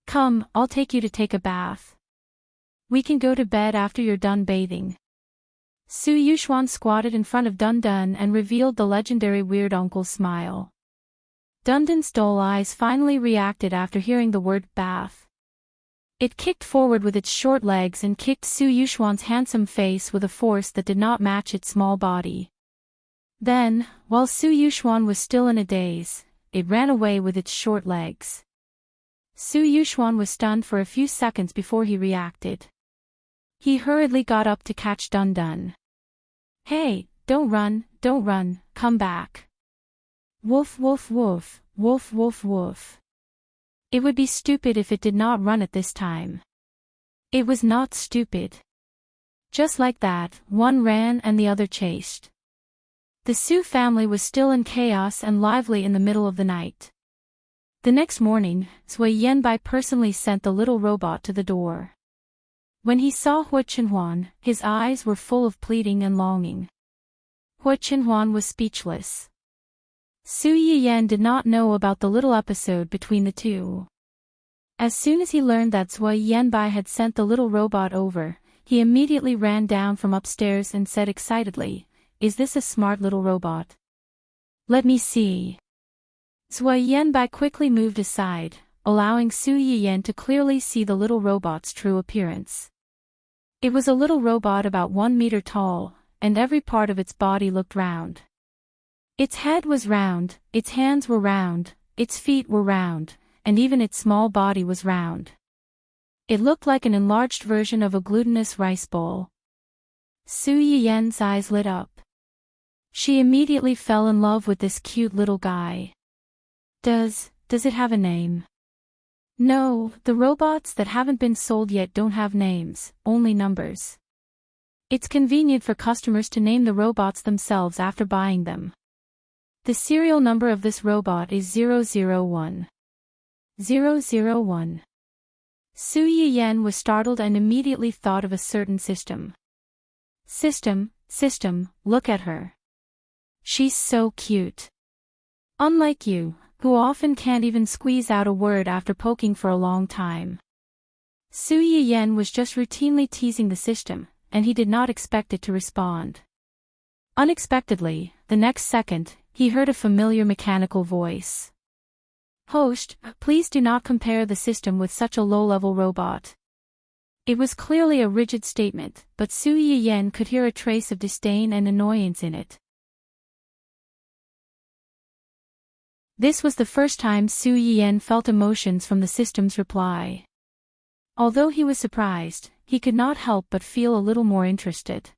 Come, I'll take you to take a bath. We can go to bed after you're done bathing." Su Yuxuan squatted in front of Dun Dun and revealed the legendary weird uncle smile. Dun Dun's dull eyes finally reacted after hearing the word bath. It kicked forward with its short legs and kicked Su Yuxuan's handsome face with a force that did not match its small body. Then, while Su Yuxuan was still in a daze, it ran away with its short legs. Su Yuxuan was stunned for a few seconds before he reacted. He hurriedly got up to catch Dun Dun. "Hey, don't run, come back. Woof woof woof, woof woof woof." It would be stupid if it did not run at this time. It was not stupid. Just like that, one ran and the other chased. The Su family was still in chaos and lively in the middle of the night. The next morning, Zui Yanbai personally sent the little robot to the door. When he saw Hu Chenhuan, his eyes were full of pleading and longing. Hu Chenhuan was speechless. Su Yiyan did not know about the little episode between the two. As soon as he learned that Zui Yanbai had sent the little robot over, he immediately ran down from upstairs and said excitedly, "Is this a smart little robot? Let me see." Zui Yanbai quickly moved aside, allowing Su Yiyan to clearly see the little robot's true appearance. It was a little robot about 1 meter tall, and every part of its body looked round. Its head was round, its hands were round, its feet were round, and even its small body was round. It looked like an enlarged version of a glutinous rice bowl. Su Yiyan's eyes lit up. She immediately fell in love with this cute little guy. Does it have a name? No, the robots that haven't been sold yet don't have names, only numbers. It's convenient for customers to name the robots themselves after buying them. The serial number of this robot is 001. 001. Su Yiyan was startled and immediately thought of a certain system. System, look at her. She's so cute. Unlike you, who often can't even squeeze out a word after poking for a long time. Su Yiyan was just routinely teasing the system, and he did not expect it to respond. Unexpectedly, the next second, he heard a familiar mechanical voice. "Host, please do not compare the system with such a low-level robot." It was clearly a rigid statement, but Su Yiyan could hear a trace of disdain and annoyance in it. This was the first time Su Yiyan felt emotions from the system's reply. Although he was surprised, he could not help but feel a little more interested.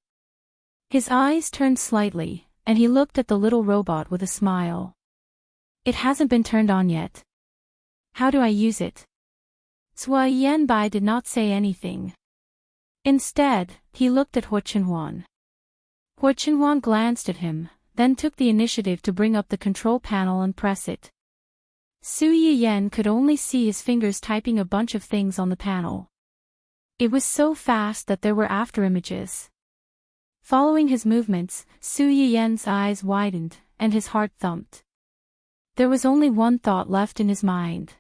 His eyes turned slightly, and he looked at the little robot with a smile. "It hasn't been turned on yet. How do I use it?" Zui Yanbai did not say anything. Instead, he looked at Hu Chenhuan. Hu Chenhuan glanced at him, then took the initiative to bring up the control panel and press it. Su Yiyan could only see his fingers typing a bunch of things on the panel. It was so fast that there were afterimages. Following his movements, Su Yiyan's eyes widened, and his heart thumped. There was only one thought left in his mind.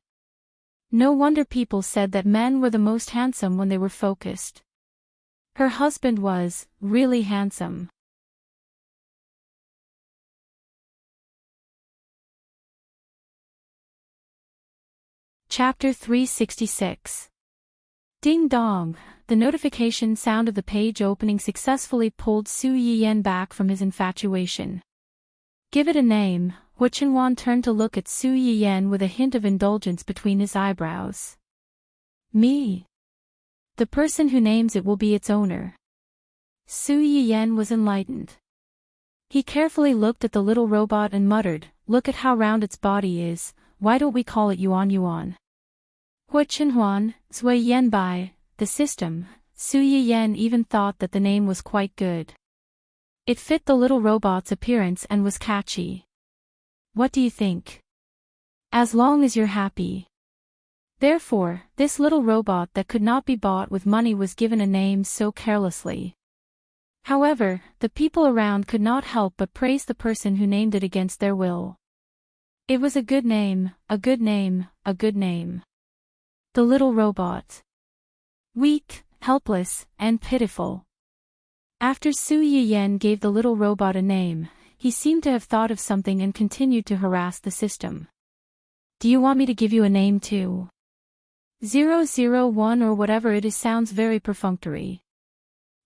No wonder people said that men were the most handsome when they were focused. Her husband was really handsome. Chapter 366. Ding dong, the notification sound of the page opening successfully pulled Su Yiyan back from his infatuation. Give it a name. Hu Chenhuan turned to look at Su Yiyan with a hint of indulgence between his eyebrows. Me. The person who names it will be its owner. Su Yiyan was enlightened. He carefully looked at the little robot and muttered, "Look at how round its body is, why don't we call it Yuan Yuan?" Hu Chenhuan, Zui Yanbai, the system, Su Yiyan even thought that the name was quite good. It fit the little robot's appearance and was catchy. What do you think? As long as you're happy. Therefore, this little robot that could not be bought with money was given a name so carelessly. However, the people around could not help but praise the person who named it against their will. It was a good name, a good name, a good name. The little robot. Weak, helpless, and pitiful. After Su Yiyen gave the little robot a name, he seemed to have thought of something and continued to harass the system. Do you want me to give you a name too? 001 or whatever it is sounds very perfunctory.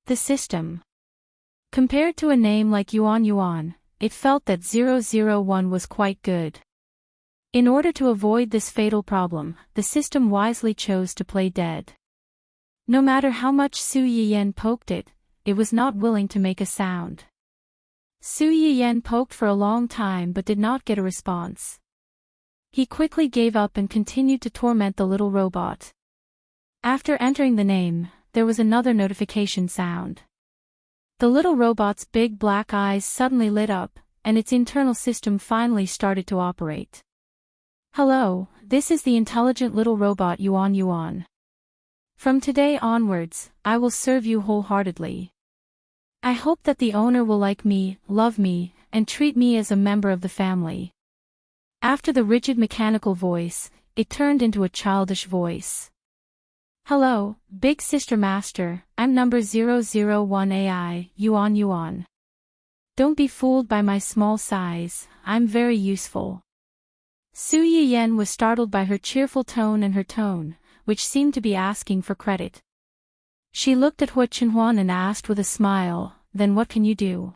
The system. Compared to a name like Yuan Yuan, it felt that 001 was quite good. In order to avoid this fatal problem, the system wisely chose to play dead. No matter how much Su Yiyen poked it, it was not willing to make a sound. Su Yiyen poked for a long time but did not get a response. He quickly gave up and continued to torment the little robot. After entering the name, there was another notification sound. The little robot's big black eyes suddenly lit up, and its internal system finally started to operate. Hello, this is the intelligent little robot Yuan Yuan. From today onwards, I will serve you wholeheartedly. I hope that the owner will like me, love me, and treat me as a member of the family. After the rigid mechanical voice, it turned into a childish voice. Hello, Big Sister Master, I'm number 001 AI, Yuan Yuan. Don't be fooled by my small size, I'm very useful. Su Yiyen was startled by her cheerful tone and her tone, which seemed to be asking for credit. She looked at Hua Chenhuan and asked with a smile, then what can you do?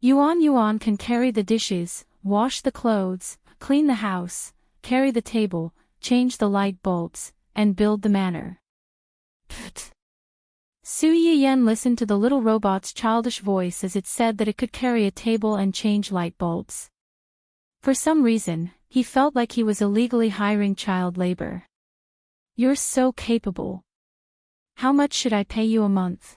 Yuan Yuan can carry the dishes, wash the clothes, clean the house, carry the table, change the light bulbs, and build the manor. Pfft. Su Yiyen listened to the little robot's childish voice as it said that it could carry a table and change light bulbs. For some reason, he felt like he was illegally hiring child labor. You're so capable. How much should I pay you a month?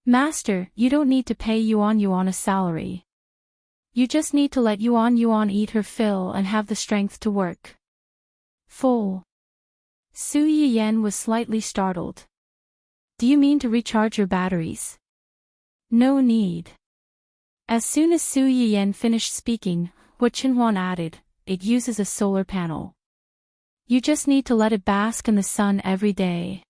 Master, you don't need to pay Yuan Yuan a salary. You just need to let Yuan Yuan eat her fill and have the strength to work. Full. Su Yiyen was slightly startled. Do you mean to recharge your batteries? No need. As soon as Su Yiyen finished speaking, Hua Chenhuan added, it uses a solar panel. You just need to let it bask in the sun every day.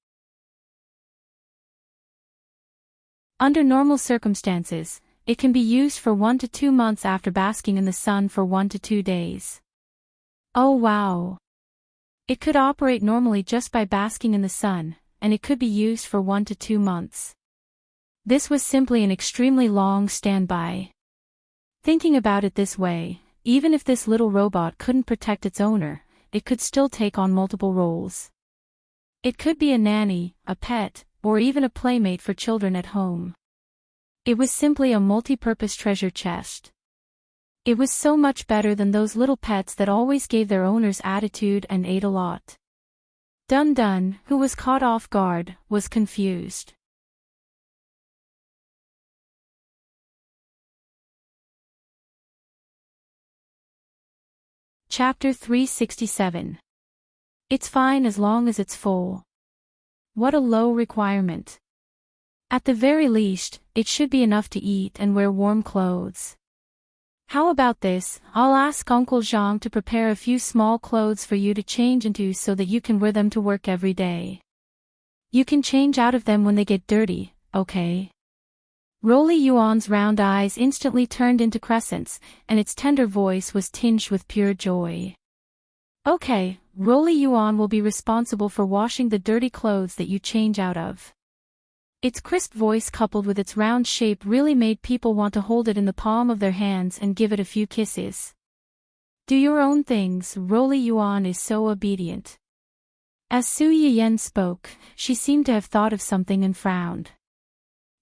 Under normal circumstances, it can be used for 1 to 2 months after basking in the sun for 1 to 2 days. Oh wow! It could operate normally just by basking in the sun, and it could be used for 1 to 2 months. This was simply an extremely long standby. Thinking about it this way, even if this little robot couldn't protect its owner, it could still take on multiple roles. It could be a nanny, a pet, or even a playmate for children at home. It was simply a multi-purpose treasure chest. It was so much better than those little pets that always gave their owners attitude and ate a lot. Dun Dun, who was caught off guard, was confused. Chapter 367. It's fine as long as it's full. What a low requirement. At the very least, it should be enough to eat and wear warm clothes. How about this? I'll ask Uncle Zhang to prepare a few small clothes for you to change into so that you can wear them to work every day. You can change out of them when they get dirty, okay? Roly Yuan's round eyes instantly turned into crescents, and its tender voice was tinged with pure joy. Okay, Roly Yuan will be responsible for washing the dirty clothes that you change out of. Its crisp voice coupled with its round shape really made people want to hold it in the palm of their hands and give it a few kisses. Do your own things, Roly Yuan is so obedient. As Su Yiyen spoke, she seemed to have thought of something and frowned.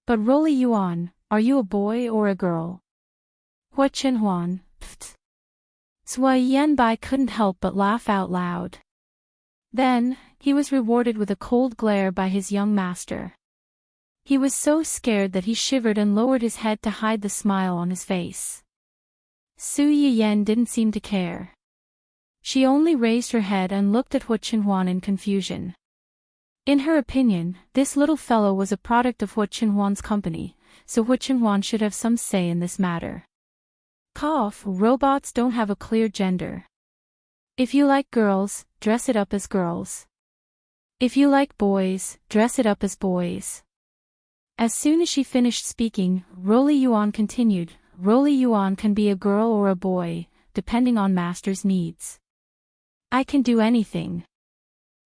But Roly Yuan, are you a boy or a girl? Hua Chenhuan, pfft. Sui Yanbai couldn't help but laugh out loud. Then, he was rewarded with a cold glare by his young master. He was so scared that he shivered and lowered his head to hide the smile on his face. Su Yiyen didn't seem to care. She only raised her head and looked at Hu Chenhuan in confusion. In her opinion, this little fellow was a product of Hu Chenhuan's company, so Hu Chenhuan should have some say in this matter. Cough, robots don't have a clear gender. If you like girls, dress it up as girls. If you like boys, dress it up as boys. As soon as she finished speaking, Roli Yuan continued, Roli Yuan can be a girl or a boy, depending on master's needs. I can do anything.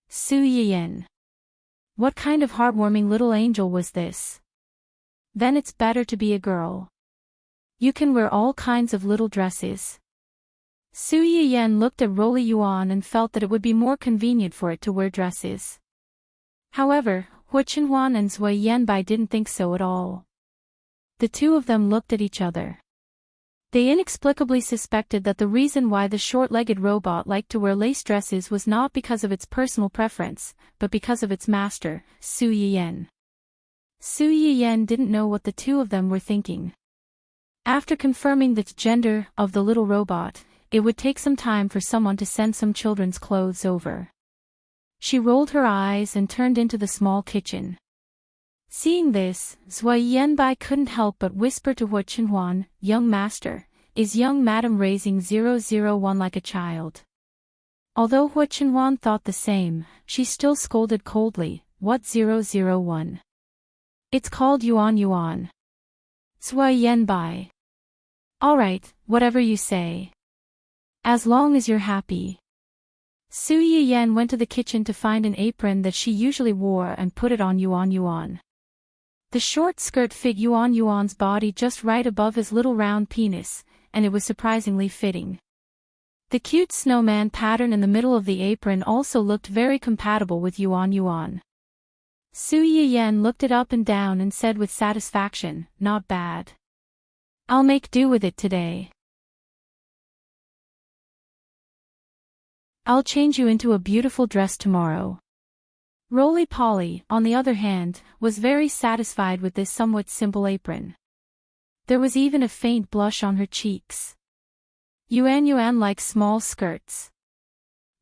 Su Yiyen. What kind of heartwarming little angel was this? Then it's better to be a girl. You can wear all kinds of little dresses. Su Yiyen looked at Roli Yuan and felt that it would be more convenient for it to wear dresses. However, Hu Chenhuan and Zui Yanbai didn't think so at all. The two of them looked at each other. They inexplicably suspected that the reason why the short-legged robot liked to wear lace dresses was not because of its personal preference, but because of its master, Su Yiyen. Su Yiyen didn't know what the two of them were thinking. After confirming the gender of the little robot, it would take some time for someone to send some children's clothes over. She rolled her eyes and turned into the small kitchen. Seeing this, Zui Yanbai couldn't help but whisper to Hu Chenhuan, young master, is young madam raising 001 like a child? Although Hu Chenhuan thought the same, she still scolded coldly, what 001? It's called Yuan Yuan. Zui Yanbai. Alright, whatever you say. As long as you're happy. Su Yiyen went to the kitchen to find an apron that she usually wore and put it on Yuan Yuan. The short skirt fit Yuan Yuan's body just right above his little round penis, and it was surprisingly fitting. The cute snowman pattern in the middle of the apron also looked very compatible with Yuan Yuan. Su Yiyen looked it up and down and said with satisfaction, not bad. I'll make do with it today. I'll change you into a beautiful dress tomorrow. Roly Poly, on the other hand, was very satisfied with this somewhat simple apron. There was even a faint blush on her cheeks. Yuan Yuan likes small skirts.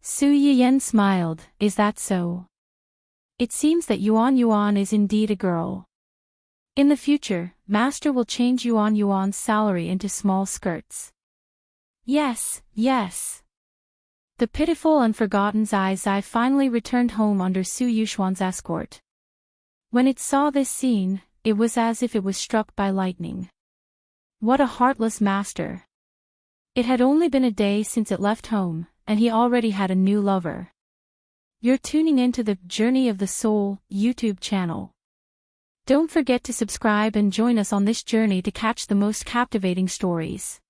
Su Yiyen smiled, is that so? It seems that Yuan Yuan is indeed a girl. In the future, Master will change Yuan Yuan's salary into small skirts. Yes, yes. The pitiful unforgotten Zai Zai finally returned home under Su Yushuan's escort. When it saw this scene, it was as if it was struck by lightning. What a heartless master. It had only been a day since it left home, and he already had a new lover. You're tuning into the Journey of the Soul YouTube channel. Don't forget to subscribe and join us on this journey to catch the most captivating stories.